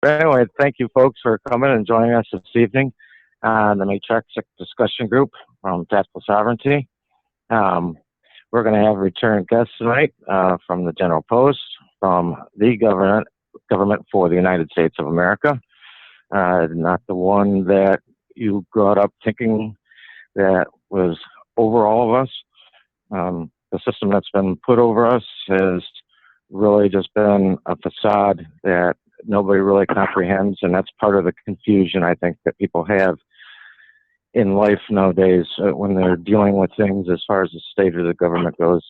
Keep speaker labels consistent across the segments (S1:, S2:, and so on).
S1: Anyway, thank you folks for coming and joining us this evening on the Matrix discussion group from Tactical Sovereignty. Um, we're going to have return guests tonight from the General Post, from the government for the United States of America, not the one that you brought up thinking that was over all of us. The system that's been put over us has really just been a facade that nobody really comprehends, and that's part of the confusion I think that people have in life nowadays when they're dealing with things as far as the state of the government goes.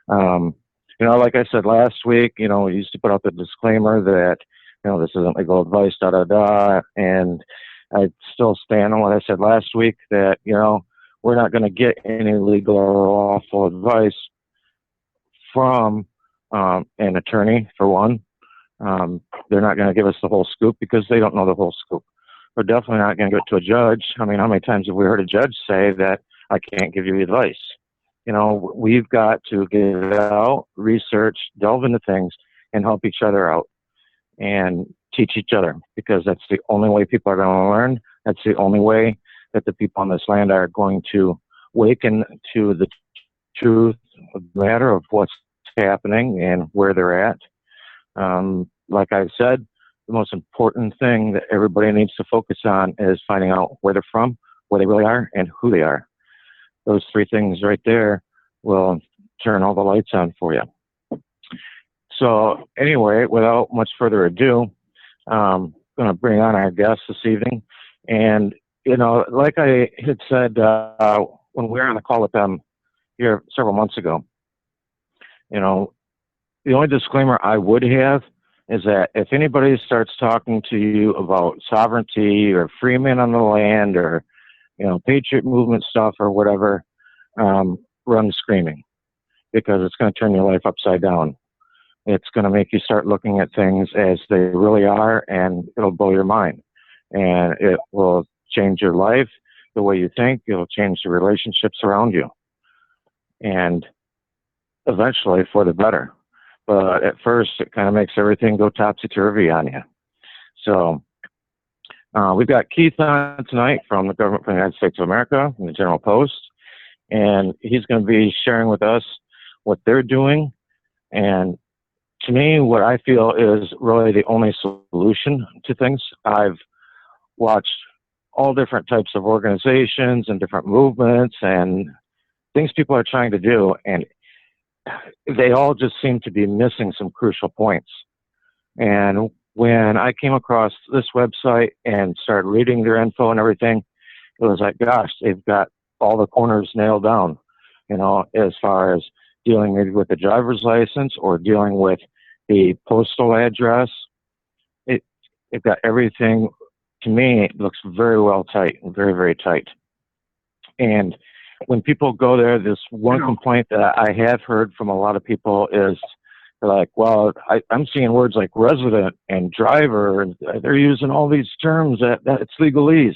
S1: Um, like I said last week, we used to put out the disclaimer that, this isn't legal advice, da da da, and I still stand on what I said last week that, we're not going to get any legal or lawful advice from an attorney, for one. They're not going to give us the whole scoop because they don't know the whole scoop. We're definitely not going to give it to a judge. I mean, how many times have we heard a judge say that I can't give you advice? We've got to get it out, research, delve into things, and help each other out and teach each other, because that's the only way people are going to learn. That's the only way that the people on this land are going to awaken to the truth of the matter of what's happening and where they're at. Like I said, the most important thing that everybody needs to focus on is finding out where they're from, where they really are, and who they are. Those three things right there will turn all the lights on for you. So anyway, without much further ado, I'm going to bring on our guest this evening. And, like I had said when we were on the call with them here several months ago, the only disclaimer I would have is that if anybody starts talking to you about sovereignty or free men on the land or, patriot movement stuff or whatever, run screaming, because it's going to turn your life upside down. It's going to make you start looking at things as they really are, and it'll blow your mind. And it will change your life, the way you think. It'll change the relationships around you. And eventually for the better. But at first, it kind of makes everything go topsy-turvy on you. So we've got Keith on tonight from the government for the United States of America, from the General Post. And he's going to be sharing with us what they're doing. And to me, what I feel is really the only solution to things. I've watched all different types of organizations and different movements and things people are trying to do, and they all just seem to be missing some crucial points. And when I came across this website and started reading their info and everything, it was like, gosh, they've got all the corners nailed down, as far as dealing maybe with the driver's license or dealing with the postal address. It got everything, to me, it looks very well tight, very, very tight. And when people go there, this one complaint that I have heard from a lot of people is they're like, well, I'm seeing words like resident and driver, and they're using all these terms that it's legalese.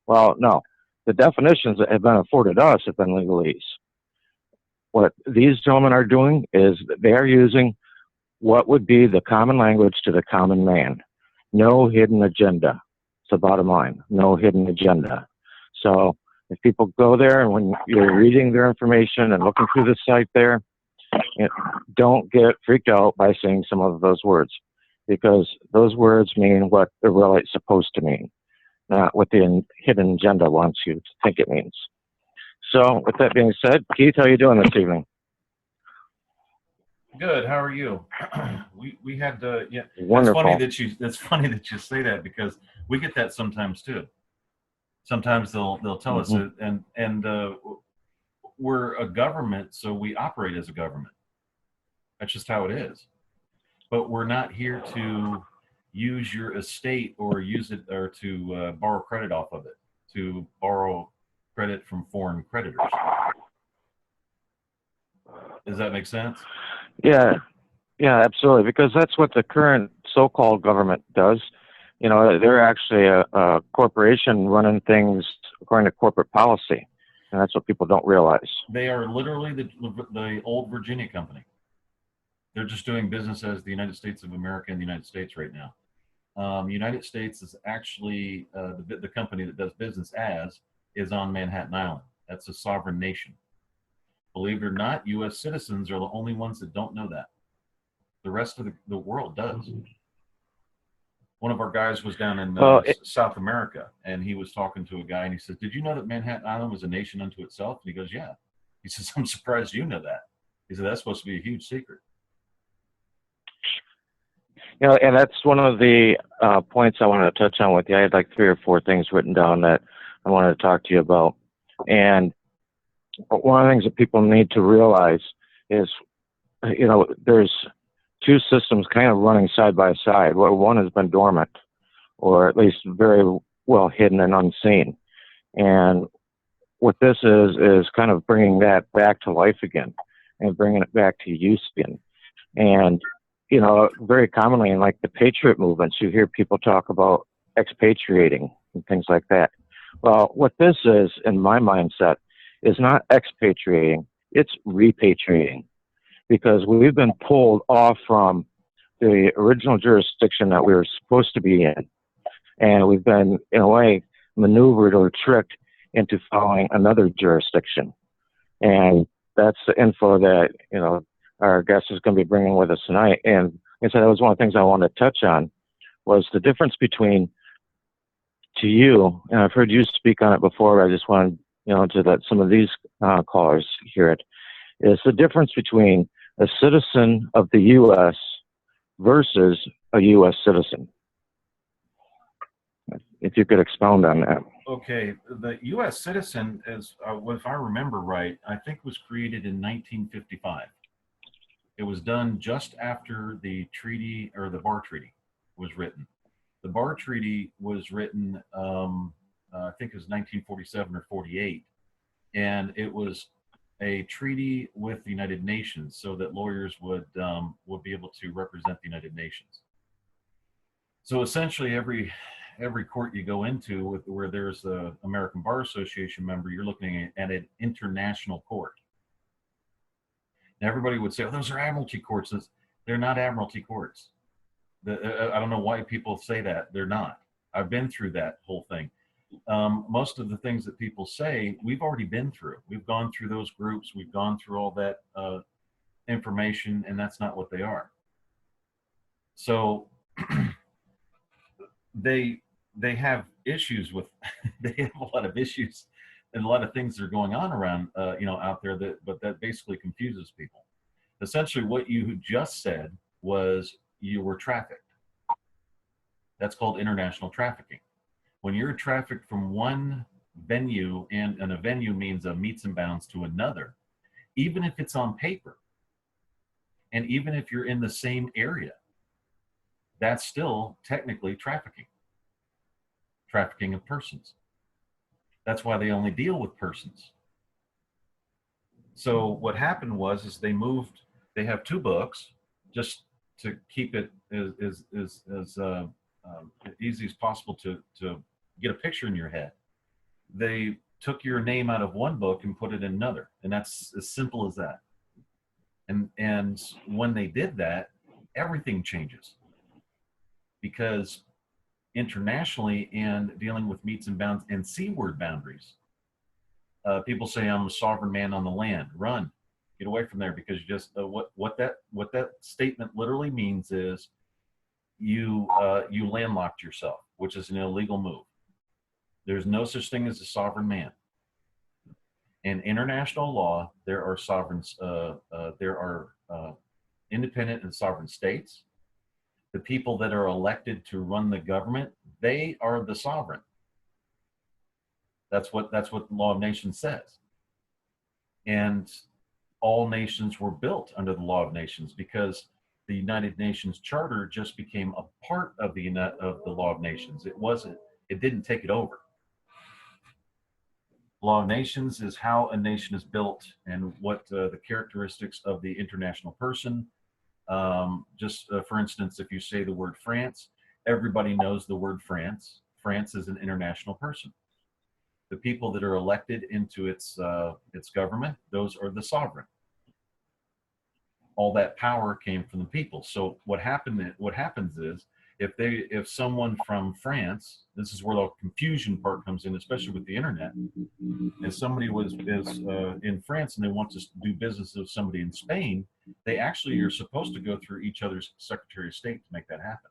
S1: Well, no, the definitions that have been afforded us have been legalese. What these gentlemen are doing is they are using what would be the common language to the common man. No hidden agenda. It's the bottom line. No hidden agenda. So if people go there and when you're reading their information and looking through the site there, don't get freaked out by saying some of those words, because those words mean what they're really supposed to mean, not what the hidden agenda wants you to think it means. So with that being said, Keith, how are you doing this evening?
S2: Good. How are you? we had yeah.
S1: Wonderful.
S2: That's funny that you say that, because we get that sometimes too. Sometimes they'll tell us it, and we're a government, so we operate as a government. That's just how it is. But we're not here to use your estate or use it or to borrow credit off of it, to borrow credit from foreign creditors. Does that make sense?
S1: Yeah, absolutely. Because that's what the current so-called government does. They're actually a corporation running things according to corporate policy, and that's what people don't realize.
S2: They are literally the old Virginia company. They're just doing business as the United States of America and the United States right now. United States is actually the company that does business as is on Manhattan Island. That's a sovereign nation. Believe it or not, U.S. citizens are the only ones that don't know that. The rest of the world does. One of our guys was down in South America, and he was talking to a guy, and he says, "Did you know that Manhattan Island was a nation unto itself?" And he goes, "Yeah." He says, "I'm surprised you know that." He said, "That's supposed to be a huge secret."
S1: And that's one of the points I wanted to touch on with you. I had like 3 or 4 things written down that I wanted to talk to you about. And one of the things that people need to realize is, there's 2 systems kind of running side by side. Well, one has been dormant, or at least very well hidden and unseen. And what this is kind of bringing that back to life again and bringing it back to use again. And very commonly in like the patriot movements, you hear people talk about expatriating and things like that. Well, what this is, in my mindset, is not expatriating, it's repatriating, because we've been pulled off from the original jurisdiction that we were supposed to be in. And we've been, in a way, maneuvered or tricked into following another jurisdiction. And that's the info that, our guest is going to be bringing with us tonight. And like I said, that was one of the things I wanted to touch on, was the difference between, to you, and I've heard you speak on it before, I just wanted, to let some of these callers hear it, is the difference between a citizen of the U.S. versus a U.S. citizen. If you could expound on that.
S2: Okay, the U.S. citizen is, if I remember right, I think was created in 1955. It was done just after the treaty, or the Bar Treaty, was written. The Bar Treaty was written, I think it was 1947 or 48, and it was a treaty with the United Nations so that lawyers would be able to represent the United Nations. So essentially, every court you go into where there's the American Bar Association member, you're looking at an international court. Now, everybody would say, "Oh, those are admiralty courts." They're not admiralty courts. I don't know why people say that. They're not. I've been through that whole thing. Most of the things that people say, we've already been through. We've gone through those groups. We've gone through all that information, and that's not what they are. So they have issues with, they have a lot of issues and a lot of things that are going on around, out there but that basically confuses people. Essentially, what you just said was you were trafficked. That's called international trafficking. When you're trafficked from one venue, and a venue means a meets and bounds, to another, even if it's on paper, and even if you're in the same area, that's still technically trafficking of persons. That's why they only deal with persons. So what happened was they have 2 books, just to keep it as easy as possible to get a picture in your head. They took your name out of one book and put it in another, and that's as simple as that. And when they did that, everything changes, because internationally, and dealing with meets and bounds and seaward boundaries, people say, "I'm a sovereign man on the land." Run, get away from there, because you just what that statement literally means is you landlocked yourself, which is an illegal move. There's no such thing as a sovereign man. In international law, there are sovereigns. There are independent and sovereign states. The people that are elected to run the government, they are the sovereign. That's what the Law of Nations says. And all nations were built under the Law of Nations, because the United Nations Charter just became a part of the Law of Nations. It didn't take it over. Law of Nations is how a nation is built, and what the characteristics of the international person. For instance, if you say the word France, everybody knows the word France. France is an international person. The people that are elected into its government, those are the sovereign. All that power came from the people. So what happens is if someone from France, this is where the confusion part comes in, especially with the internet. If somebody is in France and they want to do business with somebody in Spain, they actually are supposed to go through each other's Secretary of State to make that happen.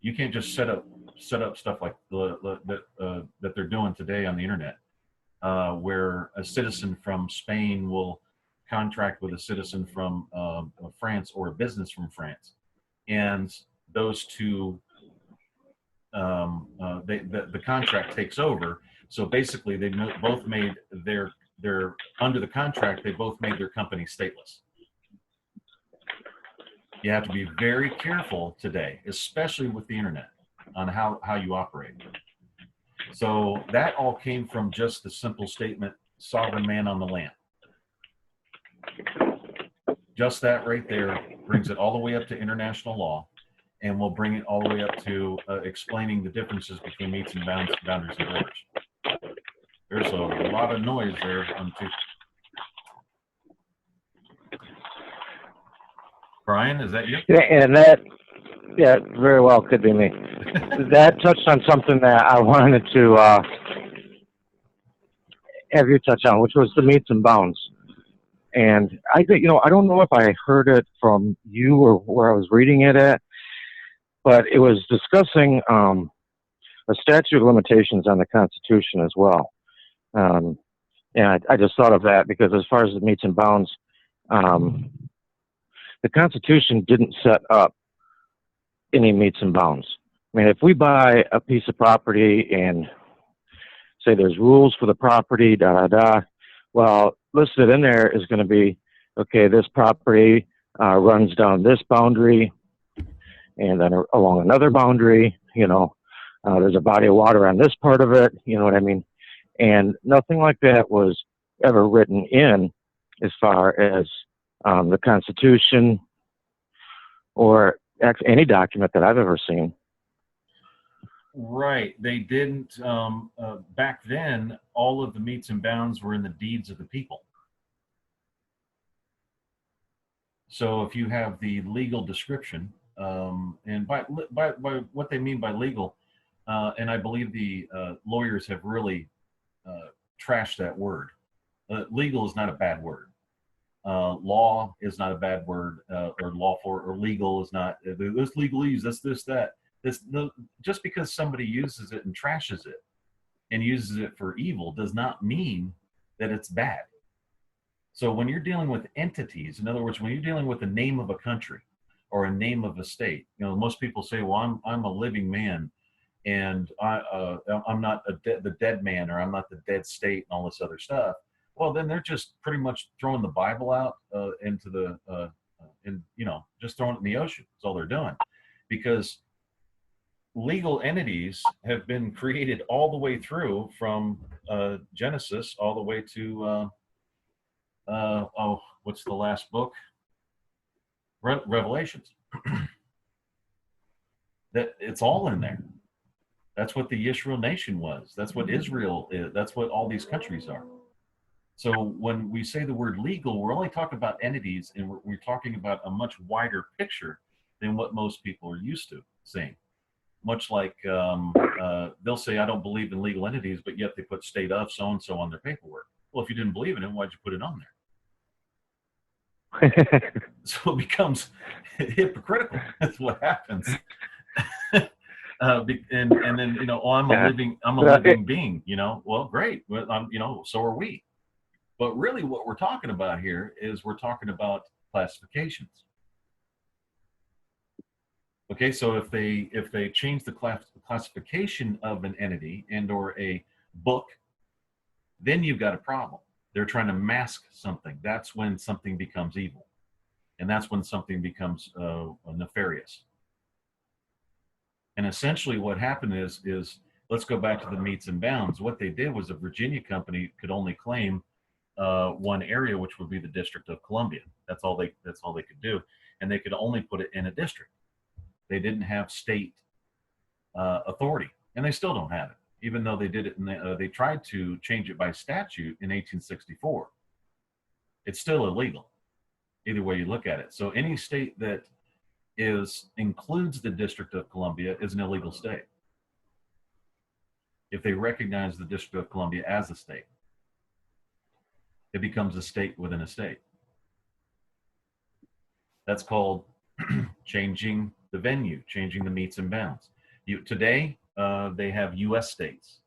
S2: You can't just set up stuff like that they're doing today on the internet, where a citizen from Spain will contract with a citizen from France, or a business from France, and those two, the contract takes over. So basically, they both made their under the contract, they both made their company stateless. You have to be very careful today, especially with the internet, on how you operate. So that all came from just the simple statement, sovereign man on the land. Just that right there brings it all the way up to international law, and we'll bring it all the way up to explaining the differences between metes and boundaries and borders. There's a lot of noise there on two. Brian, is that you?
S1: Yeah, and very well could be me. That touched on something that I wanted to have you touch on, which was the metes and bounds. And I think, I don't know if I heard it from you or where I was reading it at, but it was discussing a statute of limitations on the Constitution as well. And I just thought of that because as far as the metes and bounds, the Constitution didn't set up any metes and bounds. I mean, if we buy a piece of property and say there's rules for the property, well, listed in there is going to be, okay, this property runs down this boundary and then along another boundary, there's a body of water on this part of it, you know what I mean? And nothing like that was ever written in as far as the Constitution or any document that I've ever seen.
S2: Right. They didn't. Back then, all of the metes and bounds were in the deeds of the people. So if you have the legal description, and by what they mean by legal, and I believe the lawyers have really trashed that word. Legal is not a bad word. Law is not a bad word, or lawful or legal is not. This legalese, this, that. Just because somebody uses it and trashes it and uses it for evil does not mean that it's bad. So when you're dealing with entities, in other words, when you're dealing with the name of a country or a name of a state, most people say, well, I'm a living man, and I'm not the dead man, or I'm not the dead state, and all this other stuff. Well, then they're just pretty much throwing the Bible out into the, just throwing it in the ocean. That's all they're doing, because legal entities have been created all the way through from Genesis all the way to what's the last book? Revelations. That it's all in there. That's what the Yisrael nation was. That's what Israel is. That's what all these countries are. So when we say the word legal, we're only talking about entities, and we're talking about a much wider picture than what most people are used to seeing. Much like they'll say, I don't believe in legal entities, but yet they put state of so-and-so on their paperwork. Well, if you didn't believe in it, why'd you put it on there? So it becomes hypocritical. That's what happens. And then, I'm a living being, well, great. Well, so are we. But really what we're talking about here is we're talking about classifications. Okay, so if they change the classification of an entity and or a book, then you've got a problem. They're trying to mask something. That's when something becomes evil, and that's when something becomes nefarious. And essentially, what happened is let's go back to the metes and bounds. What they did was a Virginia company could only claim one area, which would be the District of Columbia. That's all they could do, and they could only put it in a district. They didn't have state authority, and they still don't have it, even though they did it. They tried to change it by statute in 1864. It's still illegal, either way you look at it. So any state that includes the District of Columbia is an illegal state. If they recognize the District of Columbia as a state, it becomes a state within a state. That's called changing the venue, changing the metes and bounds. Today, they have U.S. states,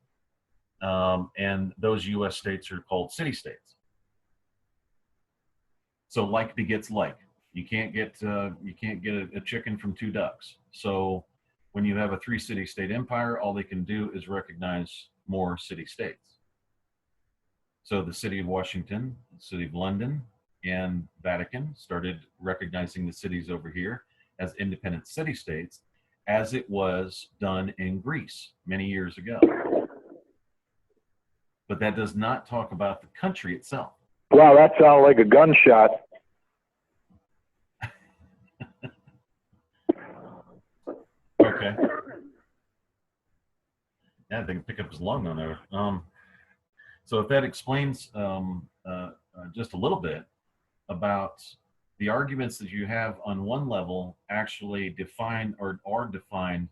S2: and those U.S. states are called city-states. So like begets like. You can't get a chicken from two ducks. So when you have a 3-city-state empire, all they can do is recognize more city-states. So the city of Washington, the city of London, and Vatican started recognizing the cities over here as independent city-states, as it was done in Greece many years ago. But that does not talk about the country itself.
S3: Wow, that sounds like a gunshot.
S2: Okay. Yeah, they can pick up his lung on there. So if that explains just a little bit about the arguments that you have on one level actually define or are defined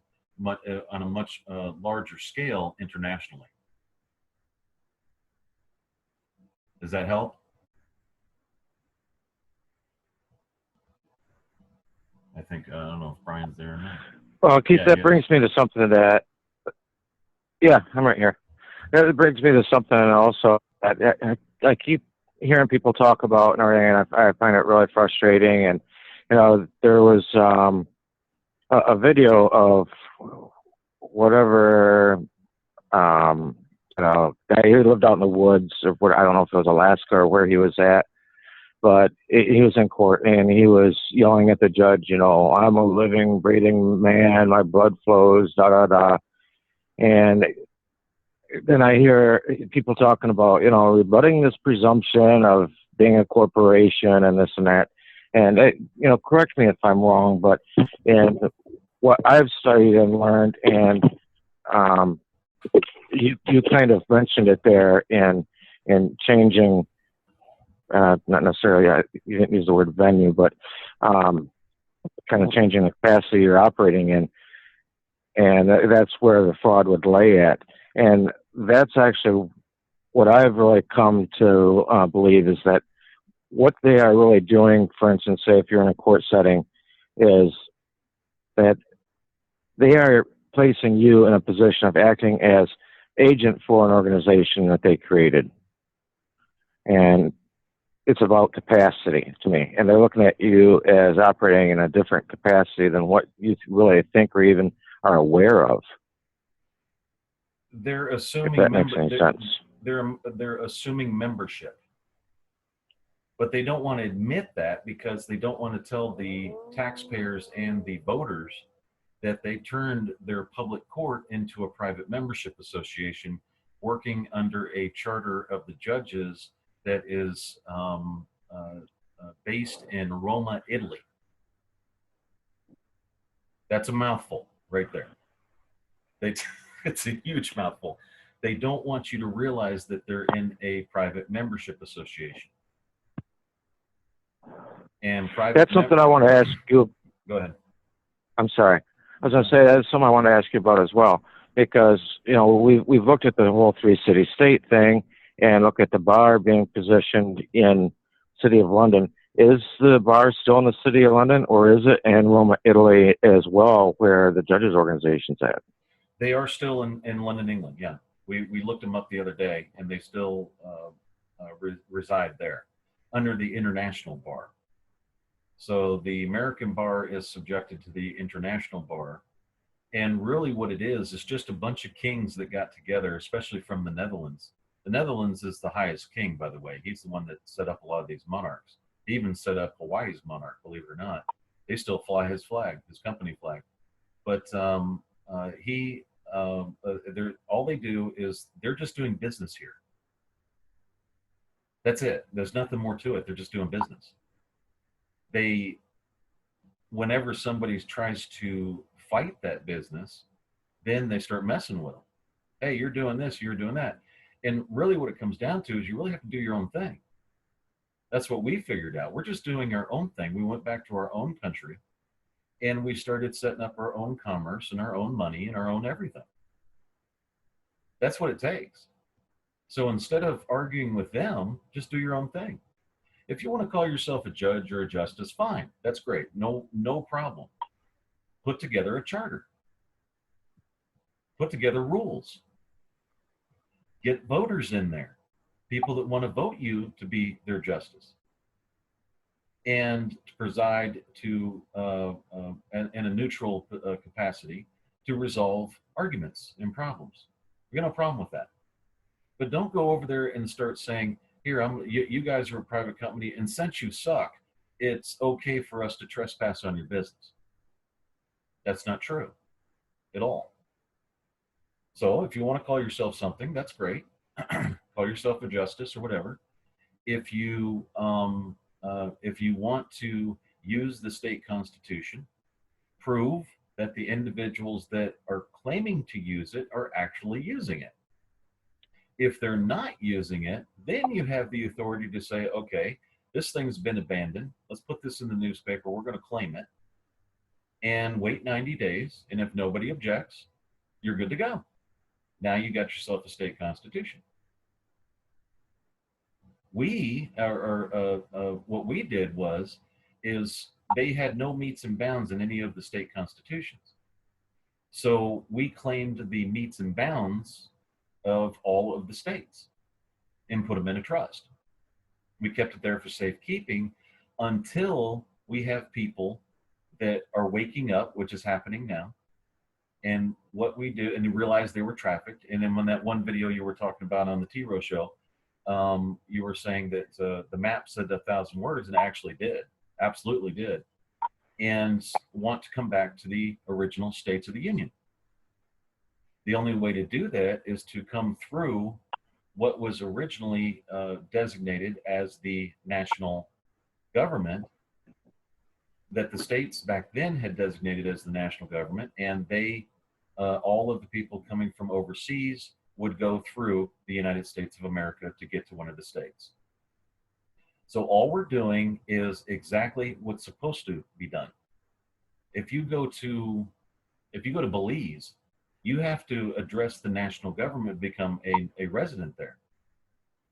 S2: on a much larger scale internationally. Does that help? I think, I don't know if Brian's there or not.
S1: Well, Keith, that brings me to something that, yeah, I'm right here. That brings me to something also that I keep hearing people talk about and everything, and I find it really frustrating. And, you know, there was a video of whatever, you know, he lived out in the woods, or what, I don't know if it was Alaska or where he was at, but he was in court and he was yelling at the judge, you know, I'm a living, breathing man, my blood flows, da da da. And then I hear people talking about, you know, rebutting this presumption of being a corporation and this and that. And, you know, correct me if I'm wrong, but in what I've studied and learned, and you kind of mentioned it there in changing, not necessarily, you didn't use the word venue, but kind of changing the capacity you're operating in. And that's where the fraud would lay at. And that's actually what I've really come to believe, is that what they are really doing, for instance, say if you're in a court setting, is that they are placing you in a position of acting as agent for an organization that they created. And it's about capacity to me. And they're looking at you as operating in a different capacity than what you really think or even are aware of.
S2: They're assuming,
S1: if that makes any sense.
S2: They're assuming membership, but they don't want to admit that because they don't want to tell the taxpayers and the voters that they turned their public court into a private membership association working under a charter of the judges that is based in Roma, Italy. That's a mouthful right there. It's a huge mouthful. They don't want you to realize that they're in a private membership association. And that's
S1: something I want to ask you.
S2: Go ahead.
S1: I'm sorry. I was going to say that's something I want to ask you about as well, because, you know, we've looked at the whole 3-city-state thing and look at the bar being positioned in City of London. Is the bar still in the City of London, or is it in Roma, Italy as well, where the judges organization's at?
S2: They are still in London, England. Yeah, we looked them up the other day, and they still reside there under the international bar. So the American bar is subjected to the international bar, and really what it is just a bunch of kings that got together, especially from the Netherlands. The Netherlands is the highest king, by the way. He's the one that set up a lot of these monarchs. He even set up Hawaii's monarch, believe it or not. They still fly his flag, his company flag. But all they do is they're just doing business here. That's it. There's nothing more to it. They're just doing business. Whenever somebody tries to fight that business, then they start messing with them. Hey, you're doing this, you're doing that. And really what it comes down to is you really have to do your own thing. That's what we figured out. We're just doing our own thing. We went back to our own country And we started setting up our own commerce and our own money and our own everything. That's what it takes. So instead of arguing with them, just do your own thing. If you want to call yourself a judge or a justice, fine. That's great. No problem. Put together a charter. Put together rules. Get voters in there. People that want to vote you to be their justice. And to preside to in a neutral capacity to resolve arguments and problems. We got no problem with that. But don't go over there and start saying, here, you guys are a private company, and since you suck, it's okay for us to trespass on your business. That's not true at all. So if you want to call yourself something, that's great. Call yourself a justice or whatever. If you want to use the state constitution, prove that the individuals that are claiming to use it are actually using it. If they're not using it, then you have the authority to say, okay, this thing's been abandoned. Let's put this in the newspaper. We're going to claim it and wait 90 days. And if nobody objects, you're good to go. Now you got yourself a state constitution. What we did is they had no metes and bounds in any of the state constitutions. So we claimed the metes and bounds of all of the states and put them in a trust. We kept it there for safekeeping until we have people that are waking up, which is happening now. And what we do, and you realize they were trafficked. And then when that one video you were talking about on the T-Row show, you were saying that the map said 1,000 words, and it actually did, absolutely did, and want to come back to the original states of the Union. The only way to do that is to come through what was originally designated as the national government, that the states back then had designated as the national government, and they, all of the people coming from overseas would go through the United States of America to get to one of the states. So all we're doing is exactly what's supposed to be done. If you go to Belize, you have to address the national government, become a resident there.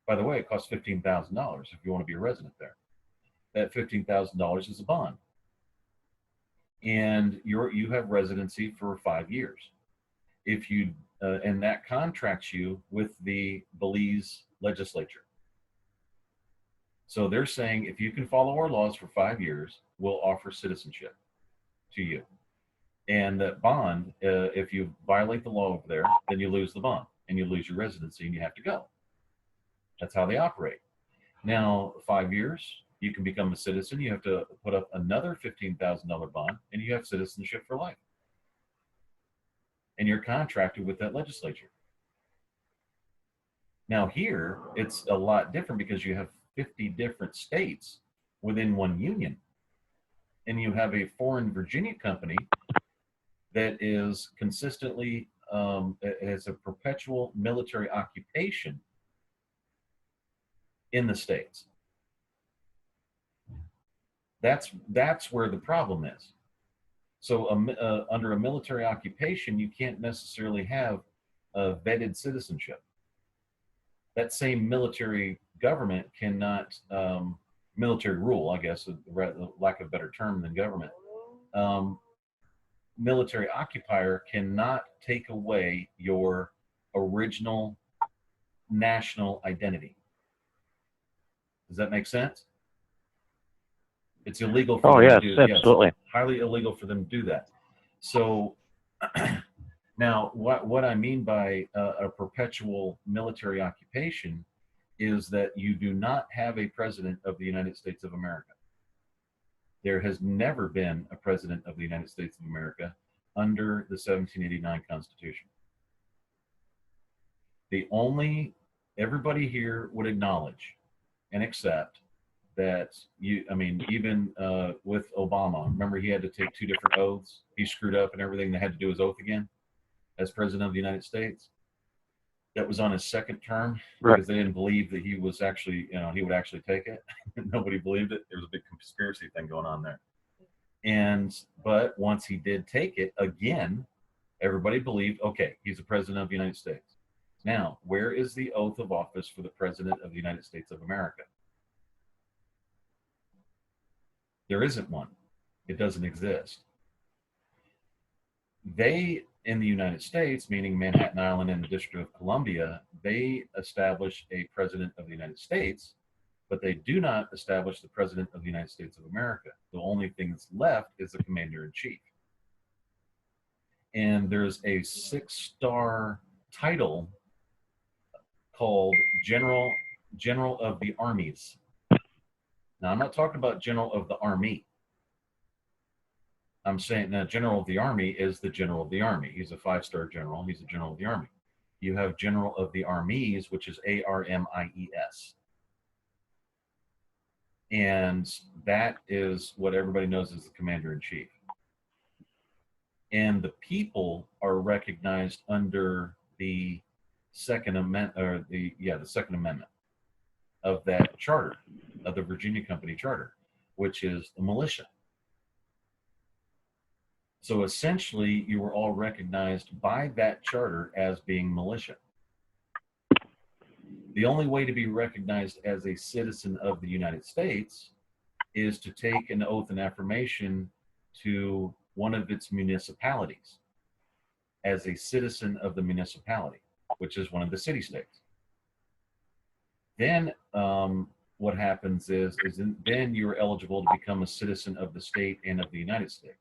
S2: By the way, it costs $15,000 if you want to be a resident there. That $15,000 is a bond. And you have residency for 5 years. If you and that contracts you with the Belize legislature. So they're saying, if you can follow our laws for 5 years, we'll offer citizenship to you. And that bond, if you violate the law over there, then you lose the bond and you lose your residency and you have to go. That's how they operate. Now, 5 years, you can become a citizen. You have to put up another $15,000 bond and you have citizenship for life. And you're contracted with that legislature. Now here, it's a lot different because you have 50 different states within one union. And you have a foreign Virginia company that is consistently, has a perpetual military occupation in the states. That's where the problem is. So under a military occupation, you can't necessarily have a vetted citizenship. That same military government cannot, military rule, I guess, lack of a better term than government, military occupier cannot take away your original national identity. Does that make sense? It's illegal for them to do that.
S1: Absolutely.
S2: Yes, highly illegal for them to do that. So now what I mean by a perpetual military occupation is that you do not have a president of the United States of America. There has never been a president of the United States of America under the 1789 Constitution. Everybody here would acknowledge and accept that even with Obama, remember he had to take 2 different oaths. He screwed up and everything. They had to do his oath again as president of the United States. That was on his second term because they didn't believe that he was actually, he would actually take it. Nobody believed it. There was a big conspiracy thing going on there. But once he did take it, again, everybody believed, okay, he's the president of the United States. Now, where is the oath of office for the president of the United States of America? There isn't one. It doesn't exist. They, in the United States, meaning Manhattan Island and the District of Columbia, they establish a president of the United States, but they do not establish the president of the United States of America. The only thing that's left is the commander-in-chief. And there's a 6-star title called General of the Armies. Now, I'm not talking about General of the Army. I'm saying that General of the Army is the General of the Army. He's a 5-star general. He's a General of the Army. You have General of the Armies, which is ARMIES. And that is what everybody knows as the Commander-in-Chief. And the people are recognized under the Second Amendment, or the Second Amendment of that charter, of the Virginia Company Charter, which is the militia. So essentially, you were all recognized by that charter as being militia. The only way to be recognized as a citizen of the United States is to take an oath and affirmation to one of its municipalities as a citizen of the municipality, which is one of the city-states. Then what happens is then you're eligible to become a citizen of the state and of the United States.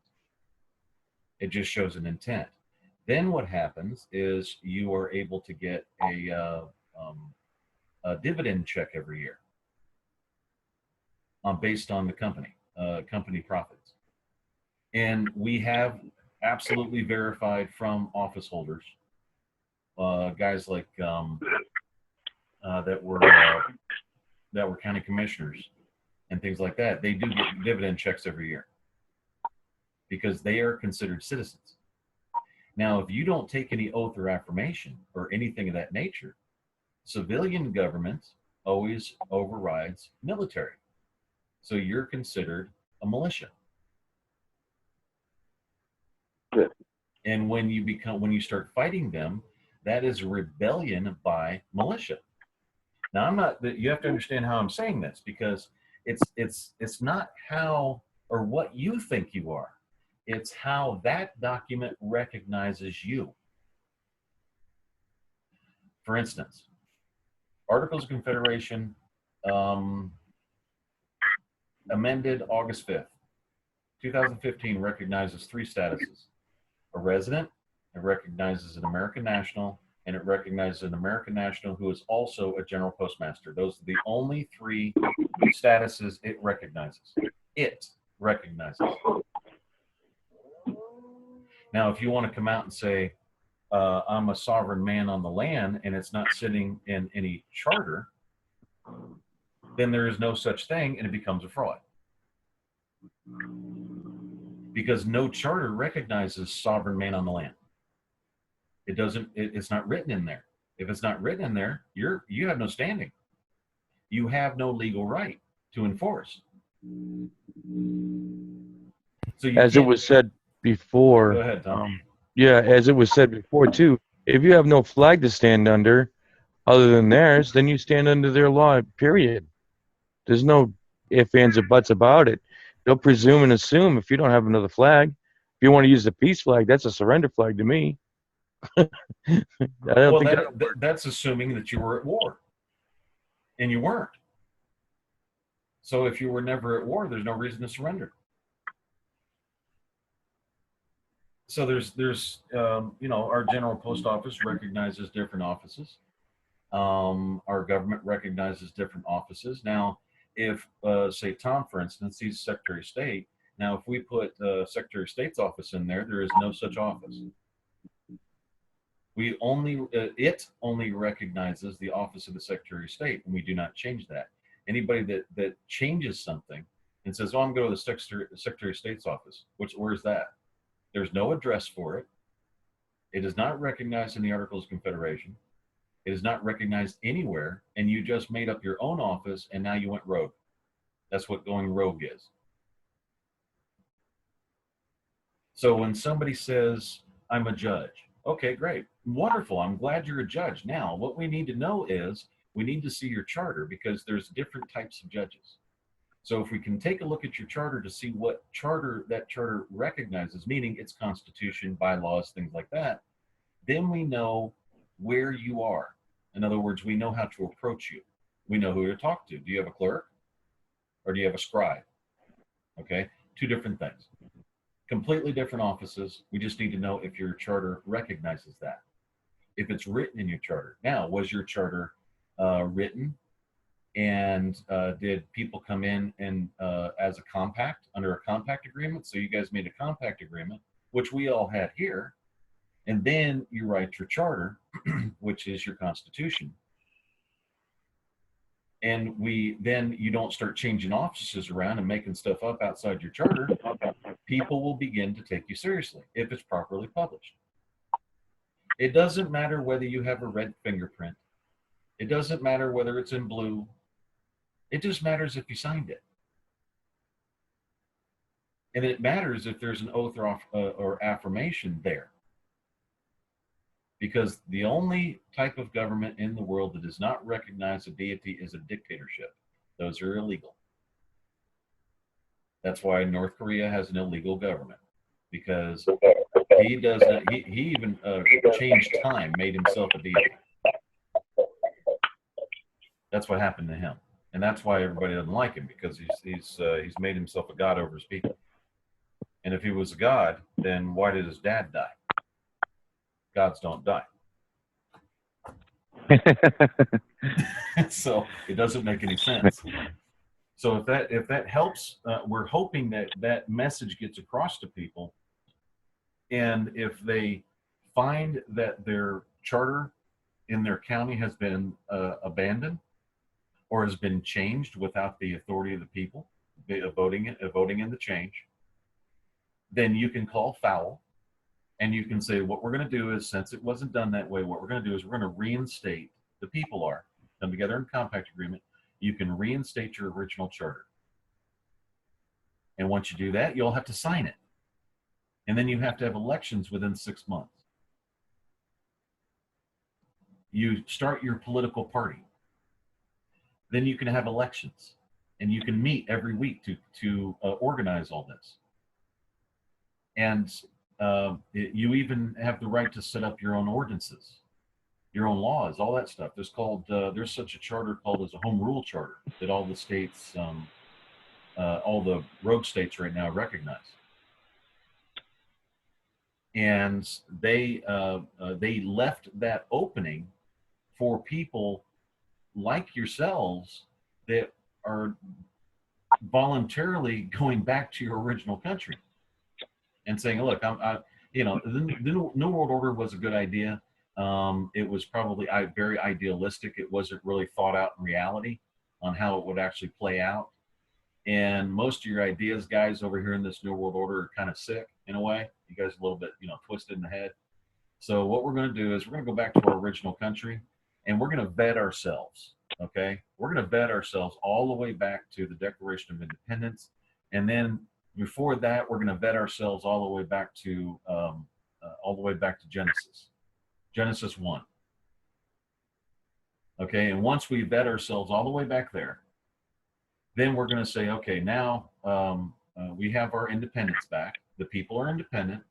S2: It just shows an intent. Then what happens is you are able to get a dividend check every year based on the company profits. And we have absolutely verified from office holders, guys like that were county commissioners and things like that. They do get dividend checks every year because they are considered citizens. Now, if you don't take any oath or affirmation or anything of that nature, civilian government always overrides military. So you're considered a militia.
S3: Good.
S2: And when you start fighting them, that is a rebellion by militia. Now, you have to understand how I'm saying this, because it's not how or what you think you are. It's how that document recognizes you. For instance, Articles of Confederation amended August 5th, 2015 recognizes 3 statuses: a resident, it recognizes an American national, and it recognizes an American national who is also a general postmaster. Those are the only 3 statuses it recognizes. It recognizes. Now, if you want to come out and say, I'm a sovereign man on the land, and it's not sitting in any charter, then there is no such thing, and it becomes a fraud. Because no charter recognizes sovereign man on the land. It's not written in there. If it's not written in there, you have no standing. You have no legal right to enforce. So
S4: as it was said before.
S2: Go ahead, Tom.
S4: Yeah, as it was said before too, if you have no flag to stand under other than theirs, then you stand under their law, period. There's no ifs, ands, or buts about it. They'll presume and assume if you don't have another flag. If you want to use the peace flag, that's a surrender flag to me.
S2: That's assuming that you were at war, and you weren't. So if you were never at war, there's no reason to surrender. So there's our general post office recognizes different offices. Our government recognizes different offices. Now, if say Tom, for instance, he's Secretary of State. Now, if we put Secretary of State's office in there, there is no such office. It only recognizes the office of the Secretary of State, and we do not change that. Anybody that changes something and says, "Oh, I'm going to the Secretary of State's office," where's that? There's no address for it. It is not recognized in the Articles of Confederation. It is not recognized anywhere, and you just made up your own office, and now you went rogue. That's what going rogue is. So when somebody says, I'm a judge, okay, great, wonderful, I'm glad you're a judge. Now, what we need to know is we need to see your charter, because there's different types of judges. So if we can take a look at your charter to see what charter that charter recognizes, meaning its constitution, bylaws, things like that, then we know where you are. In other words, we know how to approach you. We know who to talk to. Do you have a clerk or do you have a scribe? Okay, two different things. Completely different offices. We just need to know if your charter recognizes that. If it's written in your charter. Now, was your charter written? And did people come in and as a compact, under a compact agreement? So you guys made a compact agreement, which we all had here. And then you write your charter, which is your constitution. And then you don't start changing offices around and making stuff up outside your charter. People will begin to take you seriously if it's properly published. It doesn't matter whether you have a red fingerprint. It doesn't matter whether it's in blue. It just matters if you signed it. And it matters if there's an oath or affirmation there. Because the only type of government in the world that does not recognize a deity is a dictatorship. Those are illegal. That's why North Korea has an illegal government, because he does not, he even changed time, made himself a deity. That's what happened to him. And that's why everybody doesn't like him, because he's made himself a god over his people. And if he was a god, then why did his dad die? Gods don't die. So it doesn't make any sense. So if that helps, we're hoping that message gets across to people. And if they find that their charter in their county has been abandoned or has been changed without the authority of the people voting in the change, then you can call foul. And you can say, what we're going to do is, since it wasn't done that way, what we're going to do is we're going to reinstate, the people are, come together in compact agreement, you can reinstate your original charter. And once you do that, you'll have to sign it. And then you have to have elections within 6 months. You start your political party. Then you can have elections. And you can meet every week to organize all this. And you even have the right to set up your own ordinances, your own laws, all that stuff. There's such a charter called as a home rule charter that all the states, all the rogue states right now recognize. And they left that opening for people like yourselves that are voluntarily going back to your original country. And saying, look, the New World Order was a good idea. It was probably very idealistic. It wasn't really thought out in reality on how it would actually play out. And most of your ideas, guys, over here in this New World Order are kind of sick in a way. You guys are a little bit, twisted in the head. So what we're going to do is we're going to go back to our original country, and we're going to vet ourselves, okay? We're going to vet ourselves all the way back to the Declaration of Independence, and then before that, we're going to vet ourselves all the way back to Genesis 1. Okay, and once we vet ourselves all the way back there, then we're going to say, okay, now we have our independence back. The people are independent.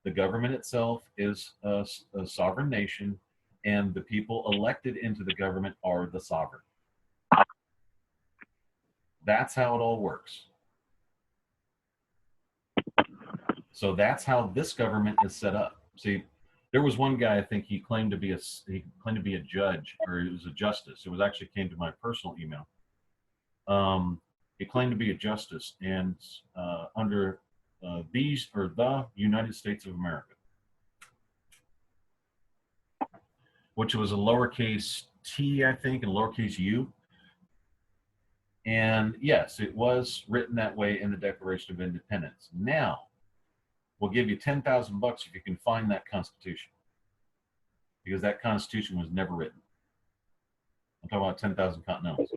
S2: The government itself is a sovereign nation, and the people elected into the government are the sovereign. That's how it all works. So that's how this government is set up. See, there was one guy, I think he claimed to be a judge, or he was a justice. It was actually came to my personal email. He claimed to be a justice, and under the United States of America, which was a lowercase t, I think, and lowercase u. And yes, it was written that way in the Declaration of Independence. Now, we'll give you $10,000 if you can find that Constitution, because that Constitution was never written. I'm talking about 10,000 continentals.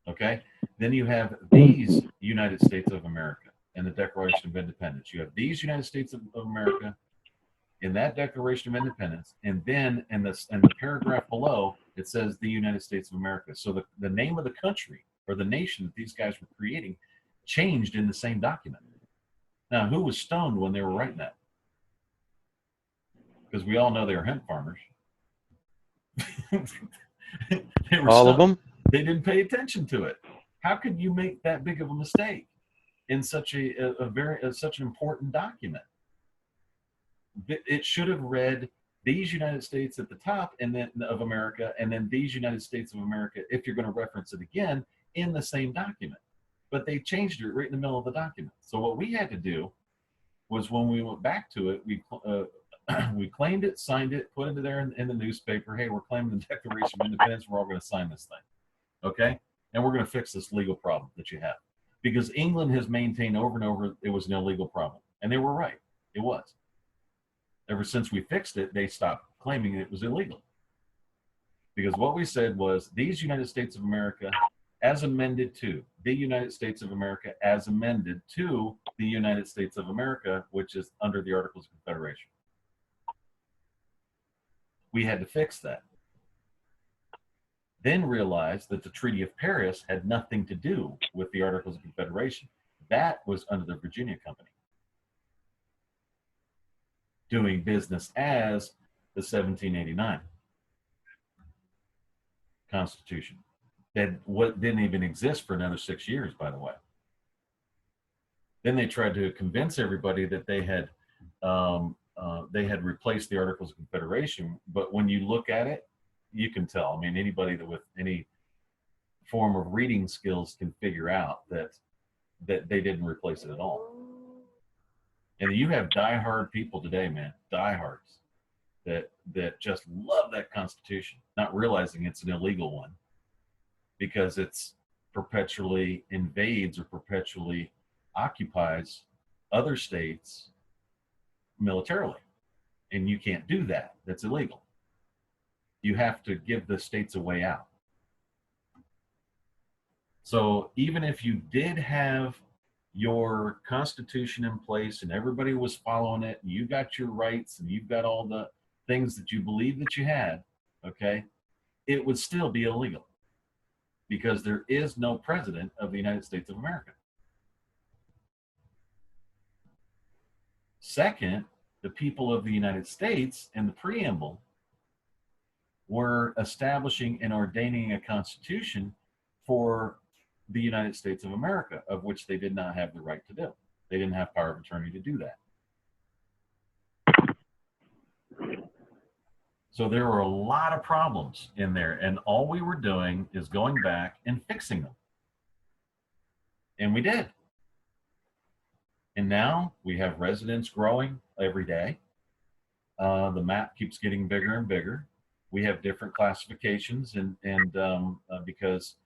S2: Okay? Then you have these United States of America. and the Declaration of Independence. You have these United States of America in that Declaration of Independence, and then in the paragraph below, it says the United States of America. So the name of the country or the nation that these guys were creating changed in the same document. Now, who was stoned when they were writing that? Because we all know they were hemp farmers. They were
S4: All
S2: stoned.
S4: of them?
S2: They didn't pay attention to it. How could you make that big of a mistake in such such an important document? It should have read these United States at the top and then of America, and then these United States of America, if you're going to reference it again, in the same document. But they changed it right in the middle of the document. So what we had to do was, when we went back to it, we claimed it, signed it, put it there in the newspaper. Hey, we're claiming the Declaration of Independence. We're all going to sign this thing. Okay? And we're going to fix this legal problem that you have. Because England has maintained over and over it was an illegal problem. And they were right. It was. Ever since we fixed it, they stopped claiming it was illegal. Because what we said was, these United States of America as amended to the United States of America as amended to the United States of America, which is under the Articles of Confederation. We had to fix that. Then realized that the Treaty of Paris had nothing to do with the Articles of Confederation. That was under the Virginia Company, doing business as the 1789 Constitution. That didn't even exist for another 6 years, by the way. Then they tried to convince everybody that they had replaced the Articles of Confederation. But when you look at it, you can tell. I mean, anybody that with any form of reading skills can figure out that they didn't replace it at all. And you have diehard people today, man, diehards, that just love that Constitution, not realizing it's an illegal one, because it's perpetually invades or perpetually occupies other states militarily. And you can't do that. That's illegal. You have to give the states a way out. So even if you did have your Constitution in place and everybody was following it, and you got your rights and you've got all the things that you believe that you had, okay, it would still be illegal, because there is no president of the United States of America. Second, the people of the United States in the preamble were establishing and ordaining a constitution for the United States of America, of which they did not have the right to do. They didn't have power of attorney to do that. So there were a lot of problems in there, and all we were doing is going back and fixing them. And we did. And now we have residents growing every day. The map keeps getting bigger and bigger. We have different classifications, and because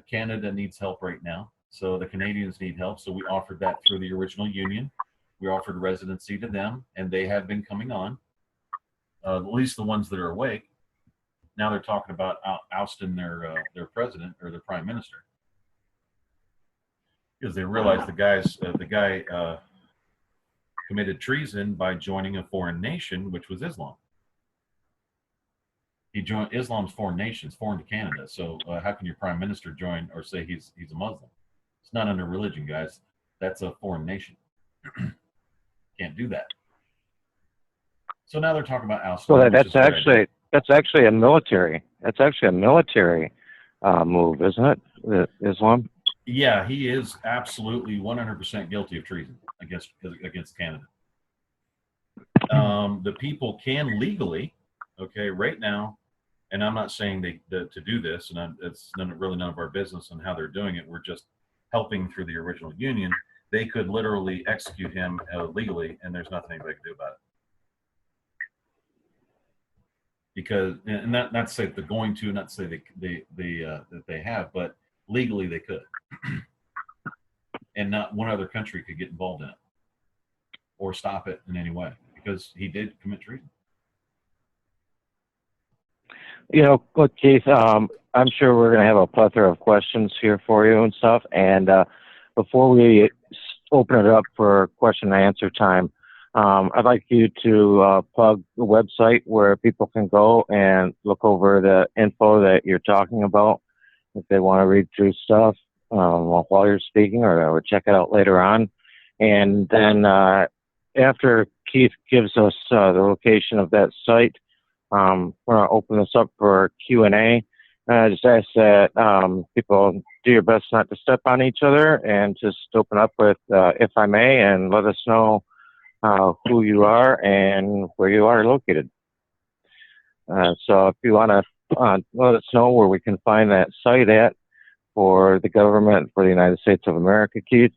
S2: Canada needs help right now, so the Canadians need help. So we offered that through the original union. We offered residency to them, and they have been coming on. At least the ones that are awake. Now they're talking about ousting their president or their prime minister, because they realize the guy committed treason by joining a foreign nation, which was Islam. He joined Islam's foreign nations, foreign to Canada. So how can your prime minister join or say he's a Muslim? It's not under religion, guys. That's a foreign nation. Can't do that. So now they're talking about ousting.
S1: So that's actually a military. That's actually a military move, isn't it? Islam.
S2: Yeah, he is absolutely 100% guilty of treason against Canada. The people can legally, okay, right now, and I'm not saying to do this, and it's really none of our business on how they're doing it. We're just helping through the original union. They could literally execute him legally, and there's nothing anybody can do about it. Because, and not to say that they're going to, not to say that they have, but legally they could. And not one other country could get involved in it or stop it in any way, because he did commit treason.
S1: You know, look, Keith, I'm sure we're going to have a plethora of questions here for you and stuff. And before we open it up for question and answer time. I'd like you to plug the website where people can go and look over the info that you're talking about if they want to read through stuff while you're speaking, or check it out later on. And then after Keith gives us the location of that site, we're going to open this up for Q&A. Just ask that people do your best not to step on each other, and just open up with, if I may, and let us know who you are and where you are located. So if you want to let us know where we can find that site at for the government for the United States of America, Keith.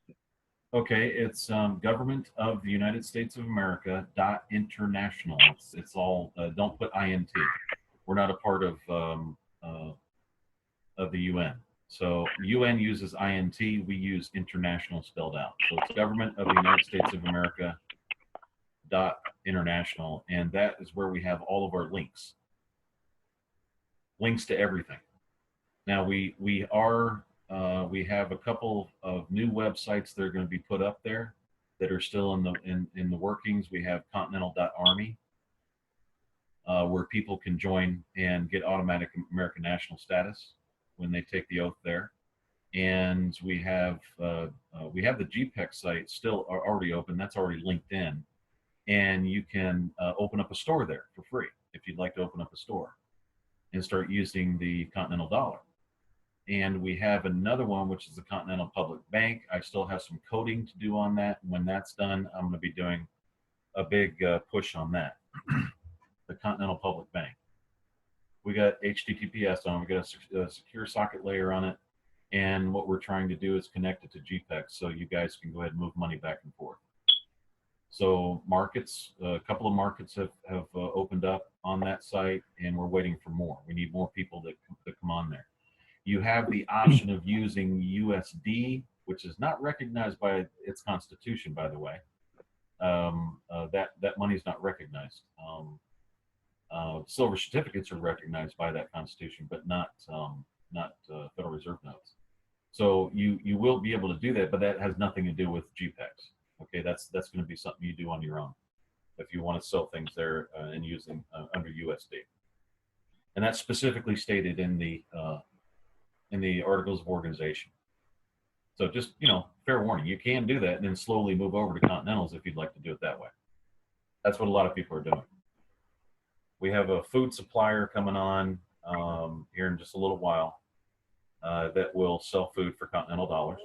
S2: Okay, it's government of the United States of America .international. It's all, don't put INT. We're not a part of the UN. So UN uses INT, we use international spelled out. So it's government of the United States of America .international, and that is where we have all of our links to everything. Now we have a couple of new websites that are going to be put up there that are still in the workings. We have continental.army, where people can join and get automatic American national status when they take the oath there. And we have the GPEC site still already open. That's already linked in, and you can open up a store there for free if you'd like to open up a store and start using the Continental Dollar. And we have another one, which is the Continental Public Bank. I still have some coding to do on that. When that's done, I'm going to be doing a big push on that. The Continental Public Bank. We got HTTPS on. We got a secure socket layer on it. And what we're trying to do is connect it to GPEC so you guys can go ahead and move money back and forth. So markets, a couple of markets have opened up on that site, and we're waiting for more. We need more people to come on there. You have the option of using USD, which is not recognized by its constitution, by the way. That money is not recognized. Silver certificates are recognized by that constitution, but not Federal Reserve notes. So you will be able to do that, but that has nothing to do with GPEX. Okay, that's going to be something you do on your own if you want to sell things there and using under USD. And that's specifically stated in the Articles of Organization. So just, fair warning, you can do that and then slowly move over to Continentals if you'd like to do it that way. That's what a lot of people are doing. We have a food supplier coming on here in just a little while that will sell food for Continental dollars.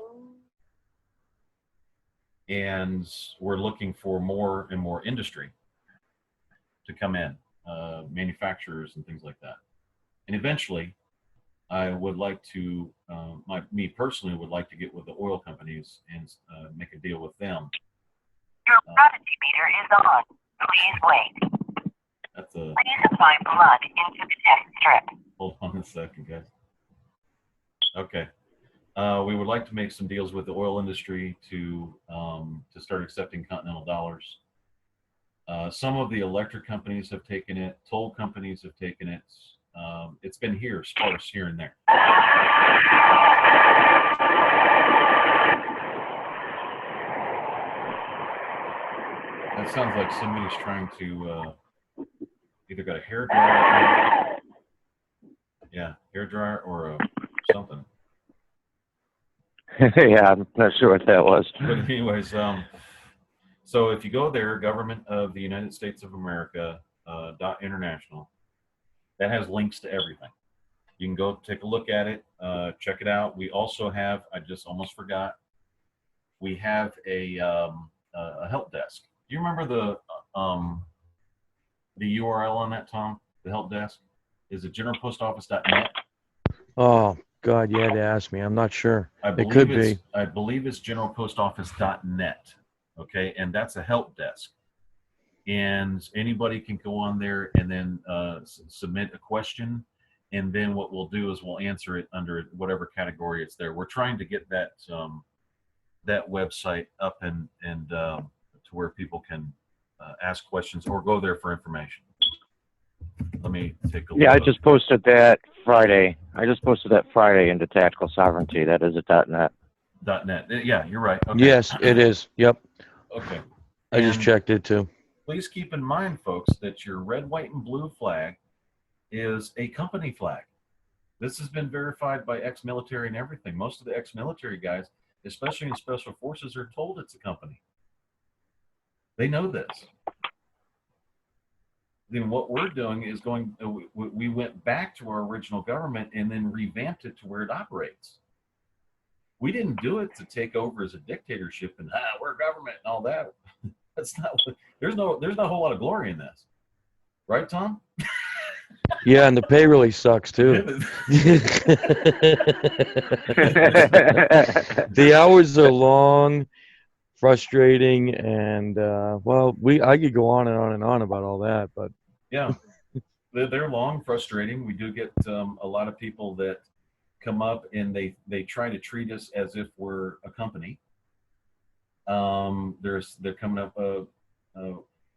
S2: And we're looking for more and more industry to come in, manufacturers and things like that. And eventually, I would like to, me personally, would like to get with the oil companies and make a deal with them.
S5: Your oxygen meter is on. Please wait.
S2: That's a.
S5: Please apply blood into the test strip.
S2: Hold on a second, guys. Okay. We would like to make some deals with the oil industry to start accepting Continental dollars. Some of the electric companies have taken it. Toll companies have taken it. It's been sparse here and there. That sounds like somebody's trying to either got a hair dryer, hair dryer or something.
S1: Yeah, I'm not sure what that was.
S2: But anyways, so if you go there, Government of the United States of America .international, that has links to everything. You can go take a look at it, check it out. We also have, I just almost forgot, we have a help desk. Do you remember the URL on that, Tom? The help desk? Is it generalpostoffice.net?
S4: Oh, God, you had to ask me. I'm not sure. It could be.
S2: I believe it's generalpostoffice.net. Okay, and that's a help desk. And anybody can go on there and then submit a question. And then what we'll do is we'll answer it under whatever category it's there. We're trying to get that that website up and to where people can ask questions or go there for information. Let me take a look.
S1: Yeah, I just posted that Friday. Into Tactical Sovereignty. That is a .net.
S2: .net. Yeah, you're right. Okay.
S4: Yes, it is. Yep.
S2: Okay.
S4: I just
S2: And
S4: checked it too.
S2: please keep in mind, folks, that your red, white, and blue flag is a company flag. This has been verified by ex-military and everything. Most of the ex-military guys, especially in special forces, are told it's a company. They know this. Then what we're doing is we went back to our original government and then revamped it to where it operates. We didn't do it to take over as a dictatorship and we're government and all that. That's not. There's not a whole lot of glory in this, right, Tom?
S4: Yeah, and the pay really sucks too. The hours are long, frustrating, and well, I could go on and on and on about all that, but
S2: Yeah, they're long, frustrating. We do get a lot of people that come up and they try to treat us as if we're a company. They're coming up.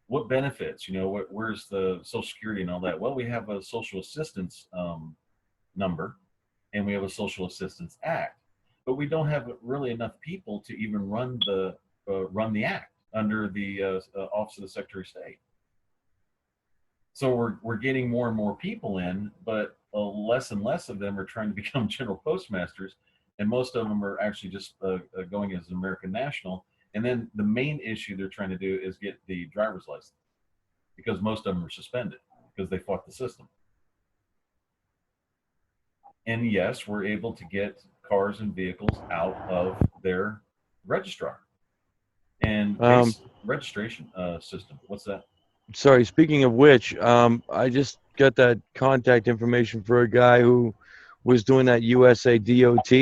S2: What benefits? Where's the Social Security and all that? Well, we have a social assistance number, and we have a Social Assistance Act, but we don't have really enough people to even run the act under the Office of the Secretary of State. So we're getting more and more people in, but less and less of them are trying to become general postmasters, and most of them are actually just going as an American national. And then the main issue they're trying to do is get the driver's license, because most of them are suspended because they fought the system. And yes, we're able to get cars and vehicles out of their registrar and registration system. What's that?
S4: sorry, speaking of which, I just got that contact information for a guy who was doing that USA DOT,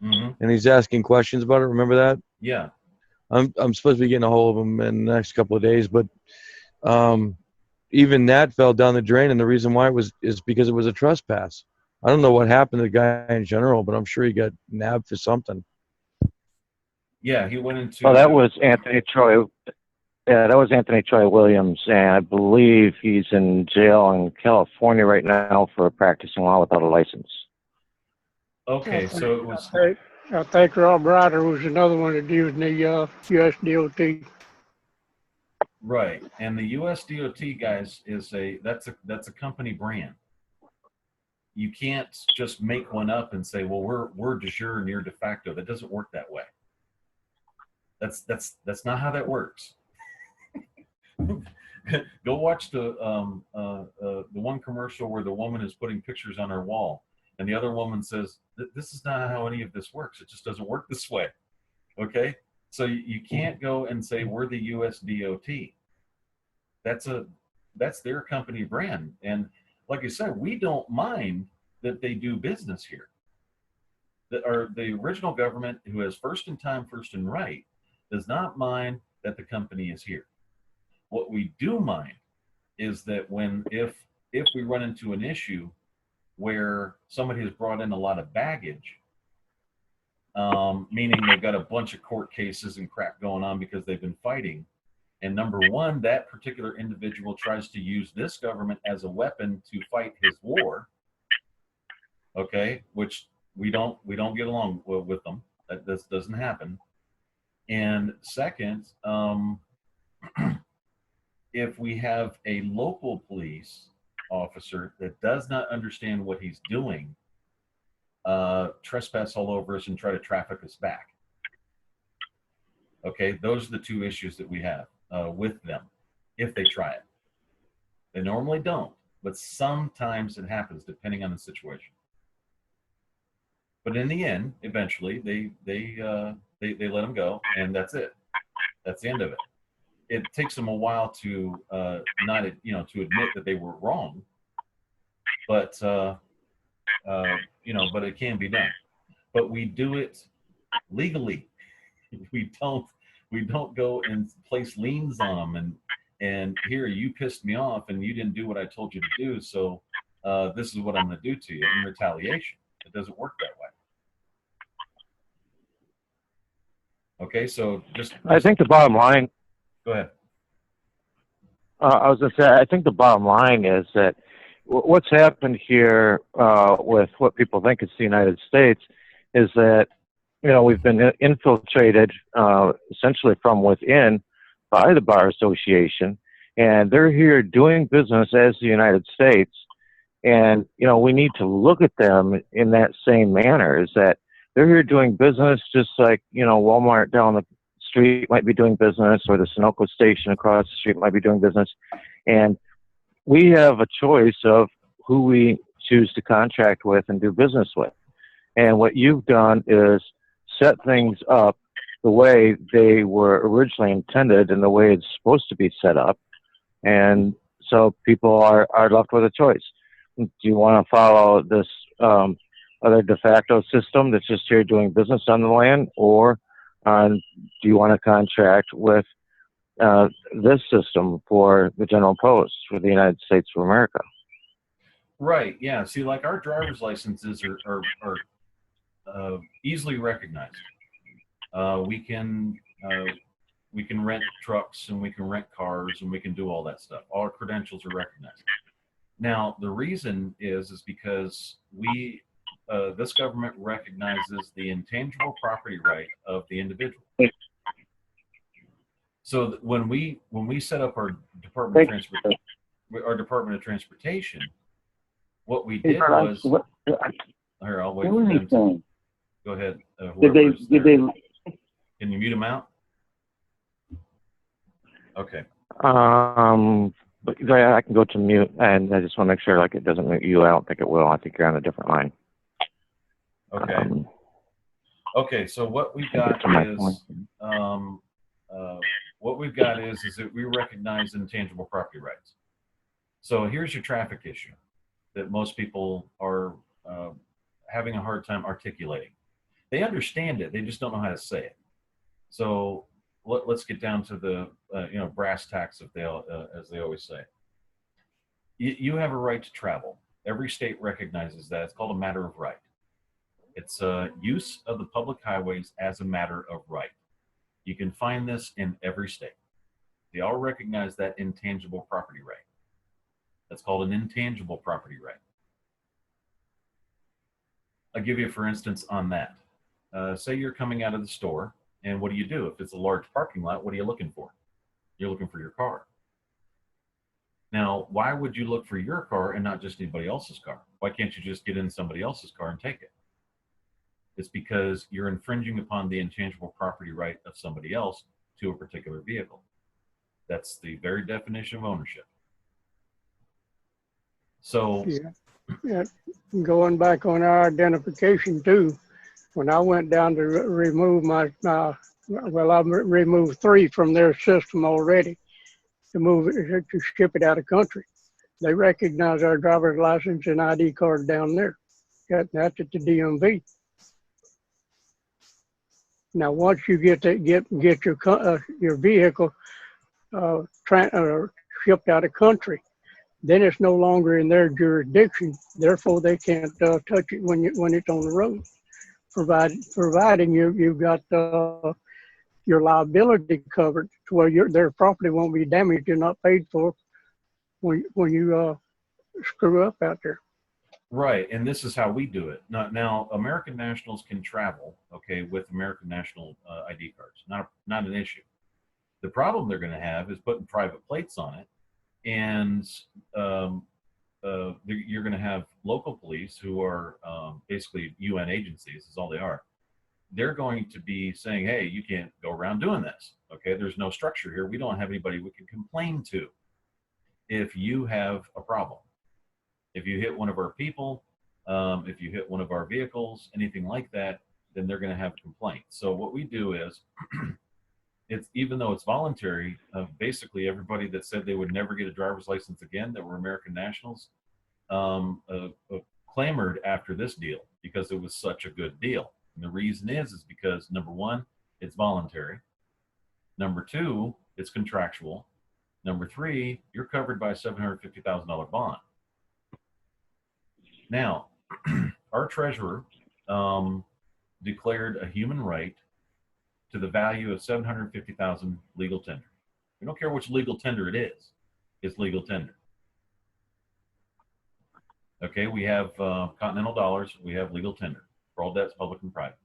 S4: and he's asking questions about it. Remember that?
S2: Yeah.
S4: I'm supposed to be getting a hold of him in the next couple of days, but even that fell down the drain, and the reason why is because it was a trespass. I don't know what happened to the guy in general, but I'm sure he got nabbed for something.
S2: Yeah, he went into.
S1: Well, that was Anthony Troy. Yeah, that was Anthony Troy Williams, and I believe he's in jail in California right now for practicing law without a license.
S2: Okay, so it was.
S6: I think Rob Ryder was another one that used the U.S. DOT.
S2: Right, and the U.S. DOT, guys, that's a company brand. You can't just make one up and say, well, we're de jure and you're de facto. That doesn't work that way. That's not how that works. Go watch the one commercial where the woman is putting pictures on her wall, and the other woman says, "This is not how any of this works. It just doesn't work this way." Okay, so you can't go and say we're the U.S. DOT. That's their company brand, and like I said, we don't mind that they do business here. The original government, who has first in time, first in right, does not mind that the company is here. What we do mind is that if we run into an issue where somebody has brought in a lot of baggage, meaning they've got a bunch of court cases and crap going on because they've been fighting, and number one, that particular individual tries to use this government as a weapon to fight his war, okay, which we don't get along with them. This doesn't happen. And second, if we have a local police officer that does not understand what he's doing, trespass all over us and try to traffic us back. Okay, those are the two issues that we have with them if they try it. They normally don't, but sometimes it happens depending on the situation. But in the end, eventually they let them go, and that's it. That's the end of it. It takes them a while to to admit that they were wrong, but but it can be done. But we do it legally. We don't go and place liens on them and here, you pissed me off and you didn't do what I told you to do, so this is what I'm going to do to you in retaliation. It doesn't work that way. Okay, so
S1: I think the bottom line.
S2: Go ahead.
S1: I was going to say, I think the bottom line is that what's happened here with what people think is the United States is that, we've been infiltrated essentially from within by the Bar Association, and they're here doing business as the United States. And, we need to look at them in that same manner, is that they're here doing business just like, Walmart down the street might be doing business, or the Sunoco station across the street might be doing business. And we have a choice of who we choose to contract with and do business with. And what you've done is set things up the way they were originally intended and the way it's supposed to be set up. And so people are left with a choice. Do you want to follow this other de facto system that's just here doing business on the land, or do you want to contract with this system for the General Post for the United States of America?
S2: Right. Yeah. See, like our driver's licenses are easily recognized. We can rent trucks, and we can rent cars, and we can do all that stuff. All our credentials are recognized. Now, the reason is because this government recognizes the intangible property right of the individual. So when we set up our Department of Transportation, what we did was, here, I'll wait for them to go ahead. Did they? Can you mute them out? Okay.
S1: But I can go to mute, and I just want to make sure it doesn't mute you. I don't think it will. I think you're on a different line.
S2: Okay. Okay. So what we've got is that we recognize intangible property rights. So here's your traffic issue that most people are having a hard time articulating. They understand it, they just don't know how to say it. So let's get down to the brass tacks, as they always say. You have a right to travel. Every state recognizes that. It's called a matter of right. It's use of the public highways as a matter of right. You can find this in every state. They all recognize that intangible property right. That's called an intangible property right. I'll give you, for instance, on that. Say you're coming out of the store, and what do you do? If it's a large parking lot, what are you looking for? You're looking for your car. Now, why would you look for your car and not just anybody else's car? Why can't you just get in somebody else's car and take it? It's because you're infringing upon the intangible property right of somebody else to a particular vehicle. That's the very definition of ownership. So,
S6: yeah. Going back on our identification too, when I went down to remove I removed 3 from their system already to ship it out of country. They recognize our driver's license and ID card down there. That's at the DMV. Now, once you get your vehicle shipped out of country, then it's no longer in their jurisdiction. Therefore, they can't touch it when it's on the road, providing you've got your liability covered to where their property won't be damaged and not paid for when you screw up out there.
S2: Right, and this is how we do it. Now, American nationals can travel, okay, with American national ID cards. Not an issue. The problem they're going to have is putting private plates on it, and you're going to have local police who are basically UN agencies, is all they are. They're going to be saying, hey, you can't go around doing this, okay? There's no structure here. We don't have anybody we can complain to if you have a problem. If you hit one of our people, if you hit one of our vehicles, anything like that, then they're going to have a complaint. So what we do is, even though it's voluntary, basically everybody that said they would never get a driver's license again that were American nationals clamored after this deal because it was such a good deal. And the reason is because, number one, it's voluntary. Number two, it's contractual. Number three, you're covered by a $750,000 bond. Now, our treasurer declared a human right to the value of $750,000 legal tender. We don't care which legal tender it is. It's legal tender. Okay, we have Continental Dollars. We have legal tender for all debts, public and private.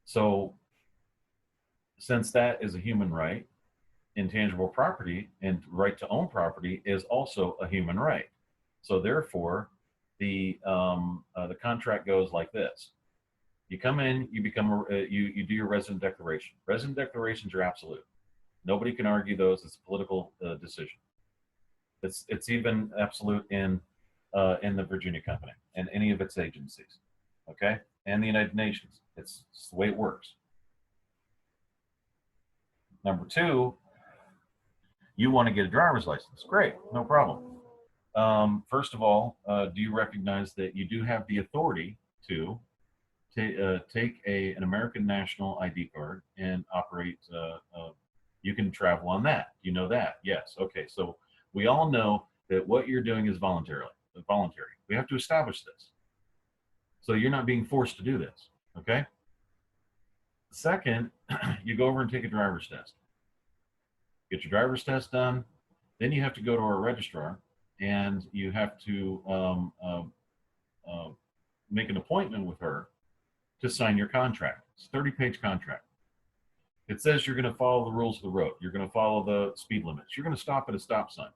S2: So since that is a human right, intangible property and right to own property is also a human right. So therefore, the contract goes like this: you come in, you become you do your resident declaration. Resident declarations are absolute. Nobody can argue those. It's a political decision. It's even absolute in the Virginia Company and any of its agencies, okay, and the United Nations. It's the way it works. Number two, you want to get a driver's license. Great, no problem. First of all, do you recognize that you do have the authority to take an American national ID card and operate? You can travel on that. You know that? Yes. Okay. So we all know that what you're doing is voluntary. We have to establish this. So you're not being forced to do this. Okay. Second, you go over and take a driver's test. Get your driver's test done. Then you have to go to our registrar and you have to make an appointment with her to sign your contract. It's a 30-page contract. It says you're going to follow the rules of the road. You're going to follow the speed limits. You're going to stop at a stop sign.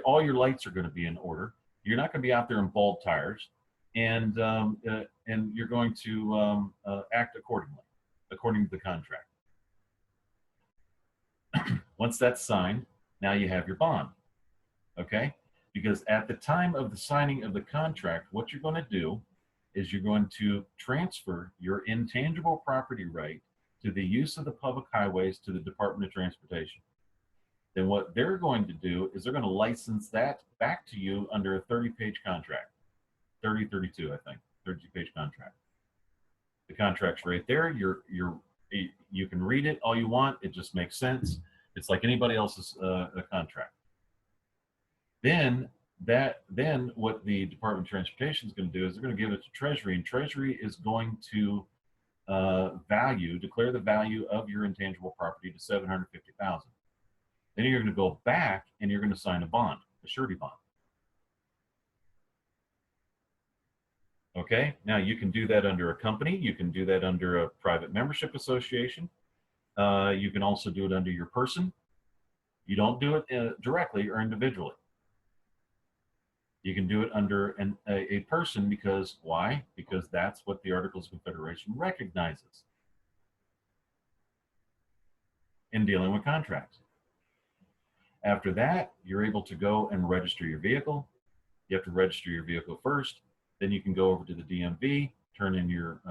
S2: All your lights are going to be in order. You're not going to be out there in bald tires, and you're going to act accordingly, according to the contract. Once that's signed, now you have your bond, okay? Because at the time of the signing of the contract, what you're going to do is you're going to transfer your intangible property right to the use of the public highways to the Department of Transportation. Then what they're going to do is they're going to license that back to you under a 30-page contract. 32, I think, 30-page contract. The contract's right there. You can read it all you want. It just makes sense. It's like anybody else's contract. Then what the Department of Transportation is going to do is they're going to give it to Treasury, and Treasury is going to declare the value of your intangible property to $750,000. Then you're going to go back and you're going to sign a bond, a surety bond. Okay, now you can do that under a company. You can do that under a private membership association. You can also do it under your person. You don't do it directly or individually. You can do it under a person because why? Because that's what the Articles of Confederation recognizes in dealing with contracts. After that, you're able to go and register your vehicle. You have to register your vehicle first. Then you can go over to the DMV, turn in your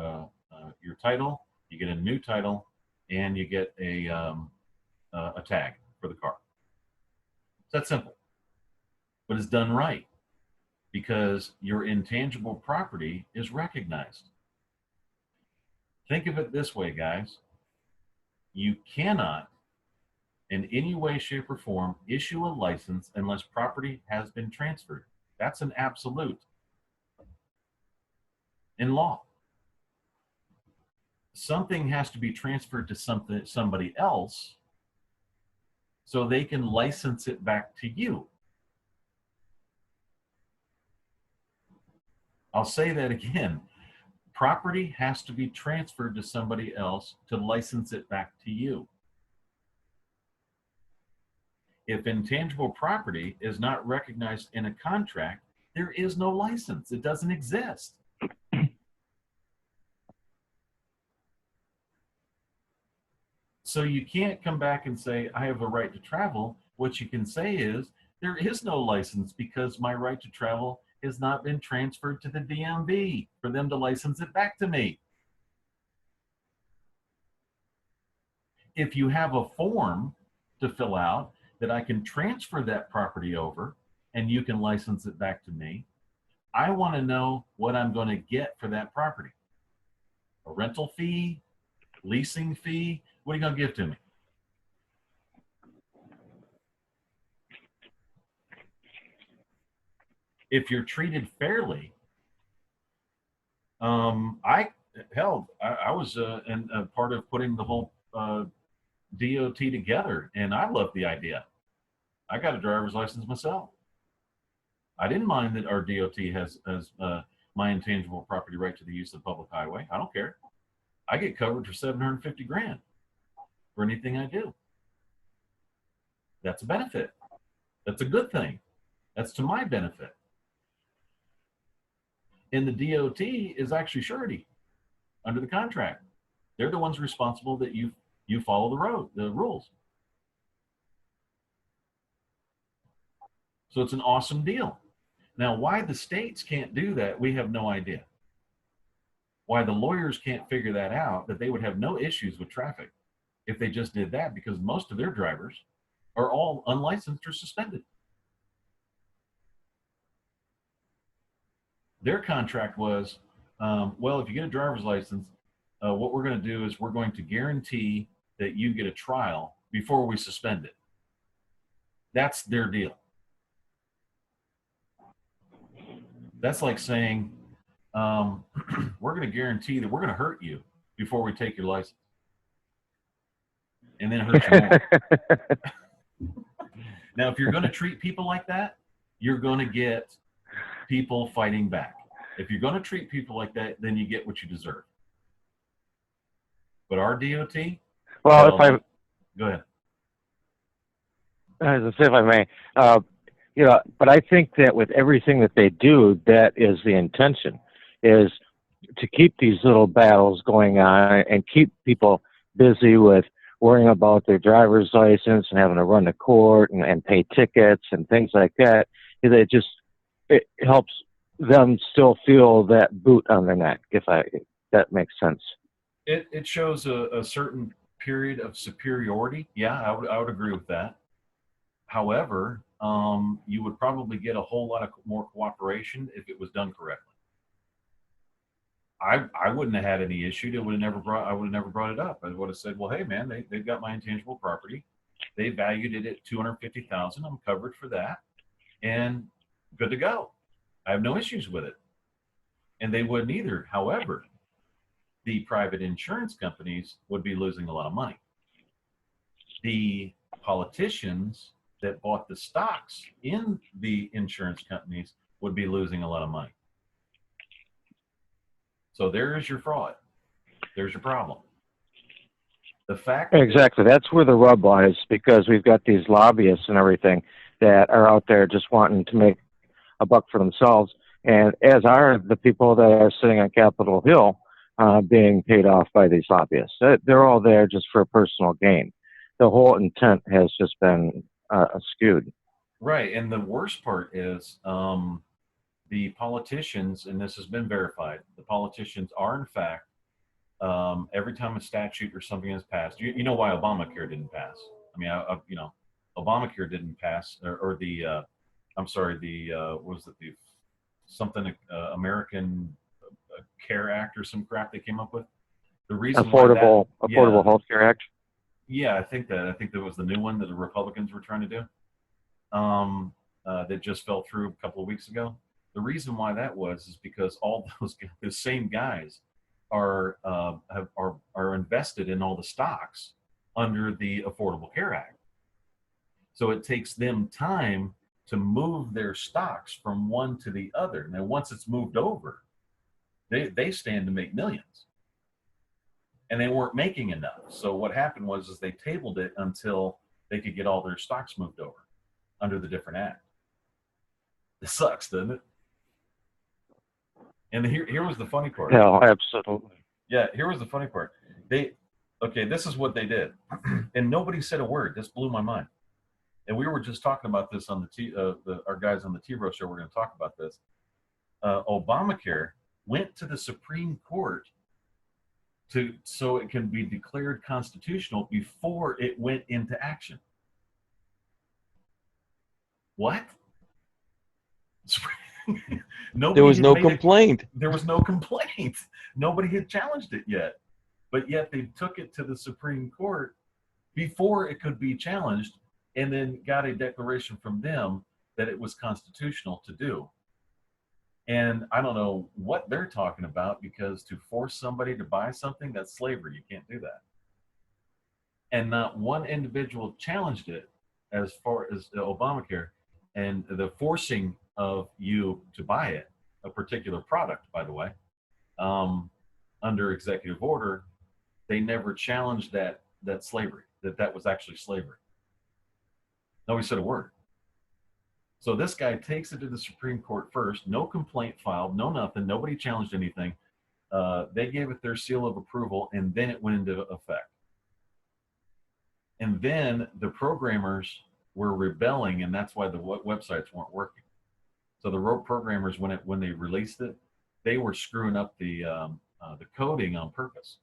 S2: title. You get a new title, and you get a tag for the car. It's that simple, but it's done right because your intangible property is recognized. Think of it this way, guys. You cannot, in any way, shape, or form, issue a license unless property has been transferred. That's an absolute in law. Something has to be transferred to somebody else so they can license it back to you. I'll say that again. Property has to be transferred to somebody else to license it back to you. If intangible property is not recognized in a contract, there is no license. It doesn't exist. So you can't come back and say, I have a right to travel. What you can say is, there is no license because my right to travel has not been transferred to the DMV for them to license it back to me. If you have a form to fill out that I can transfer that property over and you can license it back to me, I want to know what I'm going to get for that property. A rental fee, leasing fee, what are you going to give to me? If you're treated fairly, I was in a part of putting the whole DOT together, and I love the idea. I got a driver's license myself. I didn't mind that our DOT has my intangible property right to the use of the public highway. I don't care. I get covered for 750 grand for anything I do. That's a benefit. That's a good thing. That's to my benefit. And the DOT is actually surety under the contract. They're the ones responsible that you follow the rules. So it's an awesome deal. Now, why the states can't do that, we have no idea. Why the lawyers can't figure that out, that they would have no issues with traffic if they just did that, because most of their drivers are all unlicensed or suspended. Their contract was, well, if you get a driver's license, what we're going to do is we're going to guarantee that you get a trial before we suspend it. That's their deal. That's like saying, we're going to guarantee that we're going to hurt you before we take your license. And then hurt you more. Now, if you're going to treat people like that, you're going to get people fighting back. If you're going to treat people like that, then you get what you deserve. But our DOT,
S1: Well,
S2: go ahead.
S1: As I say, if I may, but I think that with everything that they do, that is the intention, is to keep these little battles going on and keep people busy with worrying about their driver's license and having to run to court and pay tickets and things like that. It helps them still feel that boot on their neck, if that makes sense.
S2: It shows a certain period of superiority. Yeah, I would agree with that. However, you would probably get a whole lot of more cooperation if it was done correctly. I wouldn't have had any issue. I would have never brought it up. I would have said, well, hey man, they've got my intangible property. They valued it at $250,000. I'm covered for that, and good to go. I have no issues with it, and they wouldn't either. However, the private insurance companies would be losing a lot of money. The politicians that bought the stocks in the insurance companies would be losing a lot of money. So there is your fraud. There's your problem. The fact
S1: exactly, that's where the rub lies, because we've got these lobbyists and everything that are out there just wanting to make a buck for themselves, and as are the people that are sitting on Capitol Hill being paid off by these lobbyists. They're all there just for personal gain. The whole intent has just been skewed.
S2: Right, and the worst part is the politicians, and this has been verified, the politicians are in fact, every time a statute or something is passed, you know why Obamacare didn't pass. I mean, Obamacare didn't pass, or the, I'm sorry, the, what was it, the something American Care Act or some crap they came up with. The reason
S1: Affordable Health Care Act.
S2: Yeah, I think that was the new one that the Republicans were trying to do. That just fell through a couple of weeks ago. The reason why that was is because all the same guys are invested in all the stocks under the Affordable Care Act. So it takes them time to move their stocks from one to the other. Now, once it's moved over, they stand to make millions. And they weren't making enough. So what happened was they tabled it until they could get all their stocks moved over under the different act. It sucks, doesn't it? And here was the funny part.
S1: Yeah, absolutely.
S2: Yeah, here was the funny part. This is what they did. And nobody said a word. This blew my mind. And we were just talking about this on our guys on the T-Row show. We're going to talk about this. Obamacare went to the Supreme Court so it can be declared constitutional before it went into action. What?
S4: There was no complaint.
S2: There was no complaint. Nobody had challenged it yet. But yet they took it to the Supreme Court before it could be challenged, and then got a declaration from them that it was constitutional to do. And I don't know what they're talking about, because to force somebody to buy something, that's slavery. You can't do that. And not one individual challenged it as far as the Obamacare and the forcing of you to buy it, a particular product, by the way, under executive order, they never challenged that slavery, that was actually slavery. Nobody said a word. So this guy takes it to the Supreme Court first, no complaint filed, no nothing, nobody challenged anything. They gave it their seal of approval, and then it went into effect. And then the programmers were rebelling, and that's why the websites weren't working. So the rope programmers, when they released it, they were screwing up the coding on purpose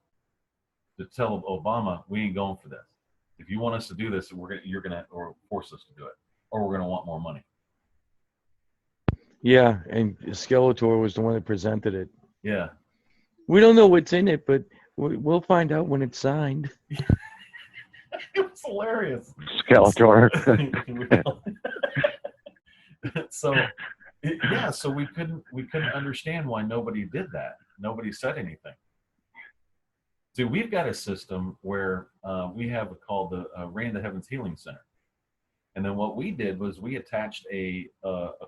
S2: to tell Obama, we ain't going for this. If you want us to do this, you're gonna or force us to do it, or we're gonna want more money.
S4: Yeah, and Skeletor was the one that presented it.
S2: Yeah.
S4: We don't know what's in it, but we'll find out when it's signed.
S2: It was hilarious.
S1: Skeletor.
S2: So so we couldn't understand why nobody did that. Nobody said anything. See, we've got a system where we have called the Rain to Heavens Healing Center, and then what we did was we attached a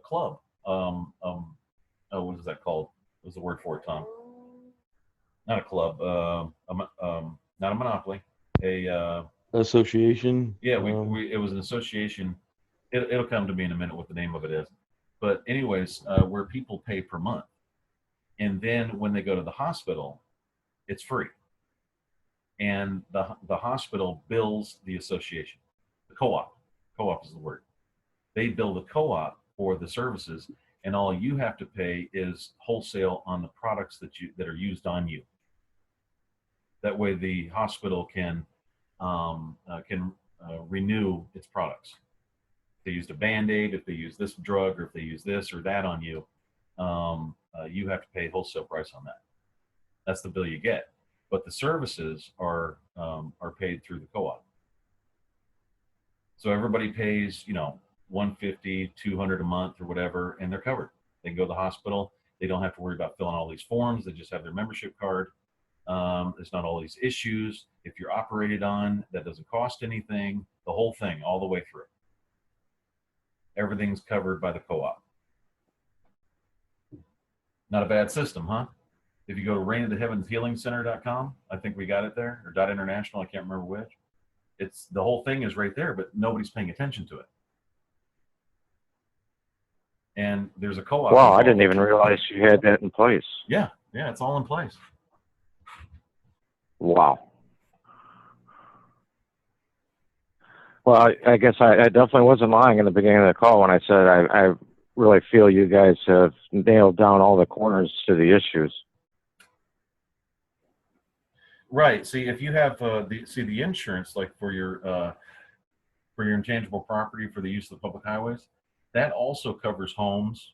S2: club. What is that called? What's the word for it, Tom? Not a club. Not a monopoly.
S4: Association.
S2: Yeah, it was an association. It'll come to me in a minute what the name of it is. But anyways, where people pay per month, and then when they go to the hospital, it's free. And the hospital bills the association, the co-op. Co-op is the word. They bill the co-op for the services, and all you have to pay is wholesale on the products that are used on you. That way, the hospital can renew its products. If they used a Band-Aid, if they use this drug, or if they use this or that on you, you have to pay wholesale price on that. That's the bill you get. But the services are paid through the co-op. So everybody pays, $150, $200 a month or whatever, and they're covered. They can go to the hospital. They don't have to worry about filling all these forms. They just have their membership card. There's not all these issues. If you're operated on, that doesn't cost anything. The whole thing, all the way through. Everything's covered by the co-op. Not a bad system, huh? If you go to rainoftheheavenshealingcenter.com, I think we got it there, or .international, I can't remember which. The whole thing is right there, but nobody's paying attention to it. And there's a co-op.
S1: Wow, I didn't even realize you had that in place.
S2: Yeah, it's all in place.
S1: Wow. Well, I guess I definitely wasn't lying in the beginning of the call when I said I really feel you guys have nailed down all the corners to the issues.
S2: Right. See, if you have the insurance, like for your intangible property for the use of the public highways, that also covers homes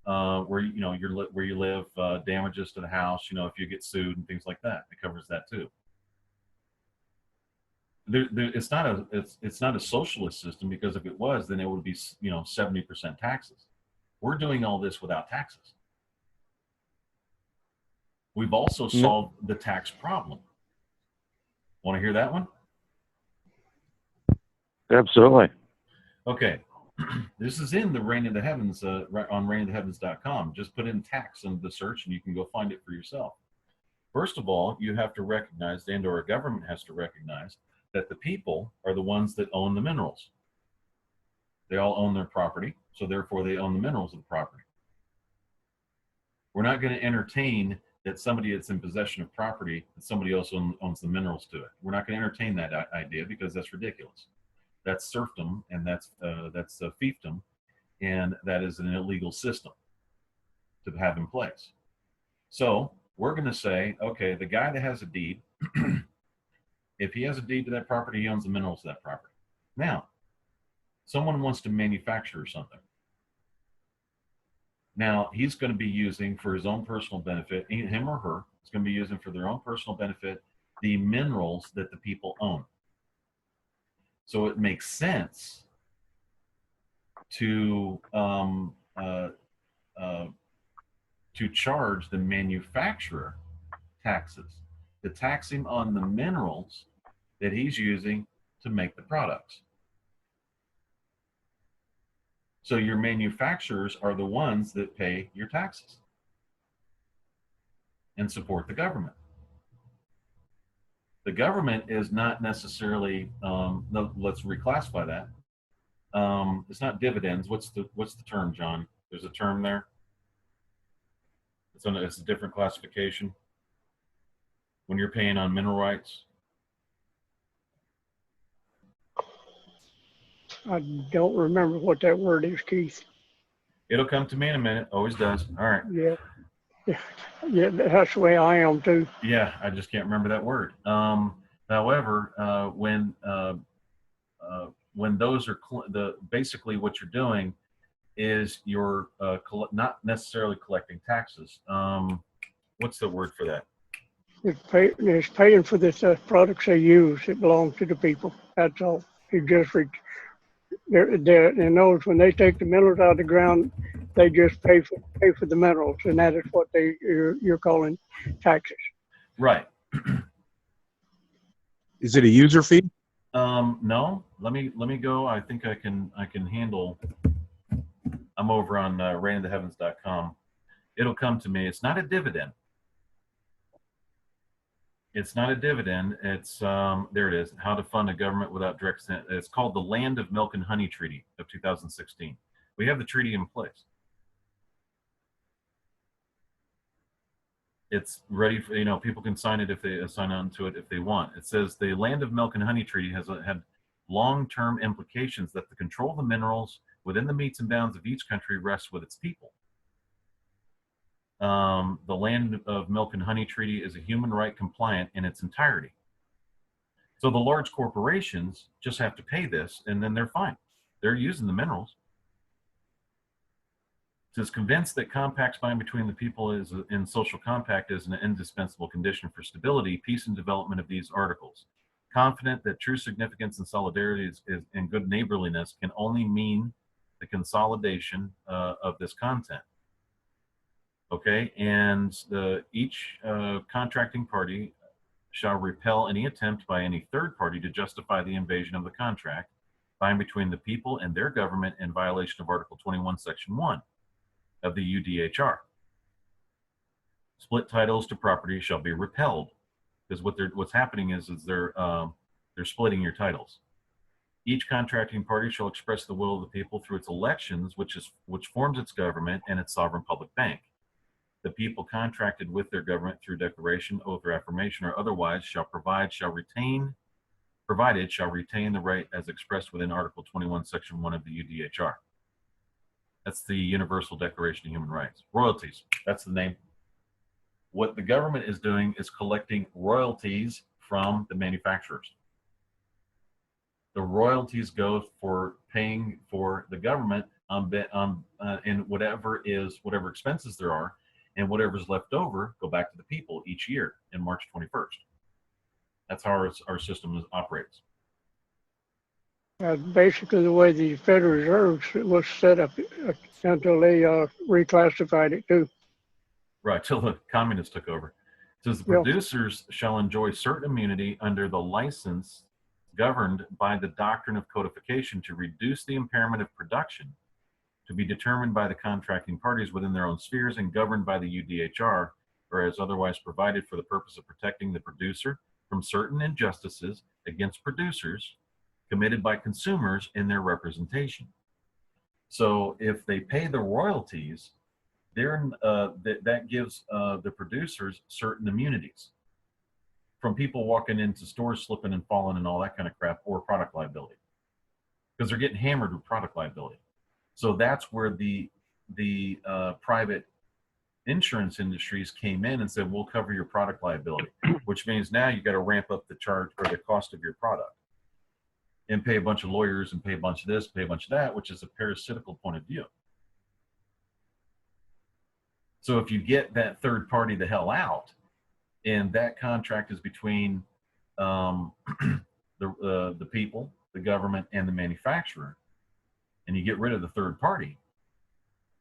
S2: where you live, damages to the house. If you get sued and things like that, it covers that too. It's not a socialist system, because if it was, then it would be 70% taxes. We're doing all this without taxes. We've also solved the tax problem. Want to hear that one?
S1: Absolutely.
S2: Okay. This is in the Rain of the Heavens on rainoftheheavens.com. Just put in tax into the search and you can go find it for yourself. First of all, you have to recognize, and/or a government has to recognize, that the people are the ones that own the minerals. They all own their property, so therefore they own the minerals of the property. We're not going to entertain that somebody that's in possession of property, that somebody else owns the minerals to it. We're not going to entertain that idea, because that's ridiculous. That's serfdom, and that's fiefdom, and that is an illegal system to have in place. So we're going to say, okay, the guy that has a deed, if he has a deed to that property, he owns the minerals of that property. Now, someone wants to manufacture something. Now, he's going to be using, for his own personal benefit, him or her is going to be using for their own personal benefit the minerals that the people own. So it makes sense to charge the manufacturer taxes, to tax him on the minerals that he's using to make the products. So your manufacturers are the ones that pay your taxes and support the government. The government is not necessarily, no, let's reclassify that. It's not dividends. What's the term, John? There's a term there. It's a different classification. When you're paying on mineral rights.
S6: I don't remember what that word is, Keith.
S2: It'll come to me in a minute. Always does. All right.
S6: Yeah. Yeah, that's the way I am too.
S2: Yeah, I just can't remember that word. However, when those are basically what you're doing is you're not necessarily collecting taxes. What's the word for that?
S6: It's paying for the products they use. It belongs to the people. That's all. It just in those when they take the minerals out of the ground, they just pay for the minerals, and that is what you're calling taxes.
S2: Right.
S7: Is it a user fee?
S2: No. Let me go. I think I can handle. I'm over on reignoftheheavens.com. It'll come to me. It's not a dividend. It's not a dividend. It's there it is. How to fund a government without direct. It's called the Land of Milk and Honey Treaty of 2016. We have the treaty in place. It's ready for, people can sign it if they sign on to it if they want. It says the Land of Milk and Honey Treaty has had long-term implications that the control of the minerals within the metes and bounds of each country rests with its people. The Land of Milk and Honey Treaty is a human right compliant in its entirety. So the large corporations just have to pay this and then they're fine. They're using the minerals. It is convinced that compacts by and between the people in social compact is an indispensable condition for stability, peace, and development of these articles. Confident that true significance and solidarity and good neighborliness can only mean the consolidation of this content. Okay, and each contracting party shall repel any attempt by any third party to justify the invasion of the contract by and between the people and their government in violation of Article 21, Section 1 of the UDHR. Split titles to property shall be repelled, because what's happening is they're splitting your titles. Each contracting party shall express the will of the people through its elections, which forms its government and its sovereign public bank. The people contracted with their government through declaration, oath, or affirmation, or otherwise shall retain the right as expressed within Article 21, Section 1 of the UDHR. That's the Universal Declaration of Human Rights. Royalties, that's the name. What the government is doing is collecting royalties from the manufacturers. The royalties go for paying for the government in whatever expenses there are, and whatever's left over go back to the people each year in March 21st. That's how our system operates.
S6: Basically, the way the Federal Reserve was set up until they reclassified it too.
S2: Right, till the communists took over. It says the producers shall enjoy certain immunity under the license governed by the doctrine of codification to reduce the impairment of production, to be determined by the contracting parties within their own spheres and governed by the UDHR, or as otherwise provided for the purpose of protecting the producer from certain injustices against producers committed by consumers in their representation. So if they pay the royalties, that gives the producers certain immunities from people walking into stores, slipping and falling and all that kind of crap, or product liability, because they're getting hammered with product liability. So that's where the private insurance industries came in and said, we'll cover your product liability, which means now you got to ramp up the charge or the cost of your product and pay a bunch of lawyers and pay a bunch of this, pay a bunch of that, which is a parasitical point of view. So if you get that third party the hell out, and that contract is between the people, the government, and the manufacturer, and you get rid of the third party,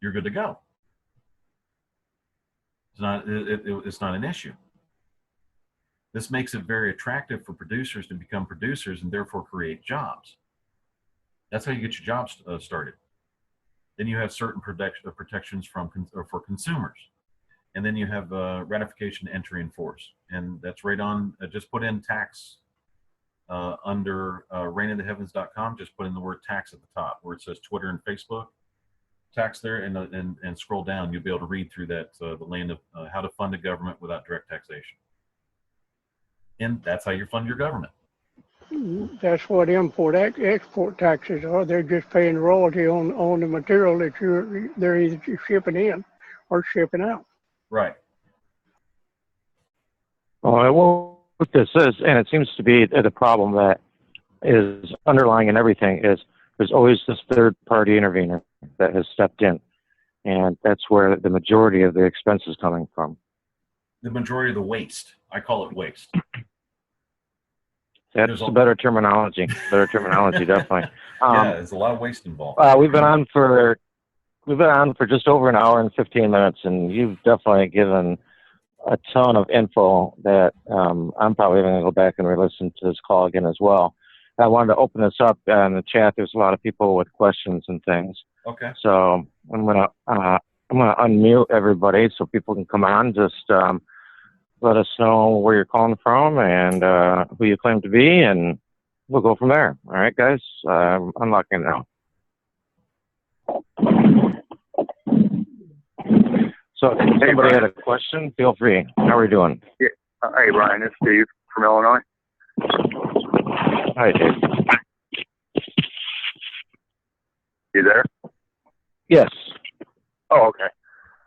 S2: you're good to go. It's not an issue. This makes it very attractive for producers to become producers and therefore create jobs. That's how you get your jobs started. Then you have certain protections for consumers. and then you have ratification, entry, and force, and that's right on. Just put in tax under reignoftheheavens.com. Just put in the word tax at the top where it says Twitter and Facebook. Tax there, and scroll down. You'll be able to read through that the land of how to fund a government without direct taxation, and that's how you fund your government.
S6: That's what export taxes are. They're just paying royalty on the material that they're either shipping in or shipping out.
S2: Right.
S1: Well, what this is, and it seems to be the problem that is underlying in everything, is there's always this third-party intervener that has stepped in, and that's where the majority of the expense is coming from. The
S2: majority of the waste. I call it waste.
S1: That's a better terminology. Better terminology, definitely.
S2: Yeah, there's a lot of waste involved.
S1: We've been on for just over an hour and 15 minutes, and you've definitely given a ton of info that I'm probably going to go back and re-listen to this call again as well. I wanted to open this up in the chat. There's a lot of people with questions and things.
S2: Okay.
S1: So I'm gonna unmute everybody so people can come on. Just let us know where you're calling from and who you claim to be, and we'll go from there. All right, guys. I'm unlocking now. So if anybody had a question, feel free. How are we doing?
S3: Yeah. Hey, Ryan. It's Steve from Illinois.
S1: Hi, Dave.
S3: You there?
S1: Yes.
S3: Oh, okay.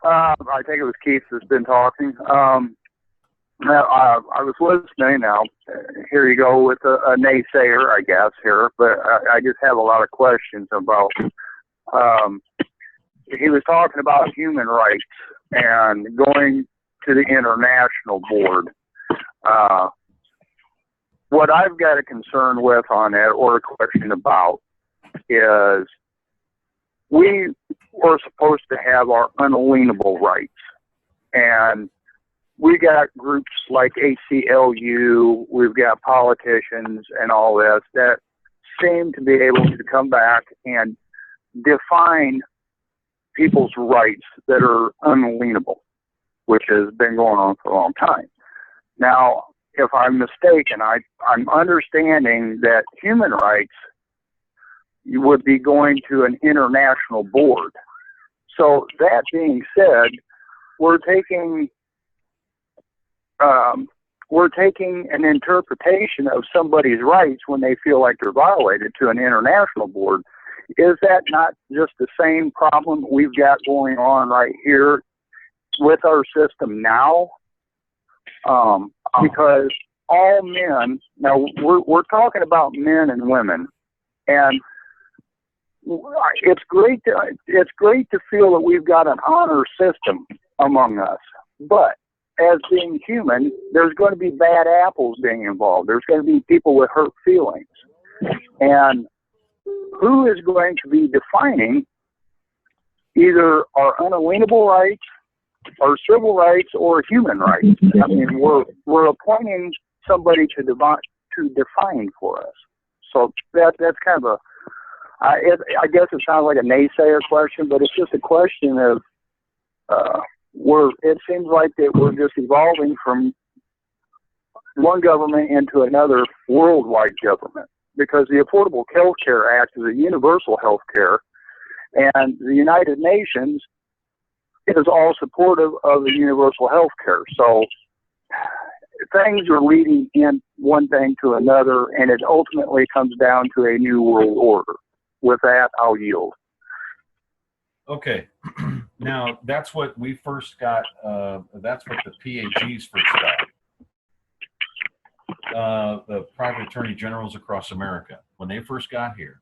S3: I think it was Keith that's been talking. Now, I was listening. Now, here you go with a naysayer, I guess, here. But I just have a lot of questions about, he was talking about human rights and going to the international board. What I've got a concern with on that, or a question about, is we were supposed to have our unalienable rights. And we got groups like ACLU, we've got politicians and all this that seem to be able to come back and define people's rights that are unalienable, which has been going on for a long time. Now, if I'm mistaken, I'm understanding that human rights would be going to an international board. So that being said, we're taking an interpretation of somebody's rights when they feel like they're violated to an international board. Is that not just the same problem we've got going on right here with our system now? Because all men, now we're talking about men and women, and it's great to feel that we've got an honor system among us. But as being human, there's going to be bad apples being involved. There's going to be people with hurt feelings, and who is going to be defining either our unalienable rights, our civil rights, or human rights? I mean, we're appointing somebody to define for us. So that's kind of I guess it sounds like a naysayer question, but it's just a question of it seems like that we're just evolving from one government into another worldwide government, because the Affordable Health Care Act is a universal health care, and the United Nations is all supportive of the universal health care. So things are leading in one thing to another, and it ultimately comes down to a new world order. With that, I'll yield.
S2: Okay. Now, that's what we first got. That's what the PAGs first got. The private attorney generals across America, when they first got here,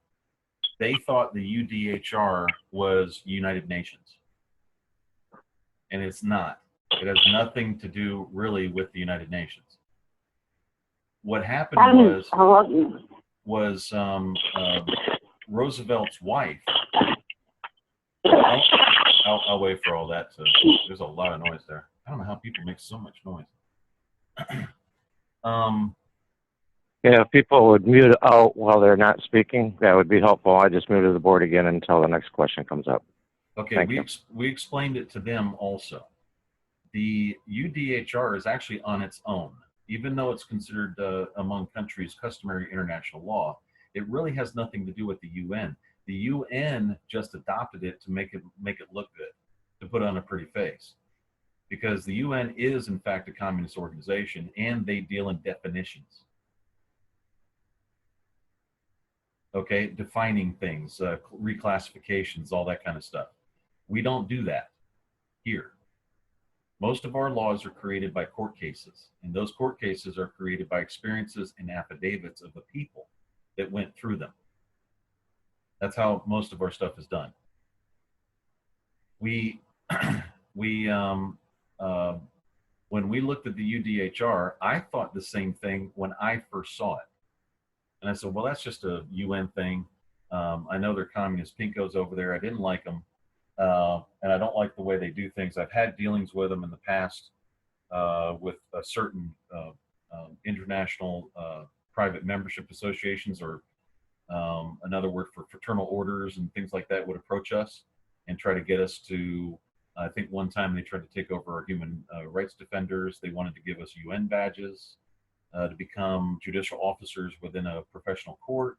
S2: they thought the UDHR was United Nations. And it's not. It has nothing to do really with the United Nations. What happened was Roosevelt's wife. I'll wait for all that. There's a lot of noise there. I don't know how people make so much noise.
S1: Yeah, if people would mute out while they're not speaking, that would be helpful. I just muted the board again until the next question comes up.
S2: Okay, we explained it to them also. The UDHR is actually on its own. Even though it's considered among countries customary international law, it really has nothing to do with the UN. The UN just adopted it to make it look good, to put on a pretty face, because the UN is in fact a communist organization and they deal in definitions. Okay, defining things, reclassifications, all that kind of stuff. We don't do that here. Most of our laws are created by court cases, and those court cases are created by experiences and affidavits of the people that went through them. That's how most of our stuff is done. When we looked at the UDHR, I thought the same thing when I first saw it. And I said, well, that's just a UN thing. I know they're communist pinkos over there. I didn't like them. And I don't like the way they do things. I've had dealings with them in the past with certain international private membership associations, or another word for fraternal orders and things like that, would approach us and try to get us to, I think one time they tried to take over our human rights defenders. They wanted to give us UN badges to become judicial officers within a professional court.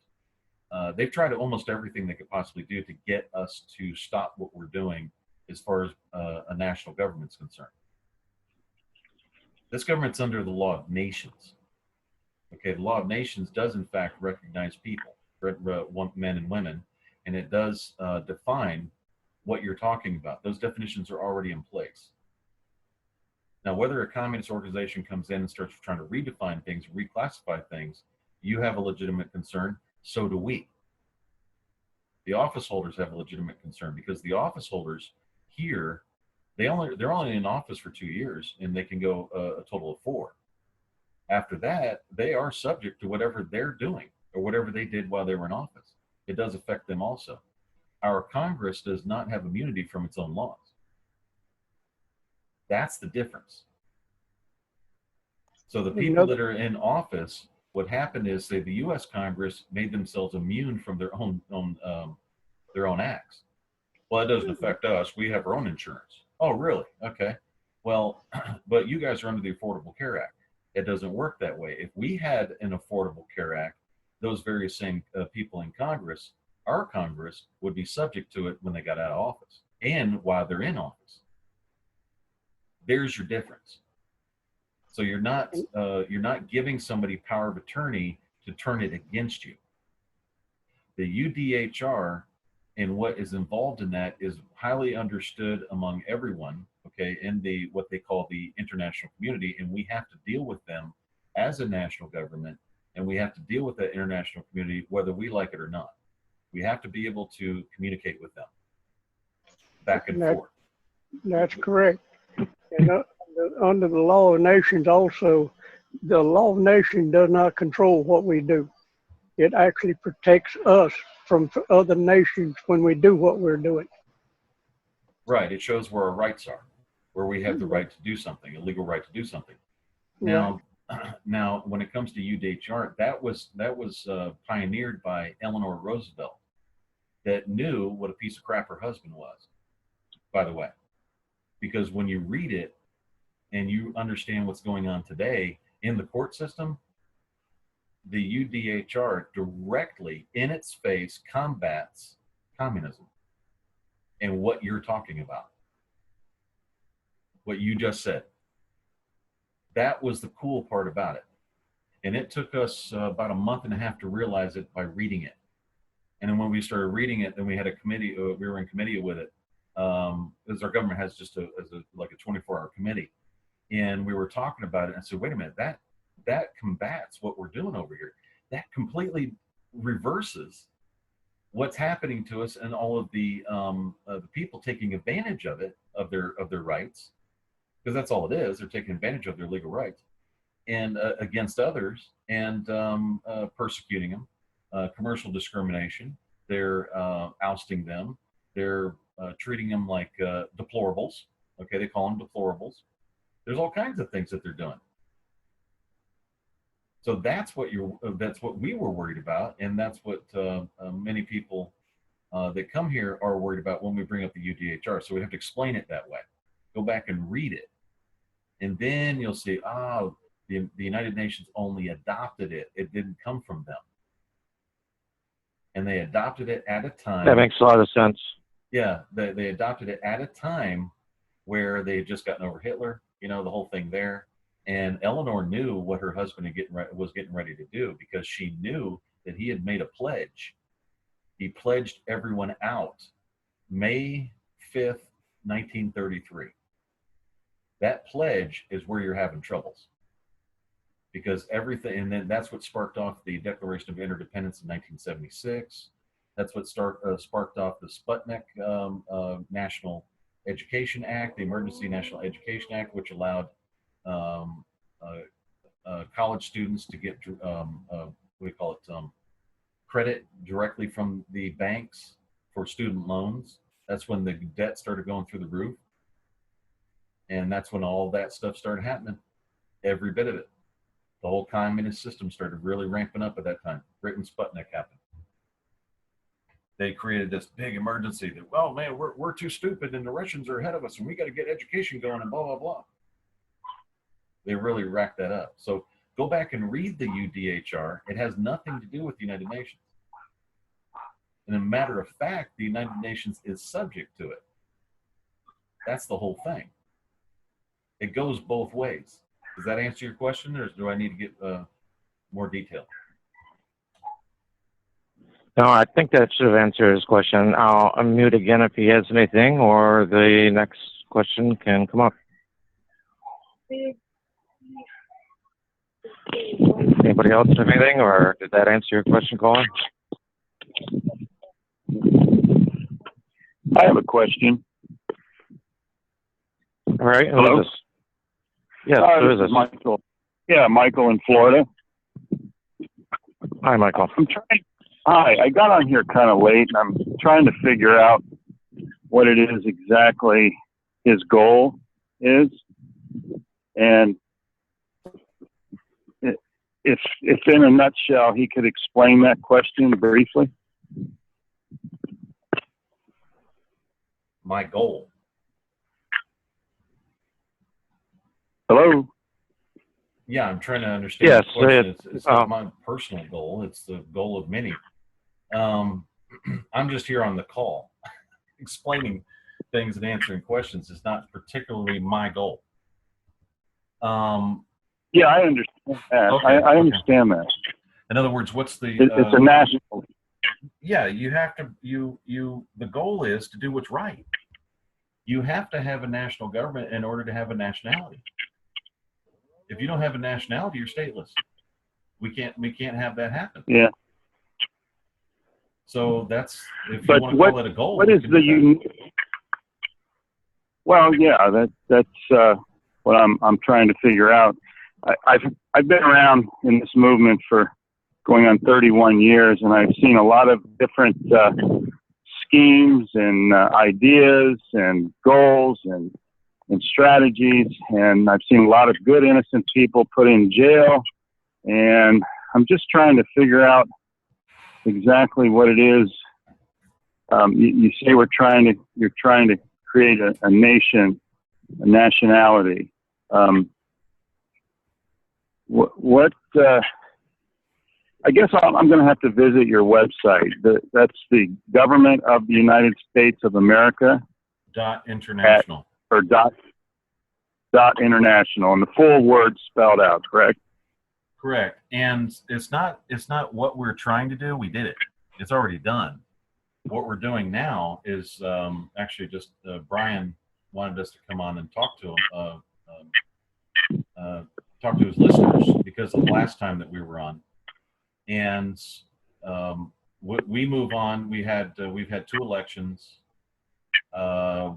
S2: They've tried almost everything they could possibly do to get us to stop what we're doing as far as a national government's concerned. This government's under the law of nations. Okay, the law of nations does in fact recognize people, men and women, and it does define what you're talking about. Those definitions are already in place. Now, whether a communist organization comes in and starts trying to redefine things, reclassify things, you have a legitimate concern. So do we. The office holders have a legitimate concern, because the office holders here, they're only in office for 2 years, and they can go a total of 4. After that, they are subject to whatever they're doing or whatever they did while they were in office. It does affect them also. Our Congress does not have immunity from its own laws. That's the difference. So the people that are in office, what happened is, say, the U.S. Congress made themselves immune from their own acts. Well, it doesn't affect us. We have our own insurance. Oh, really? Okay. Well, but you guys are under the Affordable Care Act. It doesn't work that way. If we had an Affordable Care Act, those various same people in Congress, our Congress, would be subject to it when they got out of office and while they're in office. There's your difference. So you're not giving somebody power of attorney to turn it against you. The UDHR and what is involved in that is highly understood among everyone, okay, in what they call the international community, and we have to deal with them as a national government, and we have to deal with that international community whether we like it or not. We have to be able to communicate with them back and forth.
S6: That's correct. And under the law of nations also, the law of nations does not control what we do. It actually protects us from other nations when we do what we're doing.
S2: Right. It shows where our rights are, where we have the right to do something, a legal right to do something. Now, now, when it comes to UDHR, that was pioneered by Eleanor Roosevelt, that knew what a piece of crap her husband was, by the way. Because when you read it and you understand what's going on today in the court system, the UDHR directly in its face combats communism and what you're talking about, what you just said. That was the cool part about it. And it took us about a month and a half to realize it by reading it. And then when we started reading it, then we had a committee, we were in committee with it. Because our government has just like a 24-hour committee. And we were talking about it and said, wait a minute, that combats what we're doing over here. That completely reverses what's happening to us and all of the people taking advantage of it, of their rights, because that's all it is. They're taking advantage of their legal rights and against others and persecuting them, commercial discrimination. They're ousting them. They're treating them like deplorables. Okay, they call them deplorables. There's all kinds of things that they're doing. So that's what we were worried about, and that's what many people that come here are worried about when we bring up the UDHR. So we have to explain it that way. Go back and read it And then you'll see, oh, the United Nations only adopted it. It didn't come from them. And they adopted it at a time.
S1: That makes a lot of sense.
S2: Yeah, they adopted it at a time where they had just gotten over Hitler, you know, the whole thing there. And Eleanor knew what her husband was getting ready to do, because she knew that he had made a pledge. He pledged everyone out May 5th, 1933. That pledge is where you're having troubles. Because everything, and then that's what sparked off the Declaration of Interdependence in 1976. That's what sparked off the Sputnik National Education Act, the Emergency National Education Act, which allowed college students to get credit directly from the banks for student loans. That's when the debt started going through the roof, and that's when all that stuff started happening. Every bit of it. The whole communist system started really ramping up at that time. Right when Sputnik happened. They created this big emergency that, well, man, we're too stupid and the Russians are ahead of us and we got to get education going and blah, blah, blah. They really racked that up. So go back and read the UDHR. It has nothing to do with the United Nations. And as a matter of fact, the United Nations is subject to it. That's the whole thing. It goes both ways. Does that answer your question, or do I need to get more detail?
S1: No, I think that should have answered his question. I'll unmute again if he has anything, or the next question can come up. Anybody else have anything, or did that answer your question, Colin?
S7: I have a question.
S1: All right.
S7: Hello?
S1: Who is this? Yes, who is this?
S7: Michael. Yeah, Michael in Florida.
S1: Hi, Michael.
S7: Hi, I got on here kind of late, and I'm trying to figure out what it is exactly his goal is. And if in a nutshell, he could explain that question briefly.
S2: My goal.
S7: Hello?
S2: Yeah, I'm trying to understand
S1: Yes,
S2: the question. It's not my personal goal. It's the goal of many. I'm just here on the call explaining things and answering questions. It's not particularly my goal.
S7: Yeah, I understand that.
S2: Okay,
S7: I understand that.
S2: In other words, what's the...
S7: It's a national...
S2: Yeah, you have to... The goal is to do what's right. You have to have a national government in order to have a nationality. If you don't have a nationality, you're stateless. We can't have that happen.
S7: Yeah.
S2: So that's, if you
S7: But
S2: want to call it a goal.
S7: What is the unique? Well, yeah, that's what I'm trying to figure out. I've been around in this movement for going on 31 years, and I've seen a lot of different schemes and ideas and goals and strategies, and I've seen a lot of good innocent people put in jail, and I'm just trying to figure out exactly what it is. You say you're trying to create a nation, a nationality. I guess I'm going to have to visit your website. That's the Government of the United States of America.
S2: .international.
S7: Or dot international, and the full word spelled out, correct?
S2: Correct. And it's not what we're trying to do. We did it. It's already done. What we're doing now is actually just Brian wanted us to come on and talk to him, talk to his listeners, because of the last time that we were on. And we move on. We've had 2 elections.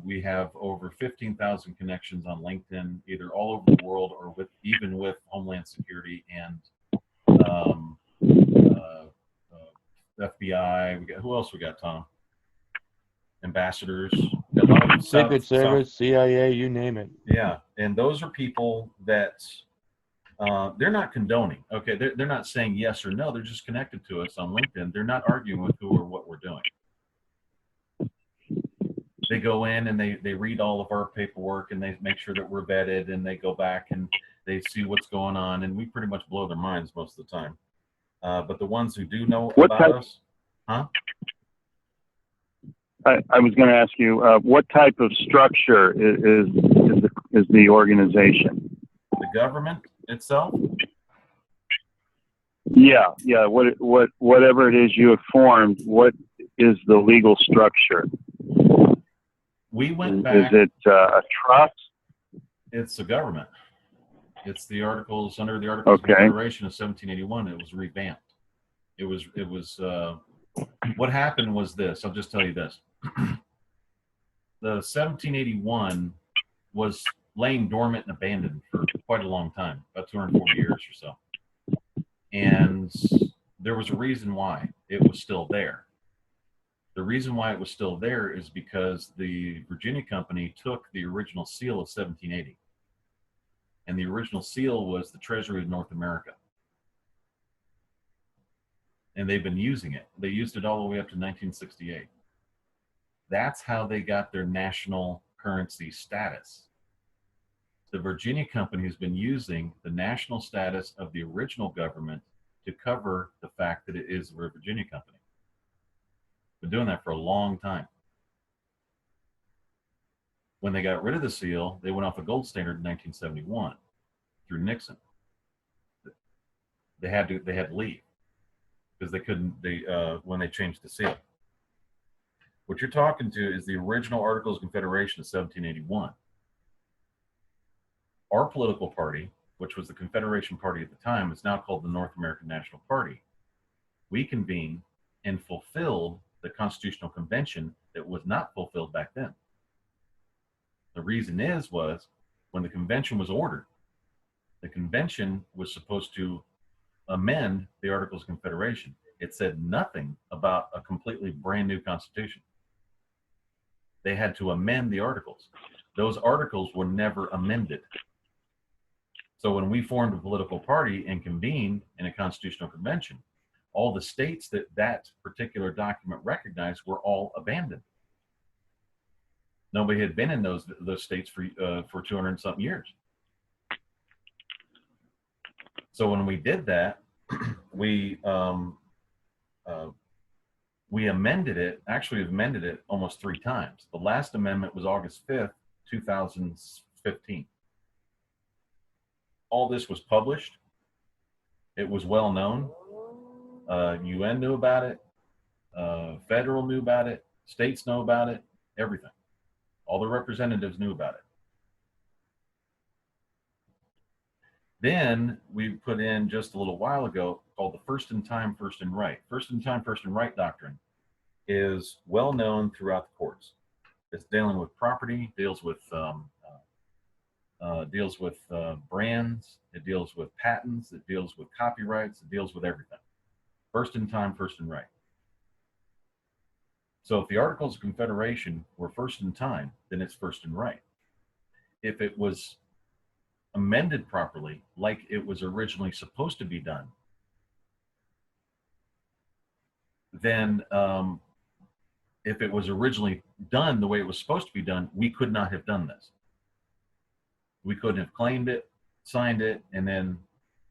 S2: We have over 15,000 connections on LinkedIn, either all over the world or even with Homeland Security and FBI. Who else we got, Tom? Ambassadors. We got a lot of
S4: Secret Service, CIA, you name it.
S2: Yeah, and those are people that they're not condoning. Okay, they're not saying yes or no. They're just connected to us on LinkedIn. They're not arguing with who or what we're doing. They go in and they read all of our paperwork and they make sure that we're vetted, and they go back and they see what's going on, and we pretty much blow their minds most of the time. But the ones who do know about us, huh?
S7: I was going to ask you, what type of structure is the organization?
S2: The government itself?
S7: Yeah. Whatever it is you have formed, what is the legal structure?
S2: We went back.
S7: Is it a trust?
S2: It's a government. It's the articles under the Articles of Confederation of 1781. It was revamped. It was. What happened was this. I'll just tell you this. The 1781 was laying dormant and abandoned for quite a long time, about 240 years or so. And there was a reason why it was still there. The reason why it was still there is because the Virginia Company took the original seal of 1780. And the original seal was the Treasury of North America. And they've been using it. They used it all the way up to 1968. That's how they got their national currency status. The Virginia Company has been using the national status of the original government to cover the fact that it is a Virginia Company. Been doing that for a long time. When they got rid of the seal, they went off a gold standard in 1971 through Nixon. They had to leave because they couldn't. When they changed the seal. What you're talking to is the original Articles of Confederation of 1781. Our political party, which was the Confederation Party at the time, is now called the North American National Party. We convened and fulfilled the Constitutional Convention that was not fulfilled back then. The reason was when the convention was ordered, the convention was supposed to amend the Articles of Confederation. It said nothing about a completely brand new constitution. They had to amend the articles. Those articles were never amended. So when we formed a political party and convened in a constitutional convention, all the states that particular document recognized were all abandoned. Nobody had been in those states for 200 and something years. So when we did that, we amended it. Actually, we've amended it almost 3 times. The last amendment was August 5th, 2015. All this was published. It was well known. UN knew about it. Federal knew about it. States know about it. Everything. All the representatives knew about it. Then we put in just a little while ago called the first in time, first in right. First in time, first in right doctrine is well known throughout the courts. It's dealing with property, deals with brands, it deals with patents, it deals with copyrights, it deals with everything. First in time, first in right. So if the Articles of Confederation were first in time, then it's first in right. If it was amended properly, like it was originally supposed to be done, then if it was originally done the way it was supposed to be done, we could not have done this. We couldn't have claimed it, signed it, and then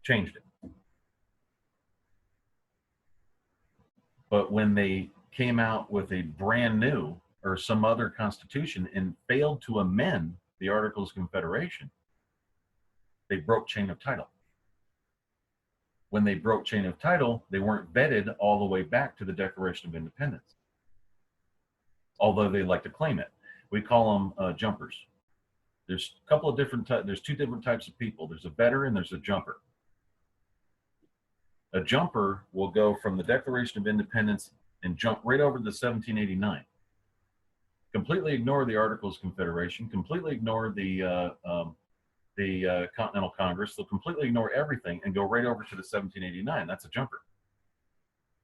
S2: changed it. But when they came out with a brand new or some other constitution and failed to amend the Articles of Confederation, they broke chain of title. When they broke chain of title, they weren't vetted all the way back to the Declaration of Independence. Although they like to claim it. We call them jumpers. There's a couple of there's 2 different types of people. There's a vetter and there's a jumper. A jumper will go from the Declaration of Independence and jump right over to 1789. Completely ignore the Articles of Confederation, completely ignore the Continental Congress. They'll completely ignore everything and go right over to the 1789. That's a jumper.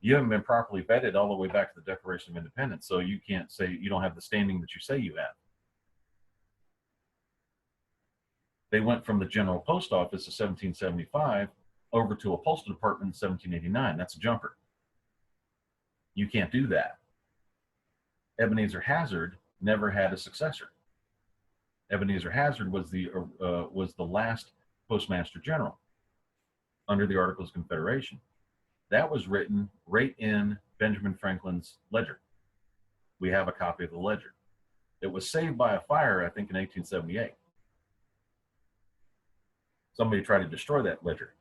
S2: You haven't been properly vetted all the way back to the Declaration of Independence, so you can't say you don't have the standing that you say you have. They went from the General Post Office of 1775 over to a postal department in 1789. That's a jumper. You can't do that. Ebenezer Hazard never had a successor. Ebenezer Hazard was the last Postmaster General under the Articles of Confederation. That was written right in Benjamin Franklin's ledger. We have a copy of the ledger. It was saved by a fire, I think, in 1878. Somebody tried to destroy that ledger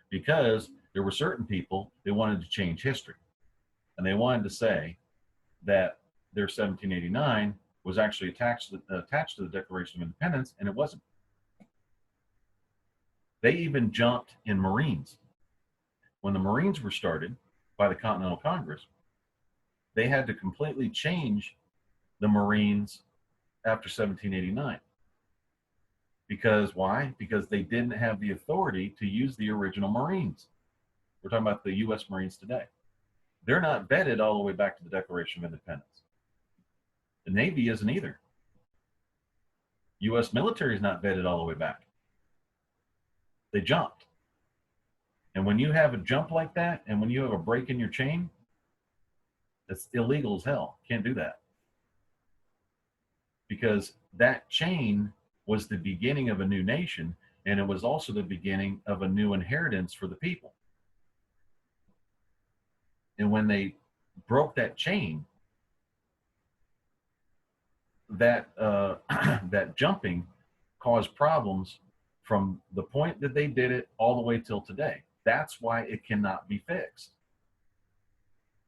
S2: because there were certain people that wanted to change history, and they wanted to say that their 1789 was actually attached to the Declaration of Independence, and it wasn't. They even jumped in Marines. When the Marines were started by the Continental Congress, they had to completely change the Marines after 1789. Because why? Because they didn't have the authority to use the original Marines. We're talking about the U.S. Marines today. They're not vetted all the way back to the Declaration of Independence. The Navy isn't either. U.S. military is not vetted all the way back. They jumped. And when you have a jump like that, and when you have a break in your chain, it's illegal as hell. Can't do that. Because that chain was the beginning of a new nation, and it was also the beginning of a new inheritance for the people. And when they broke that chain, that that jumping caused problems from the point that they did it all the way till today. That's why it cannot be fixed.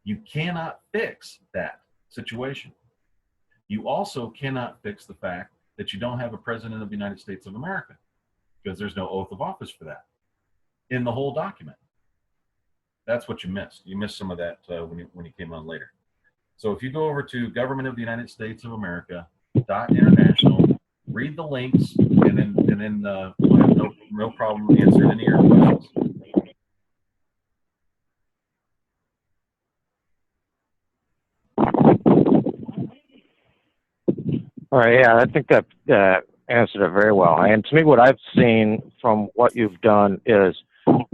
S2: You cannot fix that situation. You also cannot fix the fact that you don't have a president of the United States of America, because there's no oath of office for that in the whole document. That's what you missed. You missed some of that when you came on later. So if you go over to Government of the United States of America.international, read the links, and then we'll have no problem answering any of your questions.
S1: All right, yeah, I think that answered it very well. And to me, what I've seen from what you've done is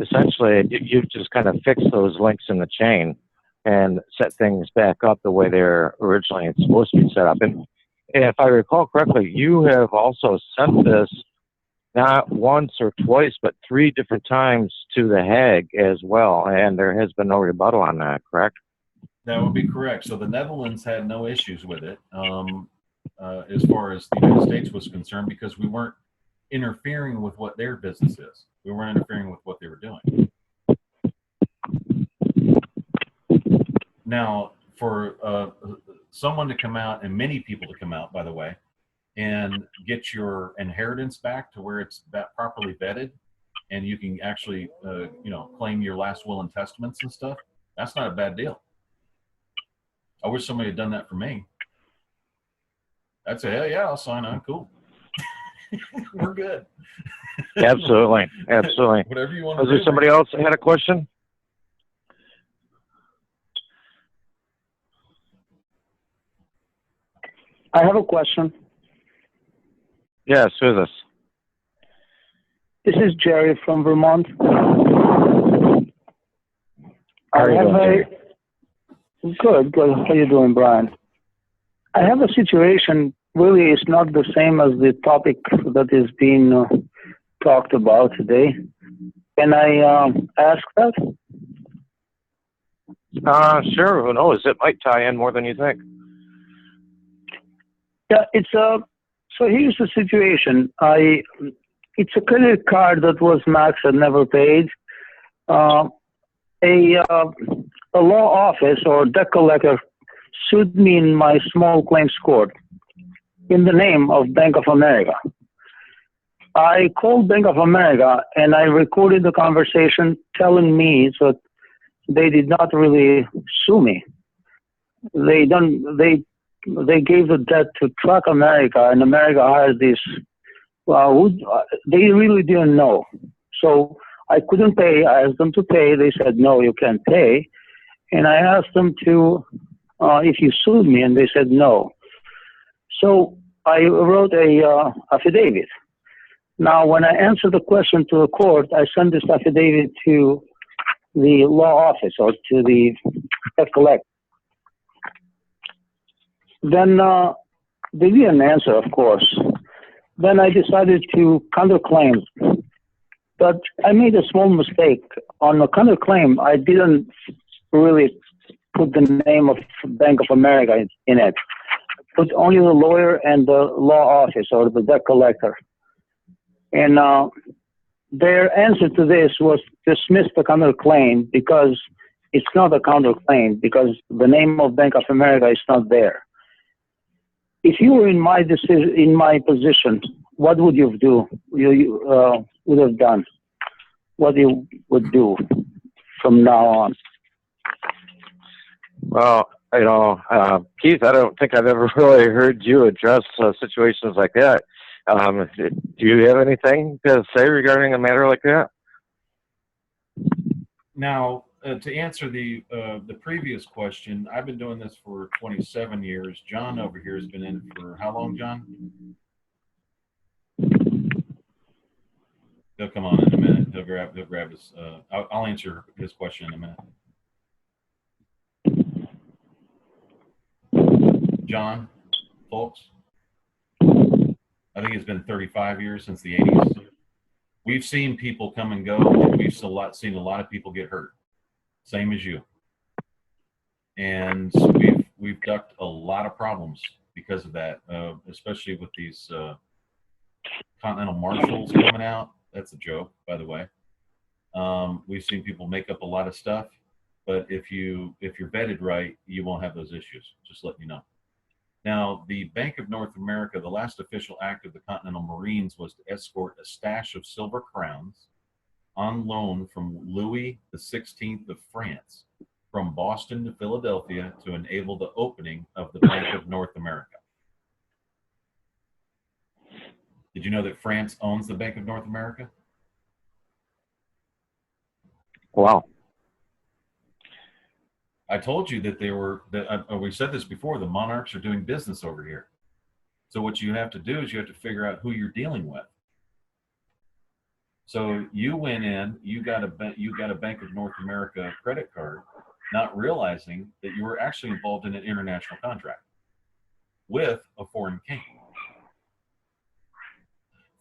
S1: essentially you've just kind of fixed those links in the chain and set things back up the way they're originally supposed to be set up. And if I recall correctly, you have also sent this not once or twice, but 3 different times to The Hague as well, and there has been no rebuttal on that, correct?
S2: That would be correct. So the Netherlands had no issues with it as far as the United States was concerned, because we weren't interfering with what their business is. We weren't interfering with what they were doing. Now, for someone to come out, and many people to come out, by the way, and get your inheritance back to where it's properly vetted, and you can actually, claim your last will and testaments and stuff, that's not a bad deal. I wish somebody had done that for me. I'd say, hell yeah, I'll sign on. Cool. We're good.
S1: Absolutely. Absolutely.
S2: Whatever you want to
S1: Was
S2: do.
S1: there somebody else that had a question?
S8: I have a question.
S1: Yes, who's this?
S8: This is Jerry from Vermont.
S1: How are you doing, Jerry?
S8: Good. How are you doing, Brian? I have a situation, really it's not the same as the topic that is being talked about today. Can I ask that?
S1: Sure, who knows? It might tie in more than you think.
S8: Yeah, so here's the situation. It's a credit card that was maxed and never paid. A law office or debt collector sued me in my small claims court in the name of Bank of America. I called Bank of America and I recorded the conversation telling me that they did not really sue me. They gave the debt to Truck America, and America hired this. They really didn't know. So I couldn't pay. I asked them to pay. They said, no, you can't pay. And I asked them to, if you sued me, and they said no. So I wrote a affidavit. Now, when I answered the question to the court, I sent this affidavit to the law office or to the debt collector. Then they didn't answer, of course. Then I decided to counterclaim. But I made a small mistake. On the counterclaim, I didn't really put the name of Bank of America in it. Put only the lawyer and the law office or the debt collector. And their answer to this was dismiss the counterclaim because it's not a counterclaim, because the name of Bank of America is not there. If you were in my decision, in my position, what would you do? You would have done? What you would do from now on?
S1: Well, Keith, I don't think I've ever really heard you address situations like that. Do you have anything to say regarding a matter like that?
S2: Now, to answer the previous question, I've been doing this for 27 years. John over here has been in it for how long, John? He'll come on in a minute. He'll grab his. I'll answer his question in a minute. John, folks, I think it's been 35 years since the 80s. We've seen people come and go, and we've seen a lot of people get hurt. Same as you. And we've ducked a lot of problems because of that, especially with these Continental Marshals coming out. That's a joke, by the way. We've seen people make up a lot of stuff, but if you're vetted right, you won't have those issues. Just letting you know. Now, the Bank of North America, the last official act of the Continental Marines was to escort a stash of silver crowns on loan from Louis XVI of France from Boston to Philadelphia to enable the opening of the Bank of North America. Did you know that France owns the Bank of North America?
S1: Wow.
S2: I told you that we said this before, the monarchs are doing business over here. So what you have to do is you have to figure out who you're dealing with. So you went in, you got a Bank of North America credit card, not realizing that you were actually involved in an international contract with a foreign king.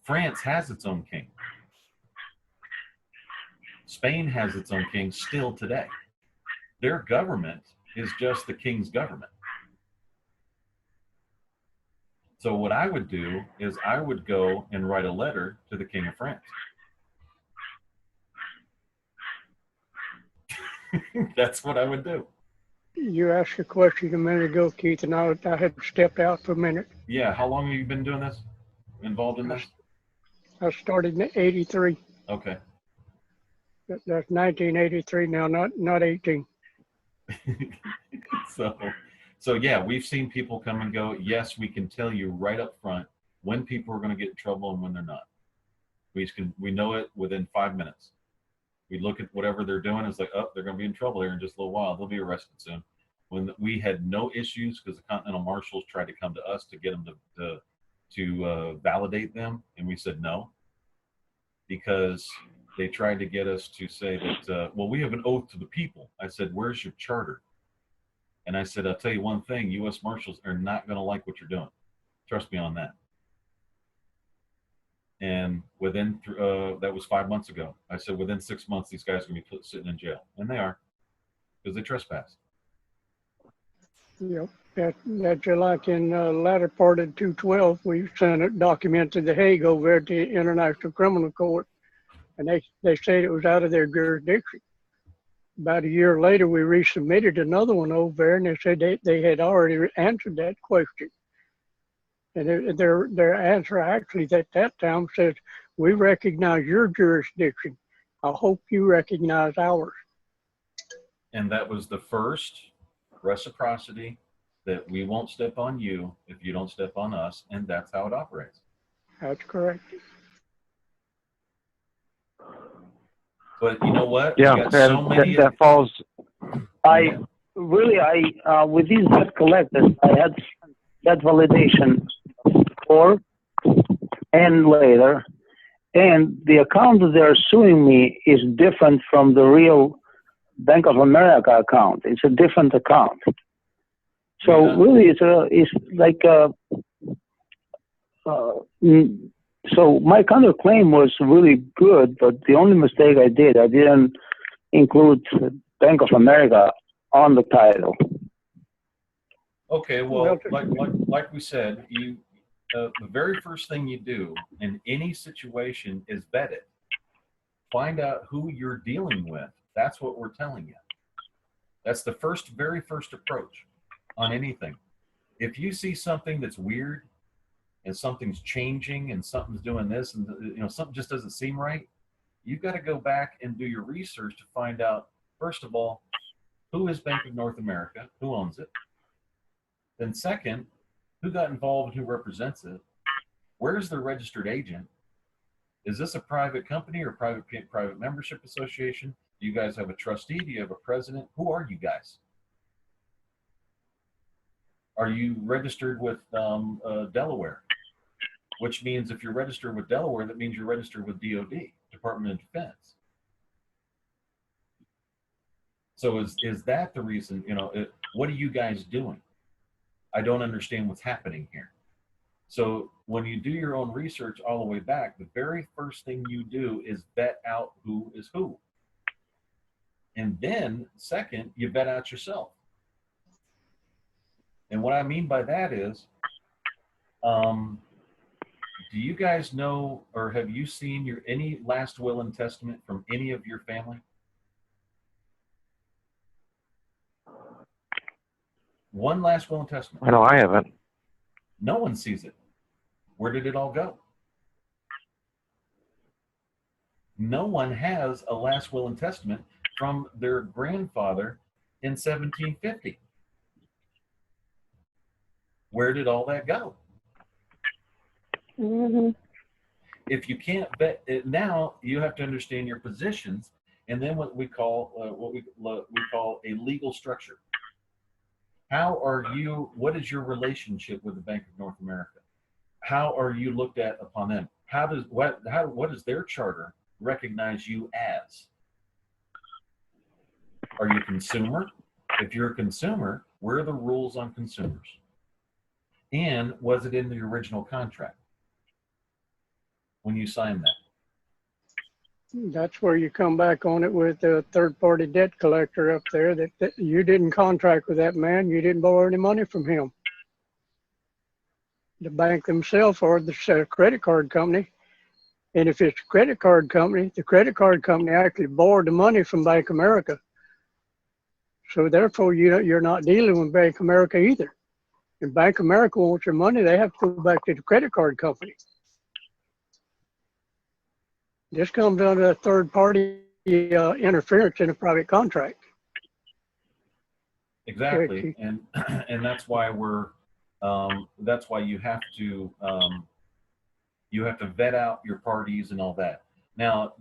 S2: France has its own king. Spain has its own king still today. Their government is just the king's government. So what I would do is I would go and write a letter to the King of France. That's what I would do.
S6: You asked a question a minute ago, Keith, and I had stepped out for a minute.
S2: Yeah, how long have you been doing this? Involved in this? I
S6: started in '83.
S2: Okay.
S6: That's 1983 now, not 18.
S2: So yeah, we've seen people come and go. Yes, we can tell you right up front when people are going to get in trouble and when they're not. We know it within 5 minutes. We look at whatever they're doing. It's like, oh, they're going to be in trouble here in just a little while. They'll be arrested soon. When we had no issues because the Continental Marshals tried to come to us to get them to validate them, and we said no, because they tried to get us to say that, well, we have an oath to the people. I said, where's your charter? And I said, I'll tell you one thing, U.S. Marshals are not going to like what you're doing. Trust me on that. And within, that was 5 months ago. I said, within 6 months, these guys are going to be sitting in jail. And they are, because they trespass.
S6: Yep. That like in the latter part of 212, we sent a document to The Hague over at the International Criminal Court. And they said it was out of their jurisdiction. About a year later, we resubmitted another one over there, and they said they had already answered that question. And their answer actually at that time says, we recognize your jurisdiction. I hope you recognize ours.
S2: And that was the first reciprocity, that we won't step on you if you don't step on us, and that's how it operates.
S6: That's correct.
S2: But you know what?
S1: Yeah,
S2: we got so many
S1: that falls.
S8: With these debt collectors, I had that validation before and later, and the account that they're suing me is different from the real Bank of America account. It's a different account. So really, it's like so my counterclaim was really good, but the only mistake I didn't include Bank of America on the title.
S2: Okay, well, like we said, the very first thing you do in any situation is vet it. Find out who you're dealing with. That's what we're telling you. That's the very first approach on anything. If you see something that's weird and something's changing and something's doing this and something just doesn't seem right, you've got to go back and do your research to find out, first of all, who is Bank of North America, who owns it. Then second, who got involved and who represents it? Where's their registered agent? Is this a private company or private membership association? Do you guys have a trustee? Do you have a president? Who are you guys? Are you registered with Delaware? Which means if you're registered with Delaware, that means you're registered with DOD, Department of Defense. So is that the reason, what are you guys doing? I don't understand what's happening here. So when you do your own research all the way back, the very first thing you do is vet out who is who. And then second, you vet out yourself. And what I mean by that is, do you guys know, or have you seen any last will and testament from any of your family? One last will and testament.
S1: I know I haven't.
S2: No one sees it. Where did it all go? No one has a last will and testament from their grandfather in 1750. Where did all that go?
S9: Mm-hmm.
S2: If you can't bet it, now you have to understand your positions, and then what we call a legal structure. What is your relationship with the Bank of North America? How are you looked at upon them? What does their charter recognize you as? Are you a consumer? If you're a consumer, where are the rules on consumers? And was it in the original contract when you signed that?
S6: That's where you come back on it with the third-party debt collector up there, that you didn't contract with that man. You didn't borrow any money from him. The bank themselves or the credit card company. And if it's a credit card company, the credit card company actually borrowed the money from Bank of America. So therefore, you're not dealing with Bank of America either. If Bank of America wants your money, they have to go back to the credit card company. This comes under a third-party interference in a private contract.
S2: Exactly, and that's why that's why you have to vet out your parties and all that. Now,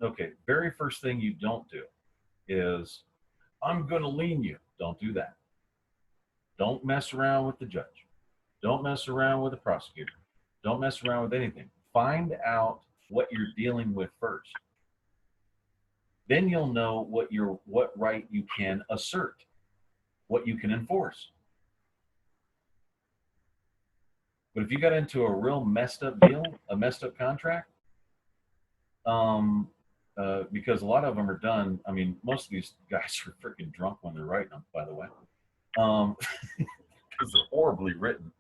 S2: okay, very first thing you don't do is, I'm going to lien you. Don't do that. Don't mess around with the judge. Don't mess around with the prosecutor. Don't mess around with anything. Find out what you're dealing with first. Then you'll know what right you can assert, what you can enforce. But if you got into a real messed up deal, a messed up contract, because a lot of them are done. I mean, most of these guys are freaking drunk when they're writing them, by the way, because they're horribly written,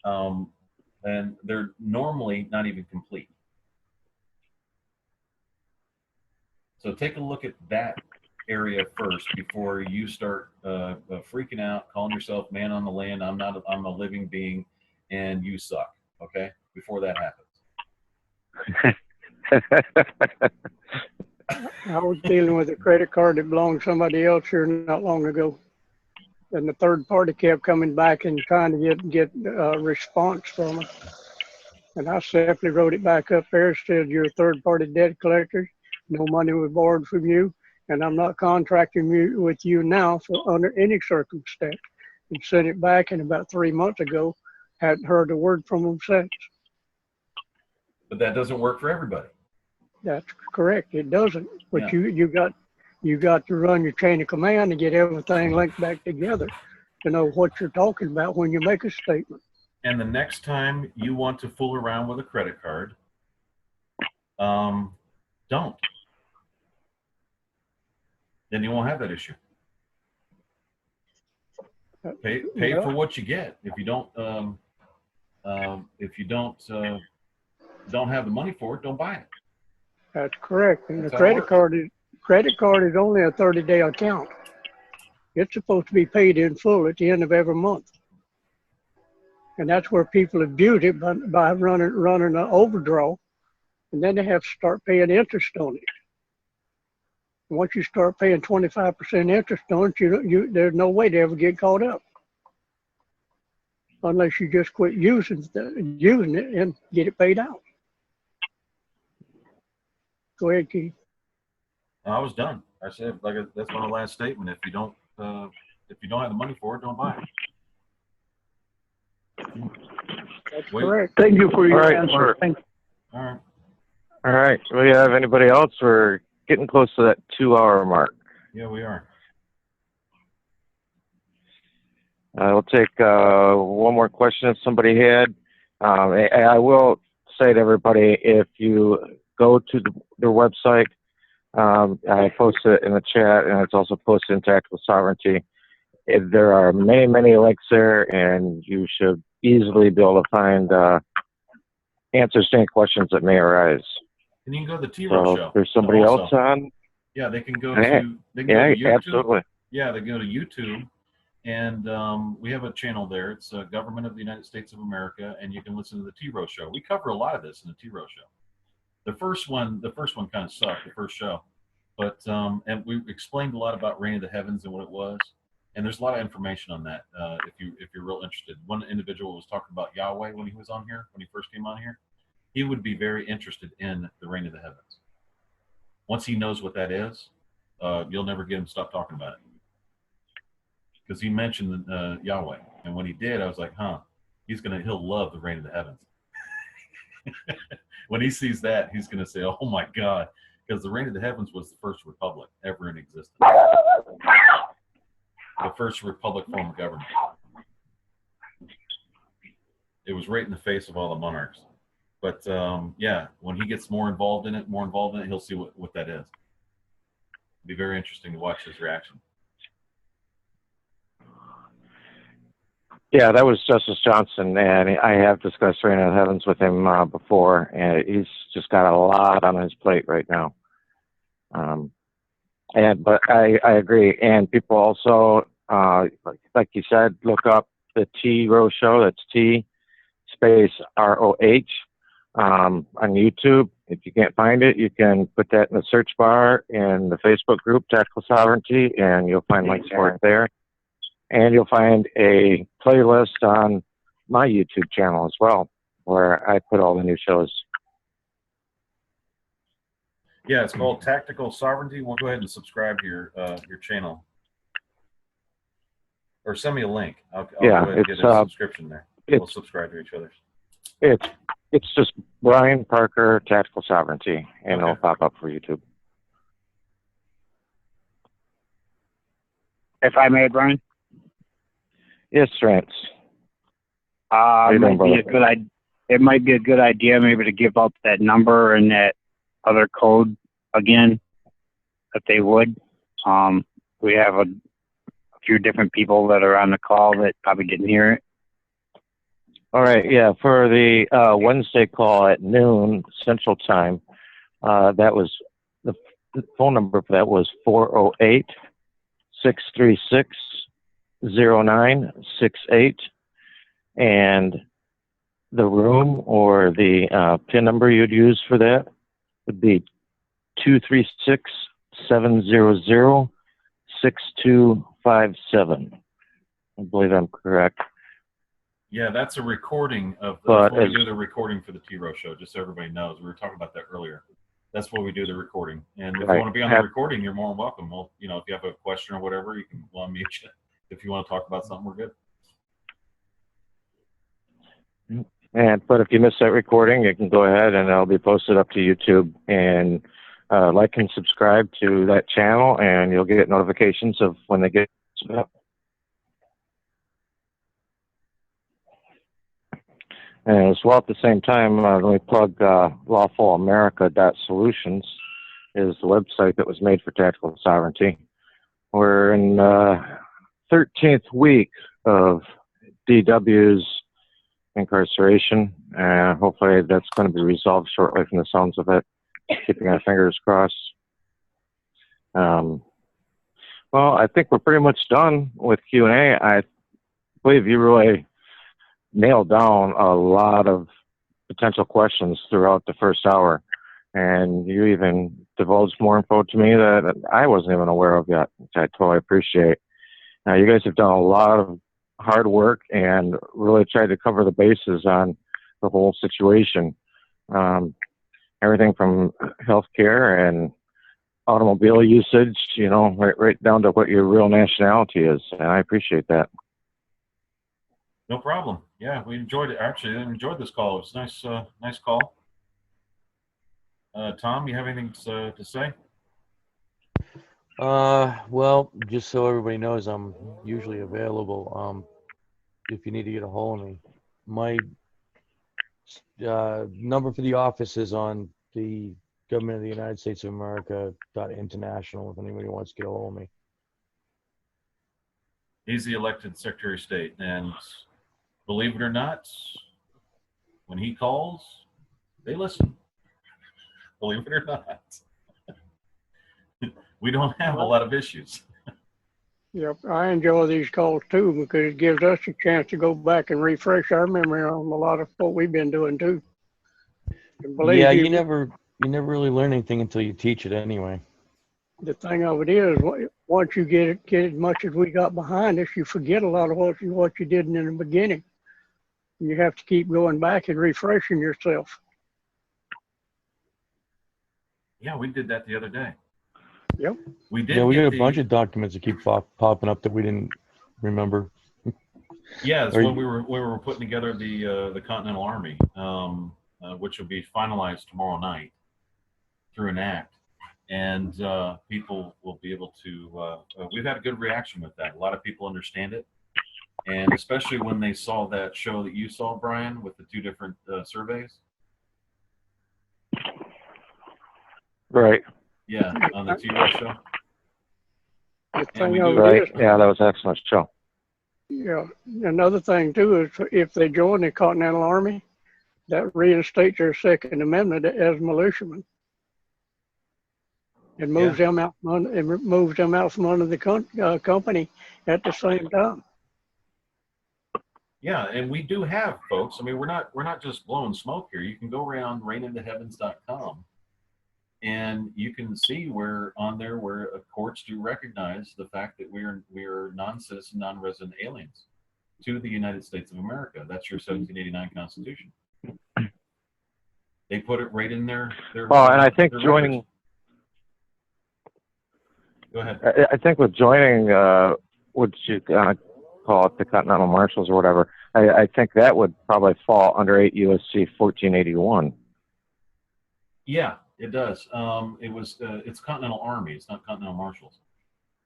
S2: and they're normally not even complete. So take a look at that area first before you start freaking out, calling yourself man on the land. I'm a living being, and you suck. Okay, before that happens.
S6: I was dealing with a credit card that belonged to somebody else here not long ago. And the third party kept coming back and trying to get a response from them. And I simply wrote it back up there, said you're a third party debt collector. No money was borrowed from you, and I'm not contracting with you now for under any circumstance. And sent it back, and about 3 months ago, hadn't heard a word from them since.
S2: But that doesn't work for everybody.
S6: That's correct. It doesn't. But
S2: Yeah.
S6: you got to run your chain of command to get everything linked back together. to know what you're talking about when you make a statement.
S2: And the next time you want to fool around with a credit card, don't. Then you won't have that issue. Pay
S6: Well,
S2: for what you get. If you don't have the money for it, don't buy it.
S6: that's correct. And
S2: That's
S6: the
S2: how it
S6: credit card is only a 30-day account. It's supposed to be paid in full at the end of every month. And that's where people abuse it by running an overdraw, and then they have to start paying interest on it. And once you start paying 25% interest on it, there's no way to ever get caught up, unless you just quit using it and get it paid out. Go ahead, Keith.
S2: I was done. I said, that's my last statement. If you don't have the money for it, don't buy it.
S6: That's correct.
S8: Thank you for your
S1: All right,
S8: answer. Thank you.
S2: All right.
S1: All right. Do we have anybody else? We're getting close to that 2-hour mark.
S2: Yeah, we are.
S1: We'll take one more question if somebody had. I will say to everybody, if you go to their website, I posted it in the chat, and it's also posted in Tactical Sovereignty. There are many, many links there, and you should easily be able to find answers to any questions that may arise.
S2: And you can go to the T-Row show.
S1: If there's somebody
S2: also.
S1: else on.
S2: Yeah, they can go
S1: Yeah.
S2: to YouTube.
S1: Absolutely.
S2: Yeah, they go to YouTube, and we have a channel there. It's Government of the United States of America, and you can listen to the T-Row show. We cover a lot of this in the T-Row show. The first one kind of sucked, the first show, but and we explained a lot about Reign of the Heavens and what it was. And there's a lot of information on that if you're real interested. One individual was talking about Yahweh when he was on here, when he first came on here. He would be very interested in the Reign of the Heavens. Once he knows what that is, you'll never get him to stop talking about it. Because he mentioned Yahweh. And when he did, I was like, he'll love the Reign of the Heavens. When he sees that, he's going to say, oh my God. Because the Reign of the Heavens was the first republic ever in existence. The first republic form of government. It was right in the face of all the monarchs. But yeah, when he gets more involved in it, he'll see what that is. It'd be very interesting to watch his reaction.
S1: Yeah, that was Justice Johnson, and I have discussed Reign of the Heavens with him before, and he's just got a lot on his plate right now. But I agree, and people also, like you said, look up the T-Row show. That's T space ROH on YouTube. If you can't find it, you can put that in the search bar in the Facebook group Tactical Sovereignty, and you'll find links for it there. And you'll find a playlist on my YouTube channel as well, where I put all the new shows.
S2: Yeah, it's called Tactical Sovereignty. We'll go ahead and subscribe to your channel. Or send me a link. I'll go ahead and get a subscription there. We'll subscribe to each other.
S1: It's just Brian Parker Tactical Sovereignty, and it'll pop up for YouTube.
S9: If I may, Brian?
S1: Yes, Trance.
S9: It might be a good idea maybe to give out that number and that other code again, if they would. We have a few different people that are on the call that probably didn't hear it.
S1: All right, yeah, for the Wednesday call at noon Central Time, that was the phone number for that was 408-636-0968, and the room or the PIN number you'd use for that would be 236-700-6257. I believe I'm correct.
S2: Yeah, that's a recording of that's when we do the recording for the T-Row show, just so everybody knows. We were talking about that earlier. That's where we do the recording. And if you want to be on the recording, you're more than welcome. Well, if you have a question or whatever, you can unmute you. If you want to talk about something, we're good.
S1: But if you miss that recording, you can go ahead and it'll be posted up to YouTube. And like and subscribe to that channel, and you'll get notifications of when they get up. And as well, at the same time, let me plug lawfulamerica.solutions is the website that was made for tactical sovereignty. We're in 13th week of DW's incarceration, and hopefully that's going to be resolved shortly from the sounds of it. Keeping our fingers crossed. Well, I think we're pretty much done with Q&A. I believe you really nailed down a lot of potential questions throughout the first hour, and you even divulged more info to me that I wasn't even aware of yet, which I totally appreciate. You guys have done a lot of hard work and really tried to cover the bases on the whole situation. Everything from healthcare and automobile usage, right down to what your real nationality is, and I appreciate that.
S2: No problem. Yeah, we enjoyed it. Actually, I enjoyed this call. It was nice, nice call. Tom, you have anything to say?
S4: Well, just so everybody knows, I'm usually available. If you need to get a hold of me, my number for the office is on the Government of the United States of America.international. If anybody wants to get a hold of me.
S2: He's the elected Secretary of State, and believe it or not, when he calls, they listen. Believe it or not. We don't have a lot of issues.
S6: Yep, I enjoy these calls too because it gives us a chance to go back and refresh our memory on a lot of what we've been doing too.
S4: Yeah, you never really learn anything until you teach it anyway.
S6: The thing of it is, once you get as much as we got behind us, you forget a lot of what you did in the beginning. You have to keep going back and refreshing yourself.
S2: Yeah, we did that the other day.
S6: Yep.
S2: We did.
S4: Yeah, we got a bunch of documents that keep popping up that we didn't remember.
S2: Yeah, that's when we were putting together the Continental Army, which will be finalized tomorrow night through an act, and people will be able to. We've had a good reaction with that. A lot of people understand it, and especially when they saw that show that you saw, Brian, with the two different surveys.
S1: Right.
S2: Yeah, on the T-Rex show.
S1: Right. Yeah, that was an excellent show.
S6: Yeah. Another thing too is if they join the Continental Army, that reinstates their Second Amendment as militiamen. It moves them out. It moves them out from under the company at the same time.
S2: Yeah, and we do have folks. I mean, we're not just blowing smoke here. You can go around rainintoheavens.com. And you can see where courts do recognize the fact that we are non-citizen, non-resident aliens to the United States of America. That's your 1789 Constitution. They put it right in their.
S1: Well, and I think joining.
S2: Go ahead.
S1: I think with joining, what you call it, the Continental Marshals or whatever, I think that would probably fall under 8 U.S.C. 1481.
S2: Yeah. It does. It's Continental Army. It's not Continental Marshals.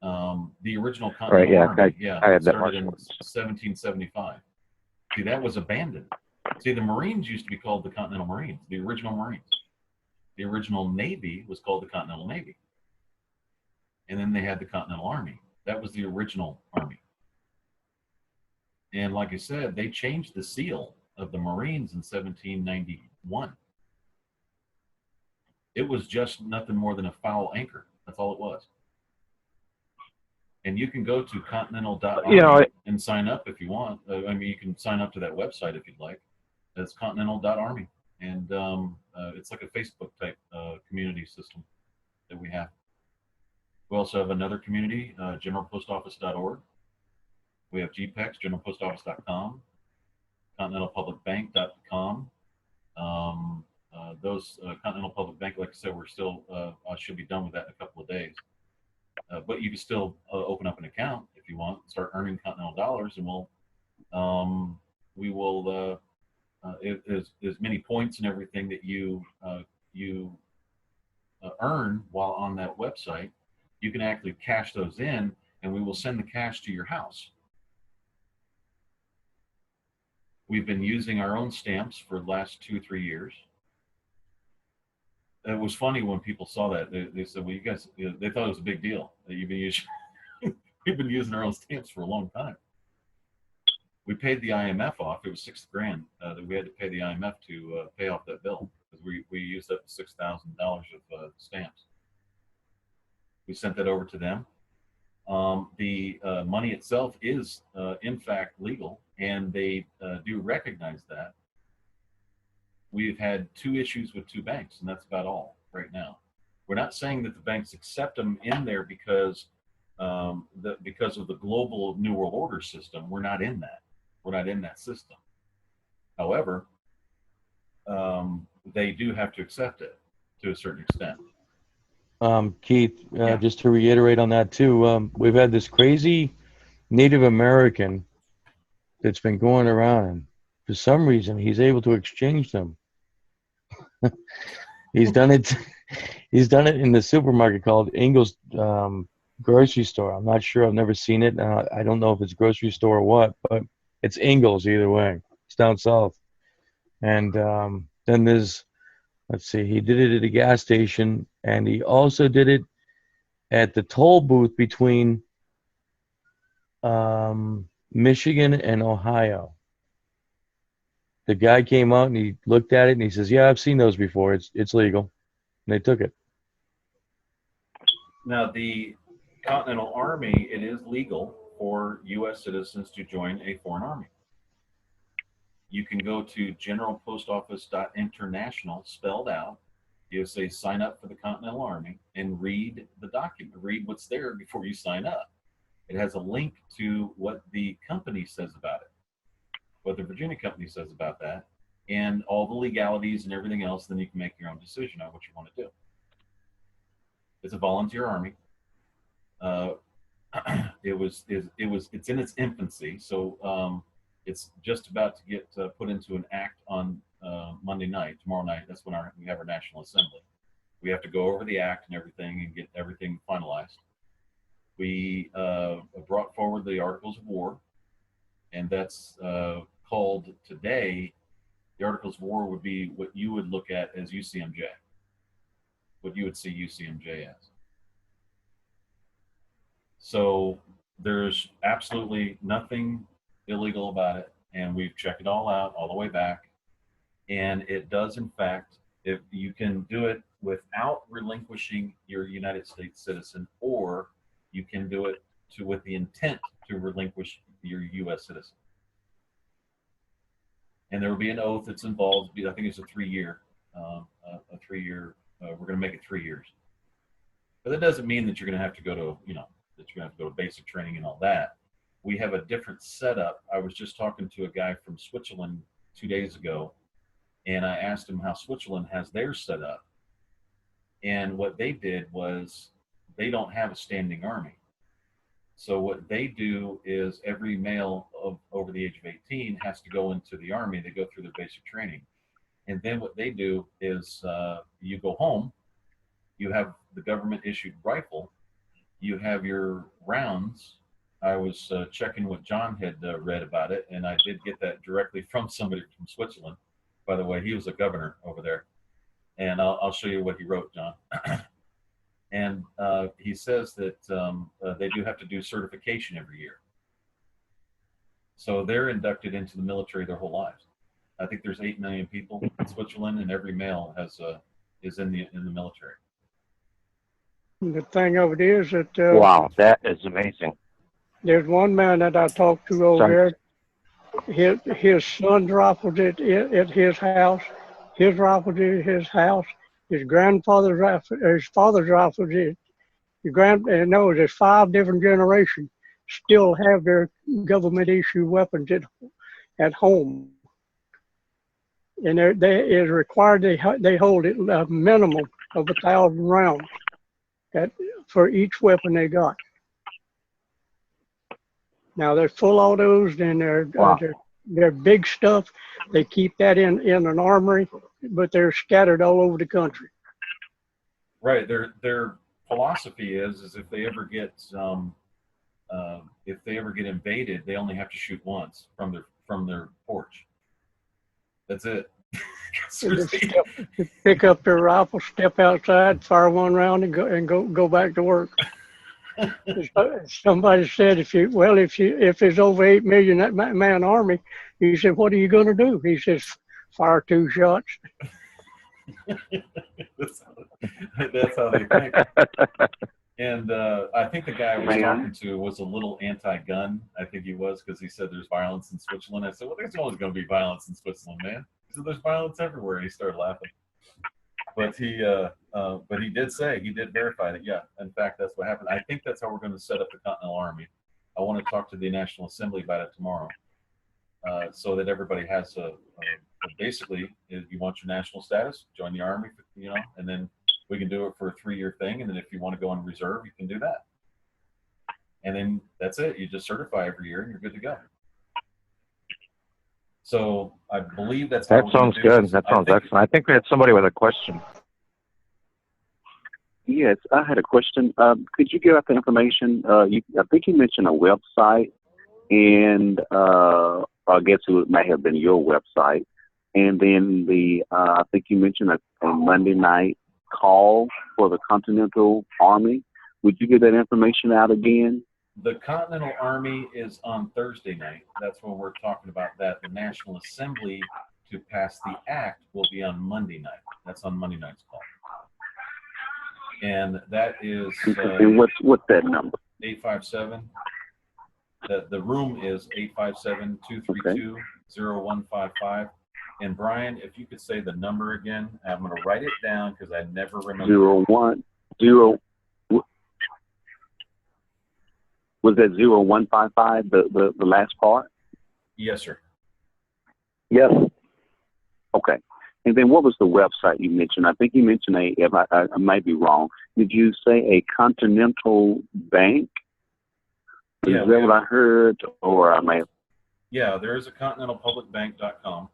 S2: The original Continental Army,
S1: I had that
S2: started in 1775. See, that was abandoned. See, the Marines used to be called the Continental Marines, the original Marines. The original Navy was called the Continental Navy. And then they had the Continental Army. That was the original Army. And like I said, they changed the seal of the Marines in 1791. It was just nothing more than a foul anchor. That's all it was. And you can go to continental.army and sign up if you want. I mean, you can sign up to that website if you'd like. That's continental.army. And it's like a Facebook type community system that we have. We also have another community, generalpostoffice.org. We have GPEX, generalpostoffice.com, continentalpublicbank.com. Those Continental Public Bank, like I said, we're still, I should be done with that in a couple of days. But you can still open up an account if you want, start earning Continental dollars, and we will, as many points and everything that you earn while on that website, you can actually cash those in, and we will send the cash to your house. We've been using our own stamps for the last 2-3 years. It was funny when people saw that. They said, well, you guys, they thought it was a big deal that you've been using, we've been using our own stamps for a long time. We paid the IMF off. It was $6,000 that we had to pay the IMF to pay off that bill, because we used up $6,000 of stamps. We sent that over to them. The money itself is, in fact, legal, and they do recognize that. We've had 2 issues with 2 banks, and that's about all right now. We're not saying that the banks accept them in there because of the global New World Order system. We're not in that. We're not in that system. However, they do have to accept it to a certain extent.
S4: Keith,
S2: Yeah.
S4: just to reiterate on that too, we've had this crazy Native American that's been going around, and for some reason he's able to exchange them. He's done it. He's done it in the supermarket called Ingles grocery store. I'm not sure. I've never seen it. I don't know if it's grocery store or what, but it's Ingles either way. It's down south. And then there's, let's see, he did it at a gas station, and he also did it at the toll booth between Michigan and Ohio. The guy came out and he looked at it and he says, "Yeah, I've seen those before. It's legal." And they took it.
S2: Now, the Continental Army, it is legal for U.S. citizens to join a foreign army. You can go to generalpostoffice.international, spelled out. You say sign up for the Continental Army and read the document. Read what's there before you sign up. It has a link to what the company says about it, what the Virginia company says about that, and all the legalities and everything else. Then you can make your own decision on what you want to do. It's a volunteer army. It's in its infancy, so it's just about to get put into an act on Monday night, tomorrow night. That's when we have our National Assembly. We have to go over the act and everything and get everything finalized. We brought forward the Articles of War, and that's called today. The Articles of War would be what you would look at as UCMJ, what you would see UCMJ as. So there's absolutely nothing illegal about it, and we've checked it all out all the way back. And it does, in fact, if you can do it without relinquishing your United States citizen, or you can do it with the intent to relinquish your U.S. citizen. And there will be an oath that's involved. I think it's a 3-year. We're going to make it 3 years. But that doesn't mean that you're going to have to go to, that you're going to have to go to basic training and all that. We have a different setup. I was just talking to a guy from Switzerland 2 days ago, and I asked him how Switzerland has theirs set up. And what they did was they don't have a standing army. So what they do is every male over the age of 18 has to go into the army. They go through their basic training. And then what they do is you go home, you have the government issued rifle, you have your rounds. I was checking what John had read about it, and I did get that directly from somebody from Switzerland. By the way, he was a governor over there. And I'll show you what he wrote, John. And he says that they do have to do certification every year. So they're inducted into the military their whole lives. I think there's 8 million people in Switzerland, and every male is in the military.
S6: The thing of it is that
S1: wow, that is amazing.
S6: There's one man that I talked to over there. His son's rifle was at his house. His rifle was at his house. His grandfather's rifle, his father's rifle was at there's 5 different generations still have their government issue weapons at home. And they is required they hold it a minimum of 1,000 rounds for each weapon they got. Now they're full autos and they're big stuff. They keep that in an armory, but they're scattered all over the country.
S2: Right. Their philosophy is if they ever get invaded, they only have to shoot once from their porch, That's it.
S6: And just pick up their rifle, step outside, fire one round, and go back to work. Somebody said, if there's over 8 million man army, he said, what are you going to do? He says, fire 2 shots.
S2: That's how they think. And I think the guy I was talking to was a little anti-gun. I think he was, because he said there's violence in Switzerland. I said, well, there's always going to be violence in Switzerland, man. He said, there's violence everywhere. And he started laughing. But he did verify that, yeah, in fact, that's what happened. I think that's how we're going to set up the Continental Army. I want to talk to the National Assembly about it tomorrow, so that everybody has basically, if you want your national status, join the Army, and then we can do it for a 3-year thing. And then if you want to go on reserve, you can do that. And then that's it. You just certify every year and you're good to go. So I believe that's how
S1: that sounds good. That sounds excellent. I think we had somebody with a question.
S10: Yes, I had a question. Could you give out the information? I think you mentioned a website, and I guess it might have been your website. And then I think you mentioned a Monday night call for the Continental Army. Would you give that information out again?
S2: The Continental Army is on Thursday night. That's when we're talking about that. The National Assembly to pass the act will be on Monday night. That's on Monday night's call. And that is...
S10: and what's that number?
S2: 857. The room is 857-232-0155. And Brian, if you could say the number again, I'm going to write it down because I never remember.
S10: 010. Was that 0155, the last part?
S2: Yes, sir.
S10: Yes. Okay. And then what was the website you mentioned? I think you mentioned I might be wrong. Did you say a Continental Bank? Is that what I heard? Or I may have...
S2: Yeah, there is a continentalpublicbank.com.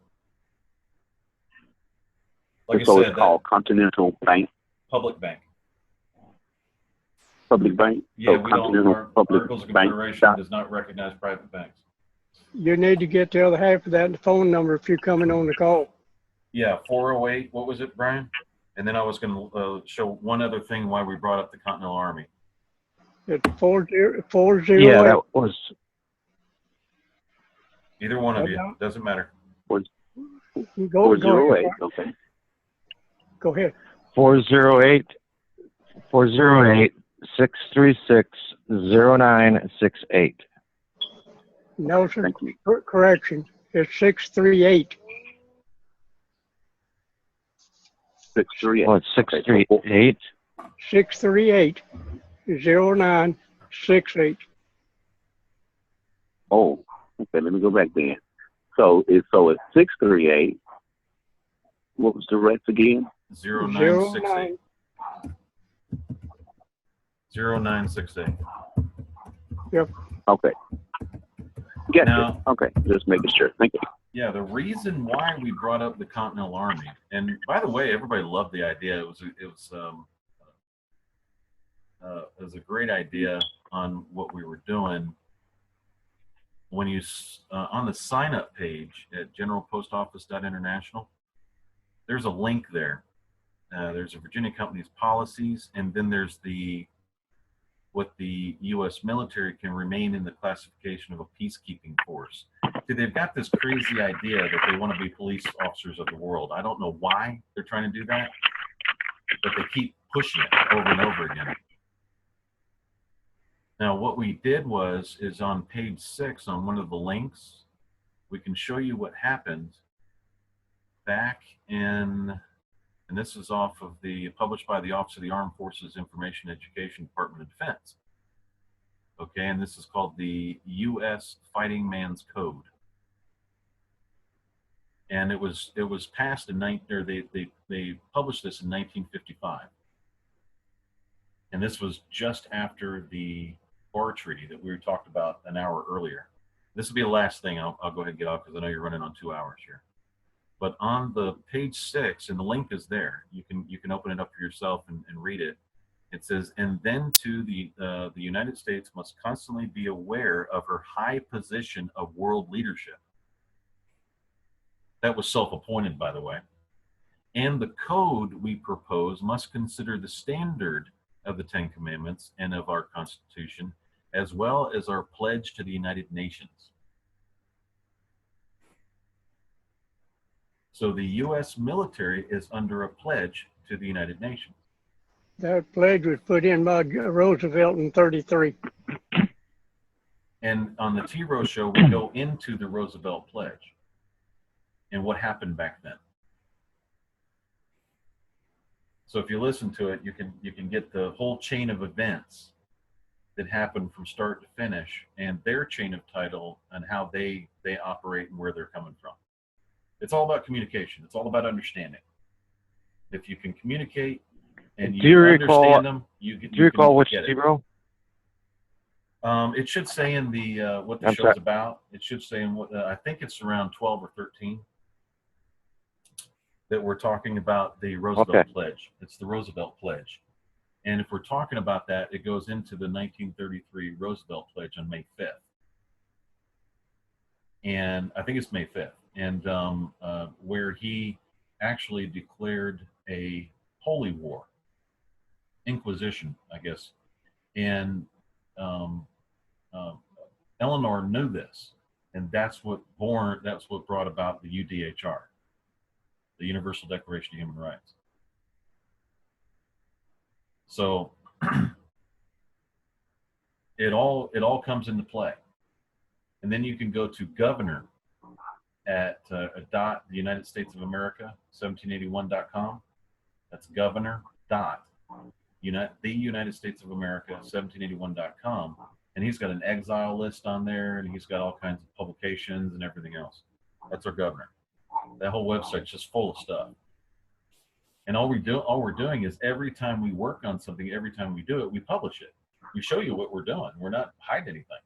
S2: Like
S10: so
S2: I said,
S10: it's called Continental Bank?
S2: Public Bank.
S10: Public Bank?
S2: Yeah,
S10: so
S2: our Articles of Confederation does not recognize private banks.
S6: You need to get the other half of that in the phone number if you're coming on the call.
S2: Yeah, 408. What was it, Brian? And then I was going to show one other thing why we brought up the Continental Army.
S6: It's 408.
S1: Yeah, that was...
S2: Either one of you. Doesn't matter.
S10: 408. Okay.
S6: Go ahead.
S1: 408-636-0968.
S6: Nelson, correction. It's 638.
S10: 638.
S1: Oh, it's 638.
S6: 638-0968.
S10: Oh, okay. Let me go back then. So it's 638. What was the rest again?
S2: 0968. 0968.
S6: Yep.
S10: Okay. Get
S2: now,
S10: it. Okay. Just making sure. Thank you.
S2: Yeah, the reason why we brought up the Continental Army, and by the way, everybody loved the idea. It was a great idea on what we were doing. When you on the sign-up page at generalpostoffice.international, there's a link there. There's a Virginia company's policies, and then there's what the U.S. military can remain in the classification of a peacekeeping force. See, they've got this crazy idea that they want to be police officers of the world. I don't know why they're trying to do that, but they keep pushing it over and over again. Now, what we did is on page 6 on one of the links, we can show you what happened back in, and this is off of published by the Office of the Armed Forces Information Education Department of Defense. Okay, and this is called the U.S. Fighting Man's Code. And it was passed they published this in 1955. And this was just after the Bar Treaty that we talked about an hour earlier. This will be the last thing. I'll go ahead and get off because I know you're running on 2 hours here. But on the page 6, and the link is there, you can open it up for yourself and read it. It says, and then too, the United States must constantly be aware of her high position of world leadership. That was self-appointed, by the way. And the code we propose must consider the standard of the Ten Commandments and of our Constitution, as well as our pledge to the United Nations. So the U.S. military is under a pledge to the United Nations.
S6: That pledge was put in by Roosevelt in '33.
S2: And on the T-Row show, we go into the Roosevelt pledge and what happened back then. So if you listen to it, you can get the whole chain of events that happened from start to finish and their chain of title and how they operate and where they're coming from. It's all about communication. It's all about understanding. If you can communicate and you understand them, you can.
S1: Do you recall which T-Row?
S2: It should say in the what the show's about. It should say in what I think it's around 12 or 13 that we're talking about the Roosevelt Pledge. It's the Roosevelt Pledge, and if we're talking about that, it goes into the 1933 Roosevelt Pledge on May 5th, and I think it's May 5th, and where he actually declared a holy war, Inquisition, I guess, and Eleanor knew this, and that's what brought about the UDHR, the Universal Declaration of Human Rights. So it all comes into play, and then you can go to governor at the United States of America 1781.com. That's governor the United States of America 1781.com, and he's got an exile list on there, and he's got all kinds of publications and everything else. That's our governor. That whole website's just full of stuff. And all we're doing is every time we work on something, every time we do it, we publish it. We show you what we're doing. We're not hiding anything.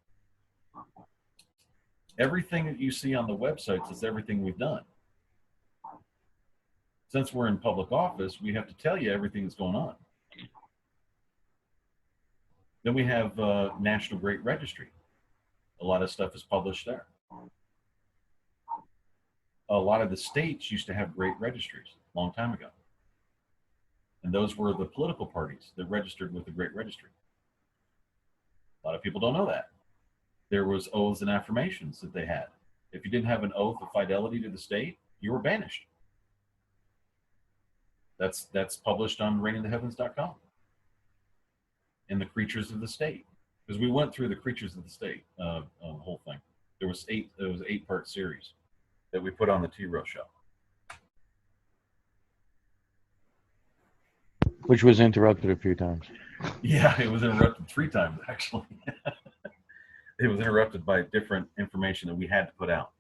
S2: Everything that you see on the websites is everything we've done. Since we're in public office, we have to tell you everything that's going on. Then we have National Great Registry. A lot of stuff is published there. A lot of the states used to have great registries a long time ago. And those were the political parties that registered with the Great Registry. A lot of people don't know that. There was oaths and affirmations that they had. If you didn't have an oath of fidelity to the state, you were banished. That's published on reigningtheheavens.com. And the creatures of the state, because we went through the creatures of the state whole thing. There was an 8-part series that we put on the T-Row show,
S4: which was interrupted a few times.
S2: Yeah, it was interrupted 3 times actually. It was interrupted by different information that we had to put out.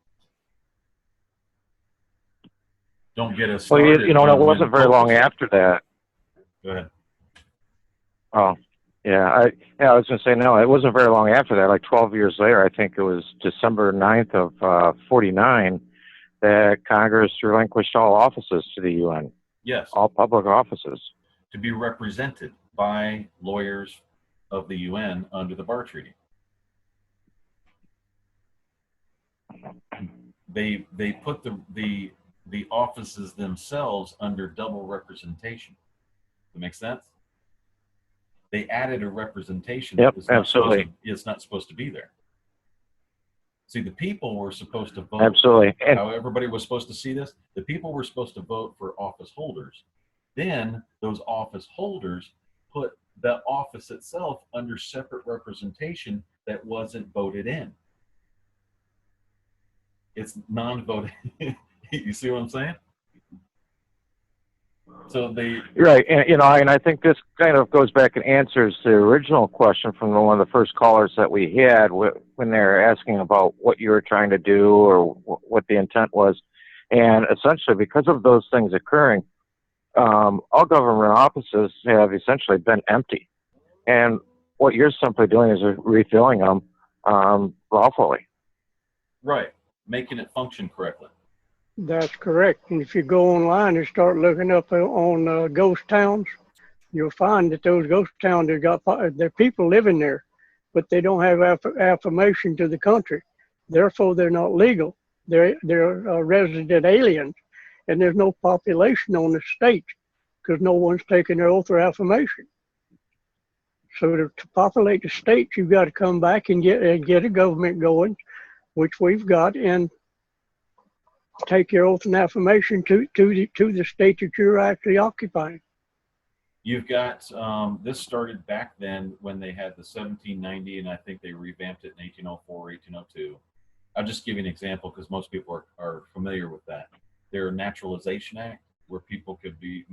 S2: Don't get us started.
S1: Well, it wasn't very long after that.
S2: Go ahead.
S1: Oh. Yeah, I was going to say, no, it wasn't very long after that, like 12 years later. I think it was December 9th of 49 that Congress relinquished all offices to the UN.
S2: Yes.
S1: All public offices.
S2: To be represented by lawyers of the UN under the Bar Treaty. They put the offices themselves under double representation. Does that make sense? They added a representation that was it's not supposed to be there. See, the people were supposed to vote.
S1: Absolutely.
S2: How everybody was supposed to see this? The people were supposed to vote for office holders. Then those office holders put the office itself under separate representation that wasn't voted in. It's non-voting. You see what I'm saying? So
S1: You're right, and I think this kind of goes back and answers the original question from one of the first callers that we had when they were asking about what you were trying to do or what the intent was, and essentially because of those things occurring, all government offices have essentially been empty, and what you're simply doing is refilling them lawfully.
S2: Right, making it function correctly.
S6: That's correct. And if you go online and start looking up on ghost towns, you'll find that those ghost towns have got their people living there, but they don't have affirmation to the country. Therefore, they're not legal. they're resident aliens, and there's no population on the state because no one's taken their oath or affirmation. So to populate the states, you've got to come back and get a government going, which we've got, and take your oath and affirmation to the state that you're actually occupying.
S2: You've got, this started back then when they had the 1790, and I think they revamped it in 1804, 1802. I'll just give you an example because most people are familiar with that. Their Naturalization Act, where people could be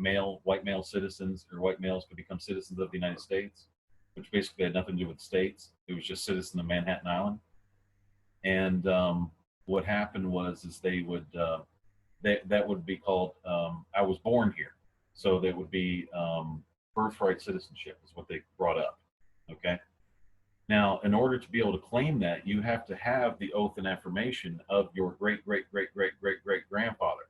S2: white male citizens, or white males could become citizens of the United States, which basically had nothing to do with states. It was just citizens of Manhattan Island. And what happened is they would, that would be called, I was born here. So that would be birthright citizenship is what they brought up, okay? Now, in order to be able to claim that, you have to have the oath and affirmation of your great-great-great-great-great-great-grandfather.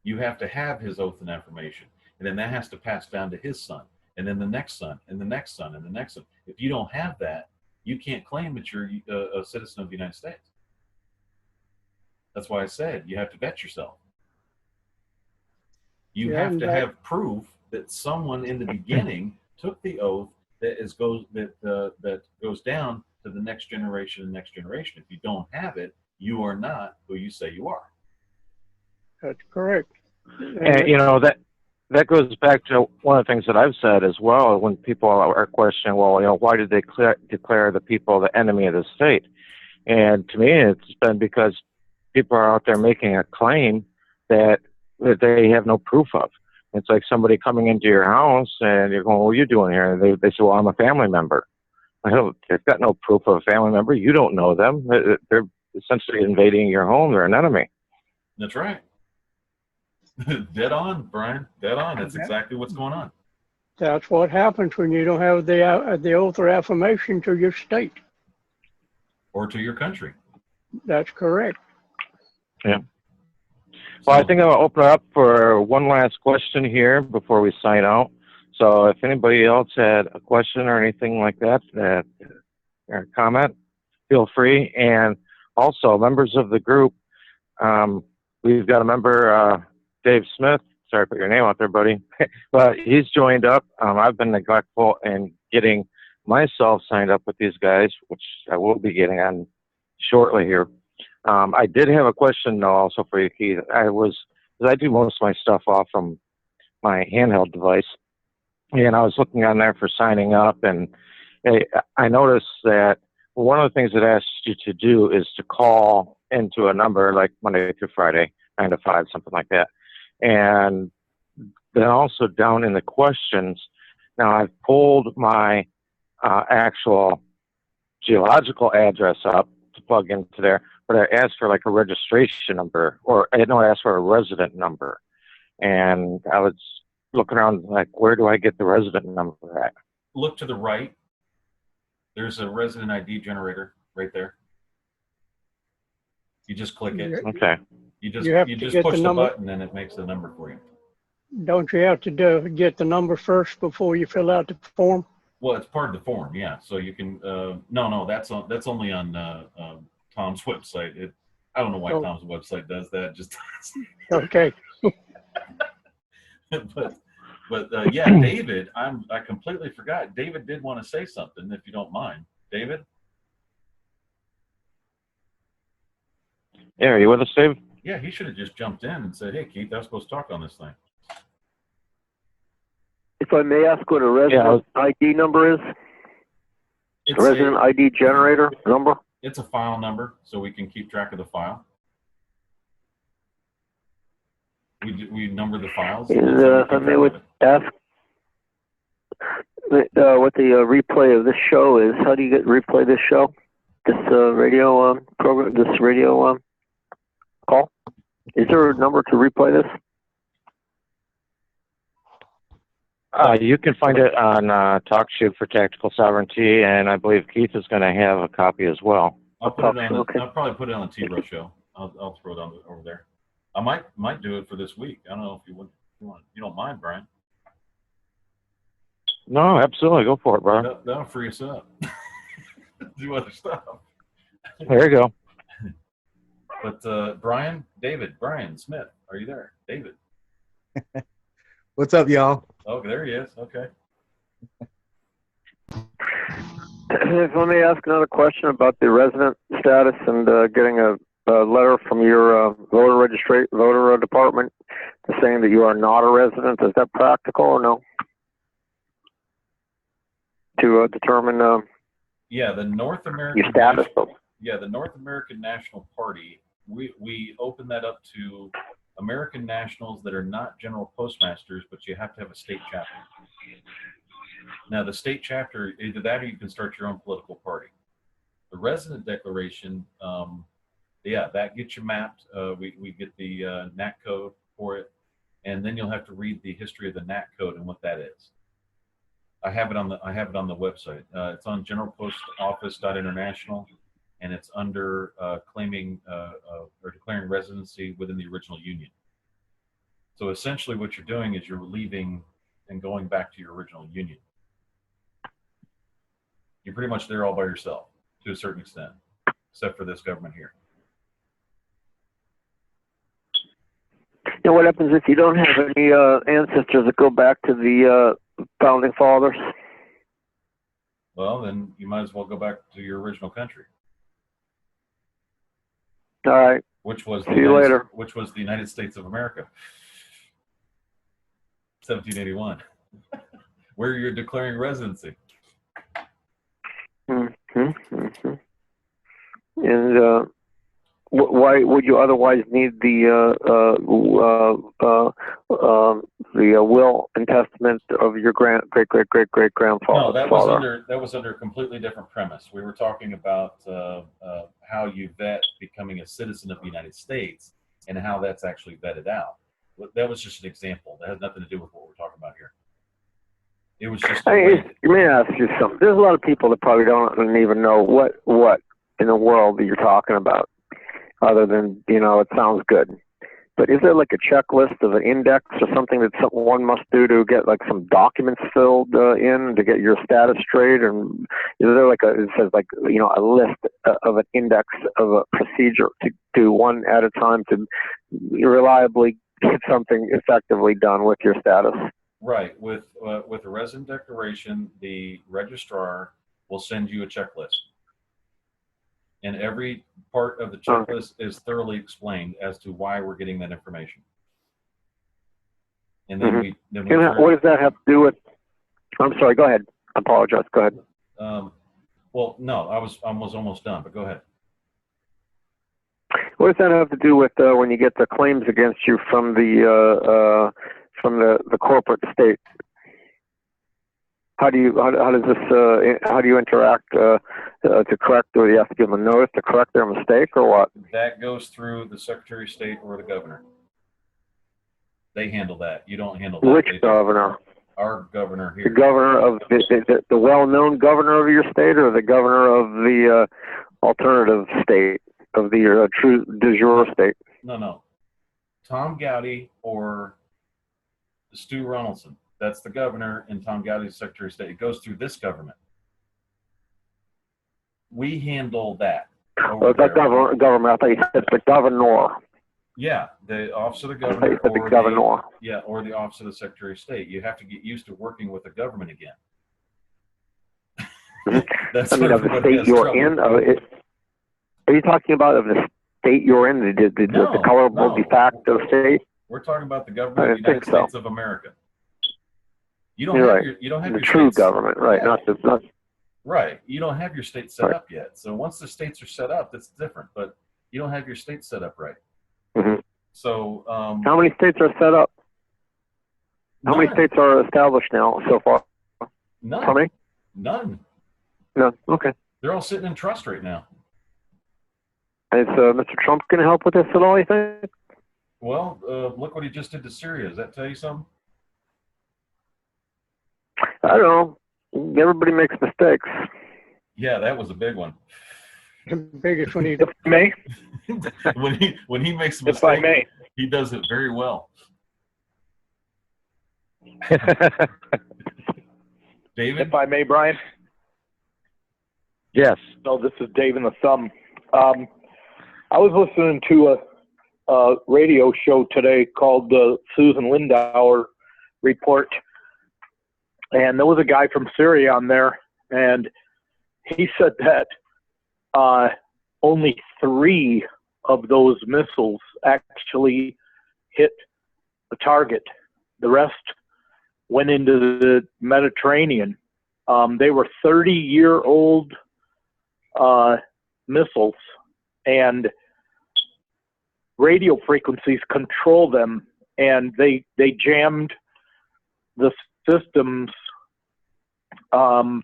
S2: You have to have his oath and affirmation, and then that has to pass down to his son, and then the next son, and the next son, and the next son. If you don't have that, you can't claim that you're a citizen of the United States. That's why I said you have to vet yourself. You have to have proof that someone in the beginning took the oath that goes down to the next generation and next generation. If you don't have it, you are not who you say you are.
S6: That's correct.
S1: And you know that goes back to one of the things that I've said as well. When people are questioning, well, you know, why did they declare the people the enemy of the state? And to me, it's been because people are out there making a claim that they have no proof of. It's like somebody coming into your house and you're going, what are you doing here? And they say, well, I'm a family member. They've got no proof of a family member. You don't know them. They're essentially invading your home. They're an enemy.
S2: That's right. Dead on, Brian. Dead on. That's exactly what's going on.
S6: That's what happens when you don't have the oath or affirmation to your state.
S2: Or to your country.
S6: That's correct.
S1: Yeah. Well, I think I'll open it up for one last question here before we sign out. So if anybody else had a question or anything like that, or comment, feel free. And also, members of the group, we've got a member, Dave Smith. Sorry to put your name out there, buddy. But he's joined up. I've been neglectful in getting myself signed up with these guys, which I will be getting on shortly here. I did have a question though, also for you, Keith. Because I do most of my stuff off from my handheld device, and I was looking on there for signing up, and I noticed that one of the things it asks you to do is to call into a number like Monday through Friday, 9 to 5, something like that. And then also down in the questions, now I've pulled my actual geological address up to plug into there, but I asked for like a registration number, or I asked for a resident number. And I was looking around like, where do I get the resident number at?
S2: Look to the right. There's a resident ID generator right there. You just click it.
S1: Okay.
S2: You just push the button and it makes the number for you.
S6: Don't you have to get the number first before you fill out the form?
S2: Well, it's part of the form, yeah. So you can. No, that's only on Tom's website. I don't know why Tom's website does that. Just
S6: okay.
S2: but yeah, David. I completely forgot. David did want to say something, if you don't mind, David.
S1: Yeah, are you with us, Dave?
S2: Yeah, he should have just jumped in and said, "Hey, Keith, I was supposed to talk on this thing."
S11: If I may ask what a resident ID number is? It's a resident ID generator number?
S2: It's a file number, so we can keep track of the file. We number the files.
S11: If I may ask what the replay of this show is, how do you replay this show? This radio program, this radio call? Is there a number to replay this?
S1: You can find it on TalkShoe for Tactical Sovereignty, and I believe Keith is going to have a copy as well.
S2: I'll probably put it on the T-Bro show. I'll throw it on over there. I might do it for this week. I don't know if you don't mind, Brian.
S1: No, absolutely. Go for it, bro.
S2: That'll free us up. Do other stuff.
S1: There you go.
S2: But Brian Smith, are you there? David.
S12: What's up, y'all?
S2: Oh, there he is. Okay.
S11: Let me ask another question about the resident status and getting a letter from your voter department saying that you are not a resident. Is that practical or no? To determine
S2: Yeah, the North American
S11: your status.
S2: the North American National Party. We open that up to American nationals that are not general postmasters, but you have to have a state chapter. Now, the state chapter, either that or you can start your own political party. The resident declaration, that gets you mapped. We get the NAC code for it, and then you'll have to read the history of the NAC code and what that is. I have it on the website. It's on generalpostoffice.international, and it's under claiming or declaring residency within the original union. So essentially, what you're doing is you're leaving and going back to your original union. You're pretty much there all by yourself to a certain extent, except for this government here.
S11: And what happens if you don't have any ancestors that go back to the founding fathers?
S2: Well, then you might as well go back to your original country.
S11: All right.
S2: Which was
S11: See you later.
S2: Which was the United States of America, 1781, where you're declaring residency.
S11: And why would you otherwise need the will and testament of your great grandfather?
S2: No, that was under a completely different premise. We were talking about how you vet becoming a citizen of the United States and how that's actually vetted out. That was just an example. That has nothing to do with what we're talking about here. It was just.
S11: Let me ask you something. There's a lot of people that probably don't even know what in the world that you're talking about, other than, it sounds good. But is there like a checklist of an index or something that one must do to get like some documents filled in to get your status straight? And is there it says a list of an index of a procedure to do one at a time to reliably get something effectively done with your status?
S2: Right. With a resident declaration, the registrar will send you a checklist. And every part of the checklist is thoroughly explained as to why we're getting that information. And then
S11: what does that have to do with? I'm sorry. Go ahead. I apologize. Go ahead.
S2: Well, no, I was almost done, but go ahead.
S11: What does that have to do with when you get the claims against you from the corporate state? How do you interact to correct, or you have to give them a notice to correct their mistake, or what?
S2: That goes through the Secretary of State or the governor. They handle that. You don't handle that.
S11: Which governor?
S2: Our governor here.
S11: The governor of the well-known governor of your state, or the governor of the alternative state, of the true de jure state?
S2: No. Tom Gowdy or Stu Ronaldson. That's the governor, and Tom Gowdy is Secretary of State. It goes through this government. We handle that.
S11: Government. I thought you said the governor.
S2: Yeah, the office of the governor,
S11: or the governor.
S2: Or the office of the Secretary of State. You have to get used to working with the government again. That's
S11: of the state you're in. Are you talking about of the state you're in? The colorable de facto state?
S2: We're talking about the government of the United States of America. You don't have your
S11: true government, right? Not
S2: right. You don't have your state set up yet. So once the states are set up, that's different. But you don't have your state set up right.
S11: Mm-hmm.
S2: So
S11: how many states are set up? How many states are established now so far?
S2: None.
S11: How many?
S2: None.
S11: No. Okay.
S2: They're all sitting in trust right now.
S11: Is Mr. Trump going to help with this at all, you think?
S2: Well, look what he just did to Syria. Does that tell you something?
S11: I don't know. Everybody makes mistakes.
S2: Yeah, that was a big one.
S6: The biggest one.
S7: If I may.
S2: when he makes a mistake, he does it very well. David?
S13: If I may, Brian?
S1: Yes.
S13: No, this is Dave in the Thumb. I was listening to a radio show today called the Susan Lindauer Report, and there was a guy from Syria on there, and he said that only 3 of those missiles actually hit the target. The rest went into the Mediterranean. They were 30-year-old missiles, and radio frequencies control them, and they jammed the systems, and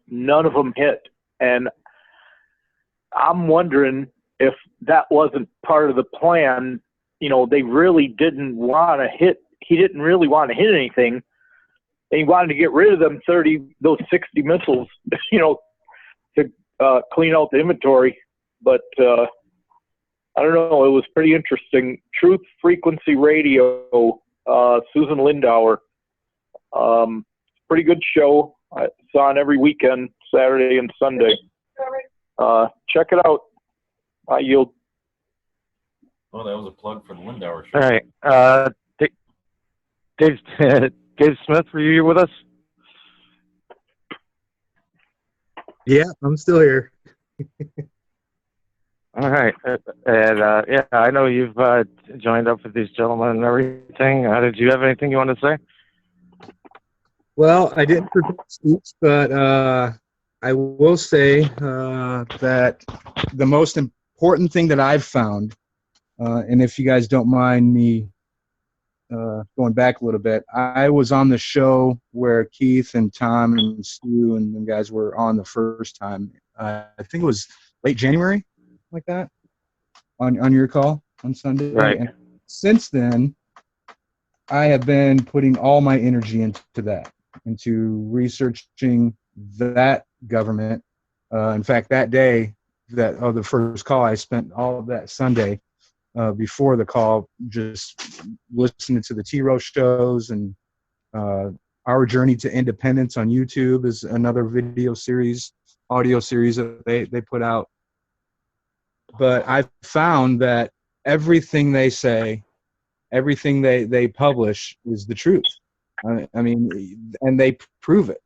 S13: none of them hit. And I'm wondering if that wasn't part of the plan. You know, they really didn't want to hit. He didn't really want to hit anything. And he wanted to get rid of those 60 missiles, you know, to clean out the inventory. But I don't know. It was pretty interesting. Truth Frequency Radio, Susan Lindauer. Pretty good show. It's on every weekend, Saturday and Sunday. Check it out. I yield.
S2: Oh, that was a plug for the Lindauer show.
S1: All right. Dave Smith, were you with us?
S12: Yeah, I'm still here.
S1: All right. And yeah, I know you've joined up with these gentlemen and everything. Did you have anything you want to say?
S12: Well, I didn't prepare speech, but I will say that the most important thing that I've found, and if you guys don't mind me going back a little bit, I was on the show where Keith and Tom and Stu and the guys were on the first time. I think it was late January, like that, on your call on Sunday.
S1: Right.
S12: And since then, I have been putting all my energy into that, into researching that government. In fact, that day, the first call, I spent all of that Sunday before the call just listening to the T-Row shows, and Our Journey to Independence on YouTube is another video series, audio series that they put out. But I've found that everything they say, everything they publish is the truth. I mean, and they prove it.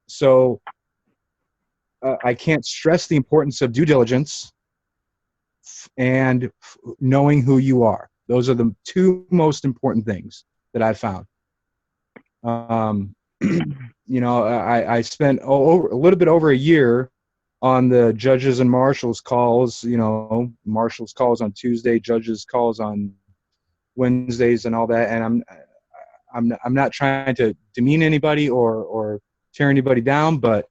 S12: So I can't stress the importance of due diligence and knowing who you are. Those are the 2 most important things that I've found. You know, I spent a little bit over a year on the judges and marshals calls. You know, marshals calls on Tuesday, judges calls on Wednesdays, and all that. And I'm not trying to demean anybody or tear anybody down, but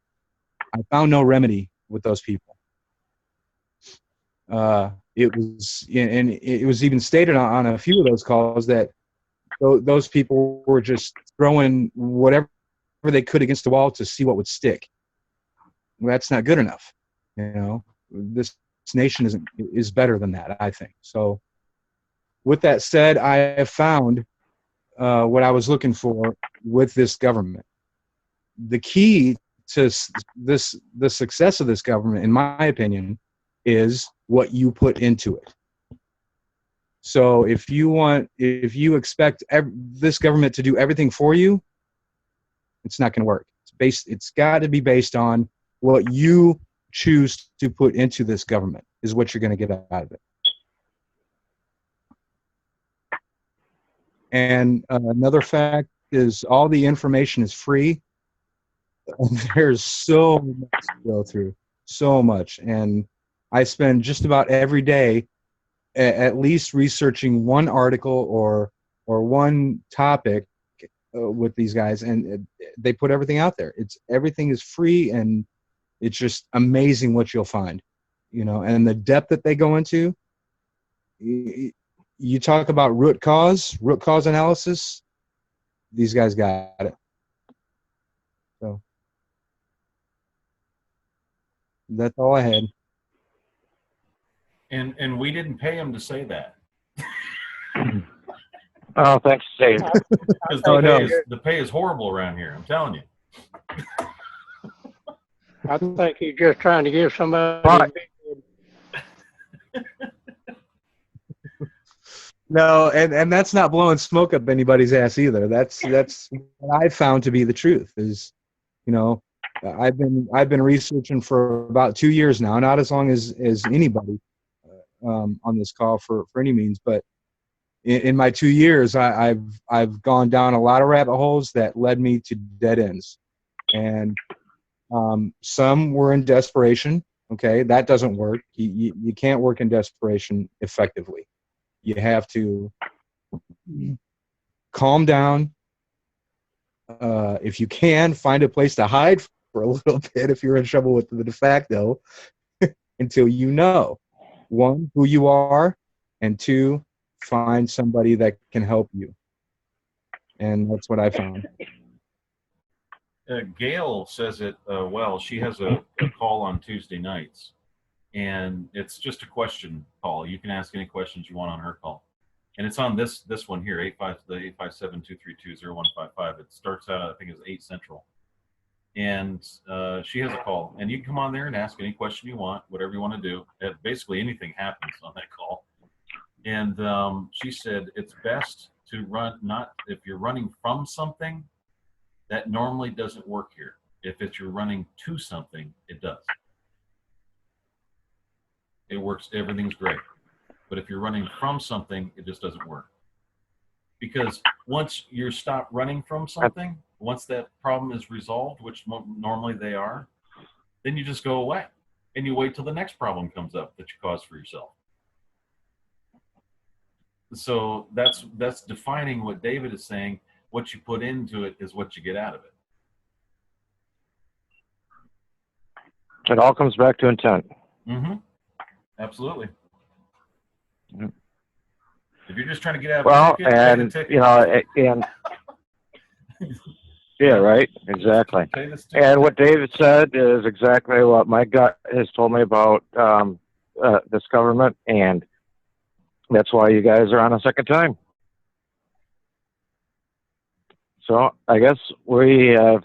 S12: I found no remedy with those people. It was even stated on a few of those calls that those people were just throwing whatever they could against the wall to see what would stick. Well, that's not good enough. You know, this nation is better than that, I think. So with that said, I have found what I was looking for with this government. The key to the success of this government, in my opinion, is what you put into it. So if you expect this government to do everything for you, it's not going to work. It's got to be based on what you choose to put into this government is what you're going to get out of it. And another fact is all the information is free. There's so much to go through, so much. And I spend just about every day at least researching one article or one topic with these guys, and they put everything out there. Everything is free, and it's just amazing what you'll find, you know. And the depth that they go into, you talk about root cause analysis, these guys got it. So that's all I had.
S2: And we didn't pay him to say that.
S1: Oh, thanks, Dave.
S2: Because the pay is horrible around here, I'm telling you.
S6: I think he's just trying to give somebody
S12: No, and that's not blowing smoke up anybody's ass either. That's what I found to be the truth. Is, you know, I've been researching for about 2 years now, not as long as anybody on this call for any means, but in my 2 years, I've gone down a lot of rabbit holes that led me to dead ends, and some were in desperation. Okay, that doesn't work. You can't work in desperation effectively. You have to calm down. If you can, find a place to hide for a little bit if you're in trouble with the de facto, until you know, one, who you are, and two, find somebody that can help you. And that's what I found.
S2: Gail says it well. She has a call on Tuesday nights, and it's just a question call. You can ask any questions you want on her call, and it's on this one here, 857-232-0155. It starts out, I think it's 8 Central, and she has a call, and you can come on there and ask any question you want, whatever you want to do. Basically, anything happens on that call. And she said it's best to run, not if you're running from something, that normally doesn't work here. If you're running to something, it does. It works, everything's great. But if you're running from something, it just doesn't work. Because once you stop running from something, once that problem is resolved, which normally they are, then you just go away. And you wait till the next problem comes up that you caused for yourself. So that's defining what David is saying. What you put into it is what you get out of it.
S1: It all comes back to intent.
S2: Mm-hmm. Absolutely.
S1: Mm-hmm.
S2: If you're just trying to get out of
S1: well,
S2: a ticket,
S1: and you know, and yeah, right, exactly. And what David said is exactly what my gut has told me about this government, and that's why you guys are on a second time. So I guess we have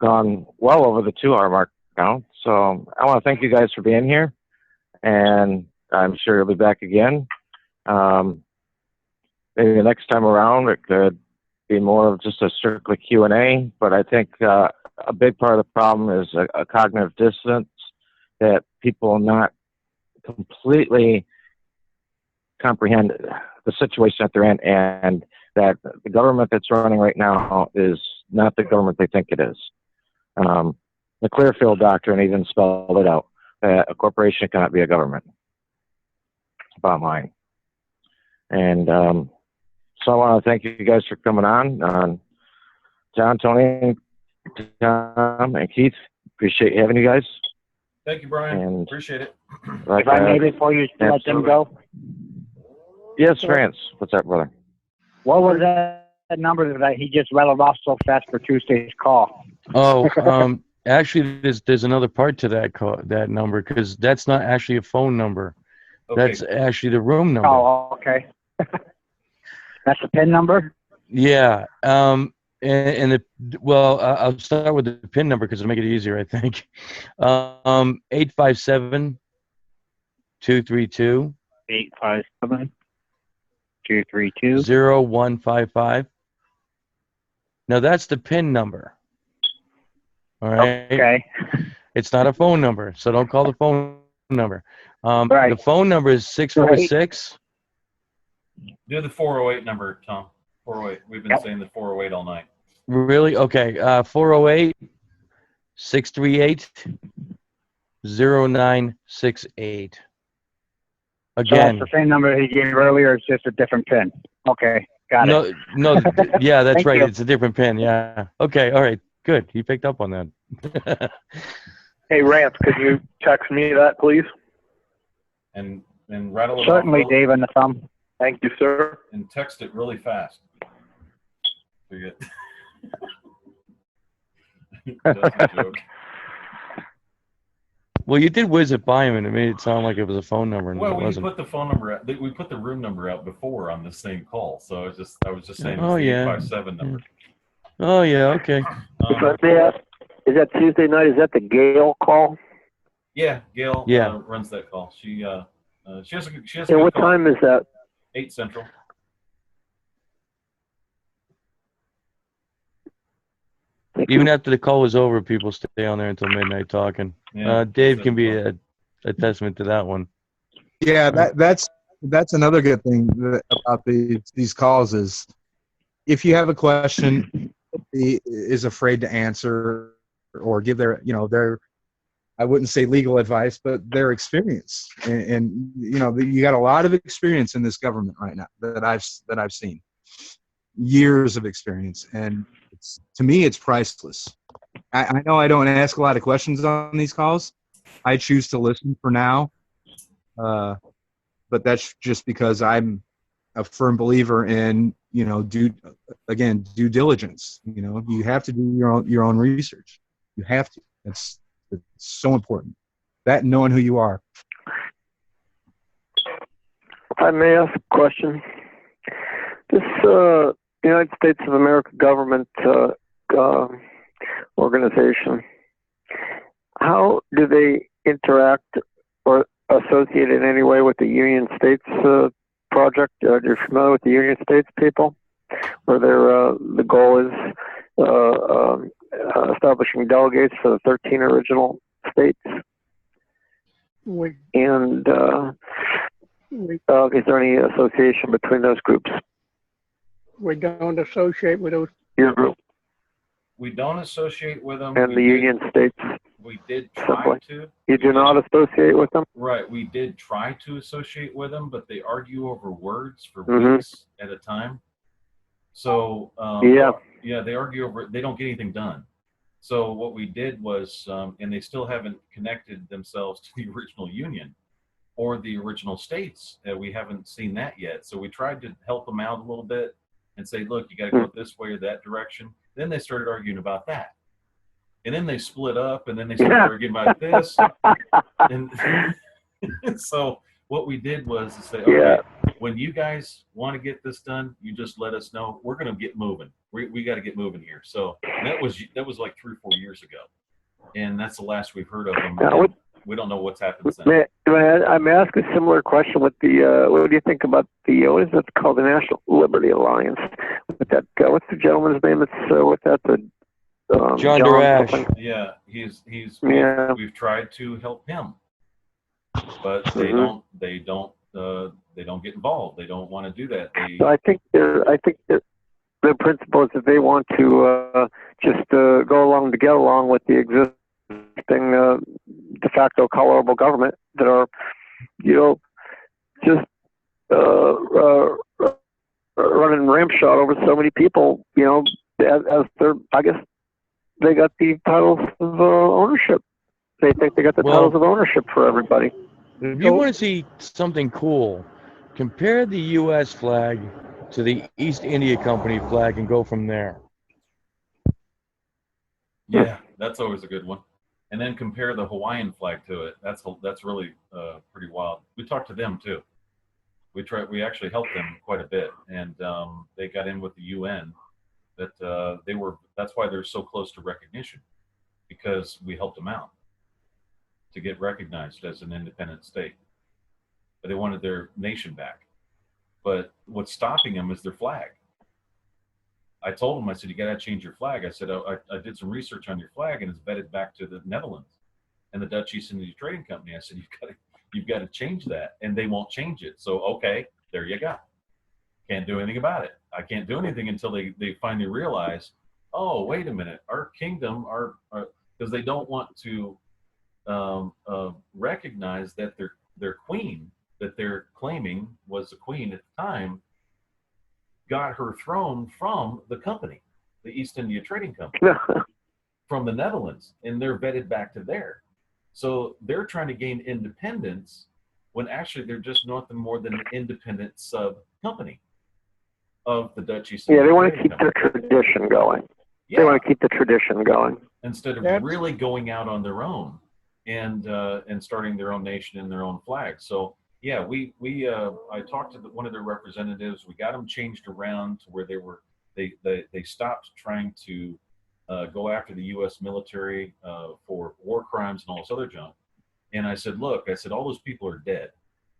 S1: gone well over the 2-hour mark now. So I want to thank you guys for being here, and I'm sure you'll be back again. Maybe the next time around it could be more of just a strictly Q&A, but I think a big part of the problem is a cognitive dissonance, that people not completely comprehend the situation that they're in, and that the government that's running right now is not the government they think it is. The Clearfield Doctrine even spelled it out, that a corporation cannot be a government. Bottom line. And so I want to thank you guys for coming on. John, Tony, Tom, and Keith, appreciate having you guys.
S2: Thank you, Brian.
S1: And
S2: appreciate it.
S9: If I may, before you let them go.
S1: Yes, France. What's up, brother?
S9: What was that number that he just rattled off so fast for Tuesday's call?
S4: Oh, actually, there's another part to that call, that number, because that's not actually a phone number. Okay. That's actually the room number.
S9: Oh, okay. That's the PIN number?
S4: Yeah. I'll start with the PIN number because it'll make it easier, I think. 857-232.
S9: 857-232.
S4: 0155. Now that's the PIN number. All right.
S9: Okay.
S4: It's not a phone number, so don't call the phone number.
S9: Right.
S4: The phone number is 646.
S2: Do the 408 number, Tom. 408. We've been saying the 408 all night.
S4: Really? Okay. 408-638-0968. Again.
S9: So that's the same number he gave earlier. It's just a different PIN. Okay. Got it.
S4: No. Yeah, that's right.
S9: You.
S4: It's a different PIN. Yeah. Okay. All right. Good. You picked up on that.
S13: Hey, Rance, could you text me that, please?
S2: And rattle it
S9: Certainly,
S2: off.
S9: Dave, on the thumb.
S13: Thank you, sir.
S2: And text it really fast. Forget. That's a joke.
S4: Well, you did whiz it by him, and it made it sound like it was a phone number, and it wasn't.
S2: We put the phone number out. We put the room number out before on the same call, so I was just saying
S4: Oh,
S2: it's the
S4: yeah.
S2: 857 number.
S4: Oh yeah, okay.
S11: Is that Tuesday night? Is that the Gale call?
S2: Yeah, Gail
S4: Yeah.
S2: runs that call. She has a
S11: And
S2: good
S11: what
S2: call.
S11: time is that?
S2: 8 Central.
S4: Even after the call is over, people stay on there until midnight talking.
S2: Yeah,
S4: Dave can be a testament to that one.
S12: Yeah, that's another good thing about these calls is if you have a question, nobody is afraid to answer or give their I wouldn't say legal advice, but their experience. And you got a lot of experience in this government right now that I've seen. Years of experience, and to me it's priceless. I know I don't ask a lot of questions on these calls. I choose to listen for now. But that's just because I'm a firm believer in due diligence. You have to do your own research. You have to. It's so important. That and knowing who you are.
S11: If I may ask a question, this United States of America government organization, how do they interact or associate in any way with the Union States project? Are you familiar with the Union States people? Where the goal is establishing delegates for the 13 original states? And is there any association between those groups?
S6: We don't associate with those.
S11: Your group.
S2: We don't associate with them.
S11: And the Union States.
S2: We did try to.
S11: You do not associate with them?
S2: Right. We did try to associate with them, but they argue over words for
S11: Mhm.
S2: weeks at a time. So, yeah, they argue over, they don't get anything done. So what we did was, and they still haven't connected themselves to the original Union or the original states. We haven't seen that yet. So we tried to help them out a little bit and say, look, you got to go this way or that direction. Then they started arguing about that. And then they split up, and then they started arguing about this. And so what we did was say, okay, when you guys want to get this done, you just let us know. We're going to get moving. We got to get moving here. So that was like 3 or 4 years ago, and that's the last we've heard of them. We don't know what's happened since.
S11: I'm asking a similar question with the. What do you think about the? What is it called? The National Liberty Alliance. With that, what's the gentleman's name? It's with that the.
S4: John Durash.
S2: Yeah, we've tried to help him, but they don't get involved. They don't want to do that.
S11: So I think the principle is that they want to just go along to get along with the existing de facto colorable government that are, just running ramshot over so many people, as they're, I guess, they got the titles of ownership. They think they got the titles of ownership for everybody.
S4: If you want to see something cool, compare the U.S. flag to the East India Company flag and go from there.
S2: Yeah, that's always a good one. And then compare the Hawaiian flag to it. That's really pretty wild. We talked to them too. We actually helped them quite a bit, and they got in with the UN. That's why they're so close to recognition, because we helped them out to get recognized as an independent state. But they wanted their nation back. But what's stopping them is their flag. I told them, I said, you got to change your flag. I said, I did some research on your flag, and it's vetted back to the Netherlands and the Dutch East India Trading Company. I said, you've got to change that, and they won't change it. So, okay, there you go. Can't do anything about it. I can't do anything until they finally realize, oh, wait a minute, our kingdom, because they don't want to recognize that their queen that they're claiming was the queen at the time got her throne from the company, the East India Trading Company, from the Netherlands, and they're vetted back to there. So they're trying to gain independence when actually they're just nothing more than an independent sub company of the Dutch East India.
S11: Yeah, they want to keep their tradition going. Yeah. They want to keep the tradition going
S2: instead of really going out on their own and starting their own nation and their own flag. So yeah, I talked to one of their representatives. We got them changed around to where they stopped trying to go after the U.S. military for war crimes and all this other junk, And I said, look, I said, all those people are dead.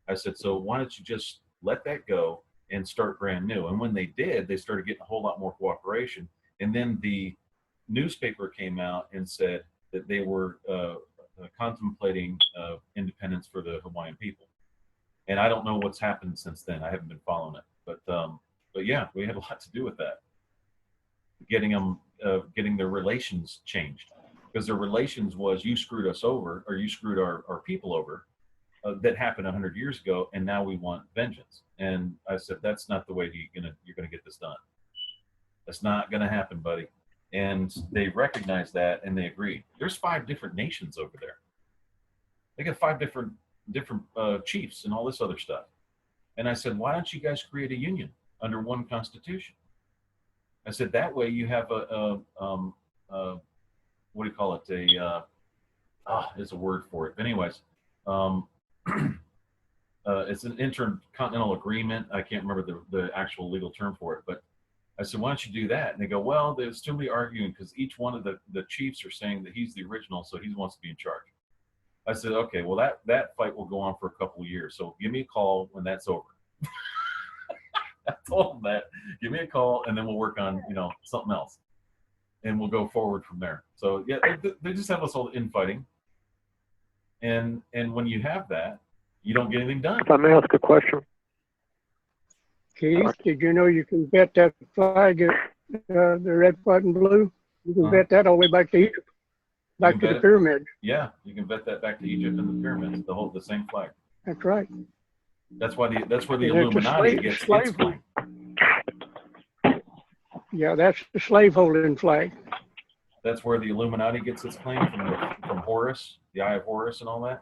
S2: I said, so why don't you just let that go and start brand new? And when they did, they started getting a whole lot more cooperation. And then the newspaper came out and said that they were contemplating independence for the Hawaiian people. And I don't know what's happened since then. I haven't been following it, but yeah, we had a lot to do with that. Getting their relations changed, because their relations was, you screwed us over, or you screwed our people over. That happened 100 years ago, and now we want vengeance. And I said, that's not the way you're gonna get this done. That's not gonna happen, buddy. And they recognized that, and they agreed. There's 5 different nations over there. They got 5 different chiefs and all this other stuff. And I said, why don't you guys create a union under one constitution? I said, that way you have what do you call it? There's a word for it. But anyways, it's an intercontinental agreement. I can't remember the actual legal term for it, but I said, why don't you do that? And they go, well, there's too many arguing, because each one of the chiefs are saying that he's the original, so he wants to be in charge. I said, okay, well, that fight will go on for a couple of years, so give me a call when that's over. I told them that. Give me a call, and then we'll work on something else, and we'll go forward from there. So yeah, they just have us all infighting, and when you have that, you don't get anything done.
S11: If I may ask a question.
S6: Keith, did you know you can bet that flag, the red, white, and blue? You can bet that all the way back to Egypt, back to the pyramids.
S2: Yeah, you can bet that back to Egypt and the pyramids, the same flag.
S6: That's right.
S2: That's where the Illuminati gets its flag.
S6: Yeah, that's the slave-holding flag.
S2: That's where the Illuminati gets its claim from Horus, the Eye of Horus, and all that.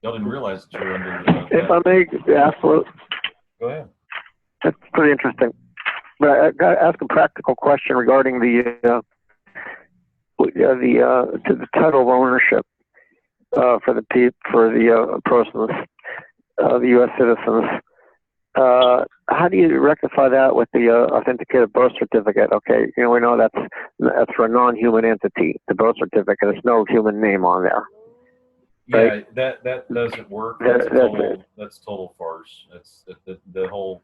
S2: Y'all didn't realize that you were under.
S11: If I may ask,
S2: go ahead.
S11: That's pretty interesting. But I got to ask a practical question regarding the title of ownership for the persons, the U.S. citizens. How do you rectify that with the authenticated birth certificate? Okay, we know that's for a non-human entity. The birth certificate, there's no human name on there. Right?
S2: Yeah, that doesn't work. That's total farce. That's the whole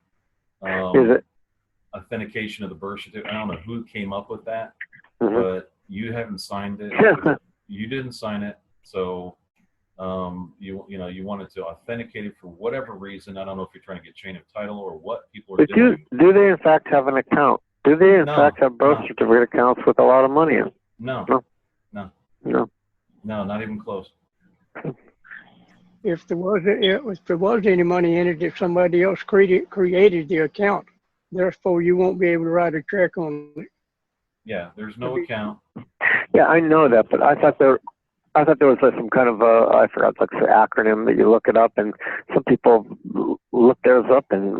S2: authentication of the birth certificate. I don't know who came up with that, but you haven't signed it. You didn't sign it, so you wanted to authenticate it for whatever reason. I don't know if you're trying to get chain of title or what people are doing.
S11: Do they in fact have an account? Do they in fact have birth certificate accounts with a lot of money in?
S2: No, not even close.
S6: If there was any money in it, if somebody else created the account, therefore you won't be able to write a check on it.
S2: Yeah, there's no account.
S11: Yeah, I know that, but I thought there was some kind of I forgot, like the acronym that you look it up, and some people look theirs up, and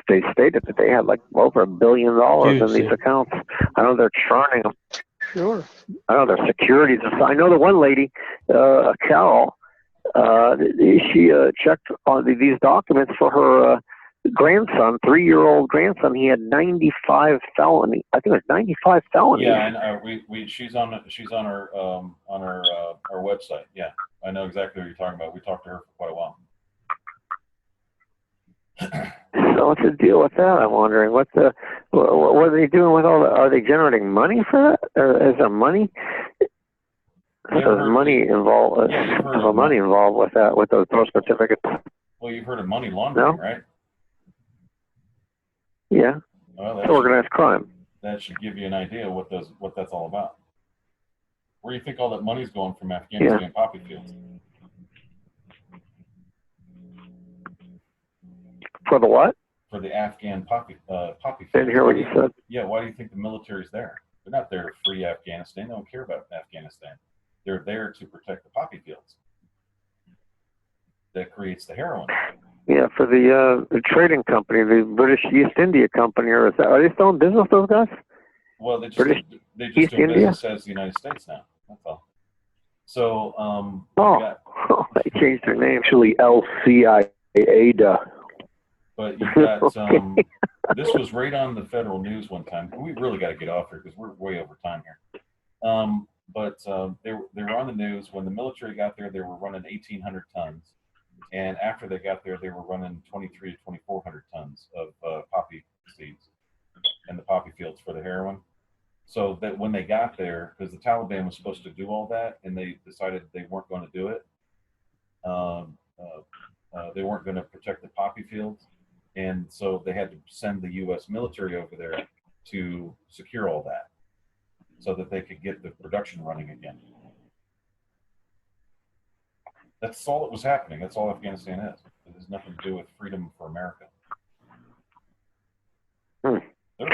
S11: they stated that they had like over $1 billion in these accounts. I know they're churning them.
S6: Sure.
S11: I know their securities. I know the one lady, Carol, she checked on these documents for her grandson, 3-year-old grandson. He had 95 felony. I think it was 95 felonies.
S2: Yeah, and she's on our website. Yeah, I know exactly what you're talking about. We talked to her for quite a while.
S11: So what's the deal with that? I'm wondering what are they doing with all that? Are they generating money for that? Or is there money? There's money involved. Money involved with that, with those birth certificates.
S2: Well, you've heard of money laundering, right?
S11: Yeah.
S2: Well,
S11: it's organized crime.
S2: That should give you an idea what that's all about. Where do you think all that money's going from Afghanistan poppy fields?
S11: For the what?
S2: For the Afghan poppy fields.
S11: Didn't hear what you said.
S2: Yeah, why do you think the military's there? They're not there to free Afghanistan. They don't care about Afghanistan. They're there to protect the poppy fields. That creates the heroin.
S11: Yeah, for the trading company, the British East India Company, are they still in business, those guys?
S2: Well, they just
S11: East
S2: do
S11: India?
S2: business as the United States now. That's all. So,
S11: they changed their name. Actually, LCIADA.
S2: But you got this was right on the federal news one time. We really got to get off here because we're way over time here. but they were on the news. When the military got there, they were running 1,800 tons. And after they got there, they were running 2,300 to 2,400 tons of poppy seeds in the poppy fields for the heroin. So that when they got there, because the Taliban was supposed to do all that, and they decided they weren't going to do it, they weren't going to protect the poppy fields, and so they had to send the U.S. military over there to secure all that, so that they could get the production running again. That's all that was happening. That's all Afghanistan is. It has nothing to do with freedom for America.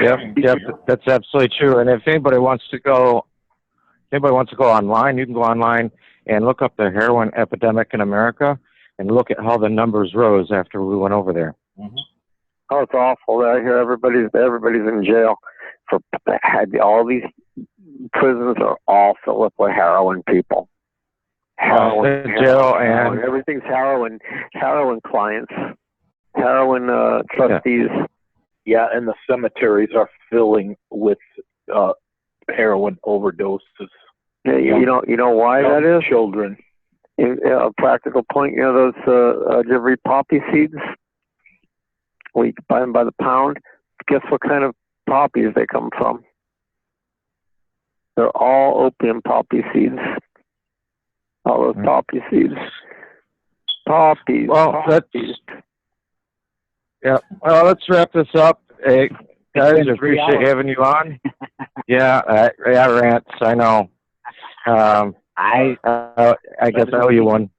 S1: Yep, that's absolutely true. And if anybody wants to go online, you can go online and look up the heroin epidemic in America and look at how the numbers rose after we went over there.
S2: Mm-hmm.
S11: Oh, it's awful. I hear everybody's in jail for all these prisons are all filled up with heroin people.
S1: Jail and
S11: everything's heroin clients, heroin trustees.
S13: Yeah, and the cemeteries are filling with heroin overdoses.
S11: Yeah, you know why that is?
S13: Children.
S11: A practical point, those did you ever read poppy seeds? Well, you can buy them by the pound. Guess what kind of poppies they come from? They're all opium poppy seeds. All those poppy seeds. Poppies.
S1: Well,
S11: poppies.
S1: Yeah. Well, let's wrap this up. Hey, guys, I appreciate having you on. Yeah, rants. I know. I guess I owe you one.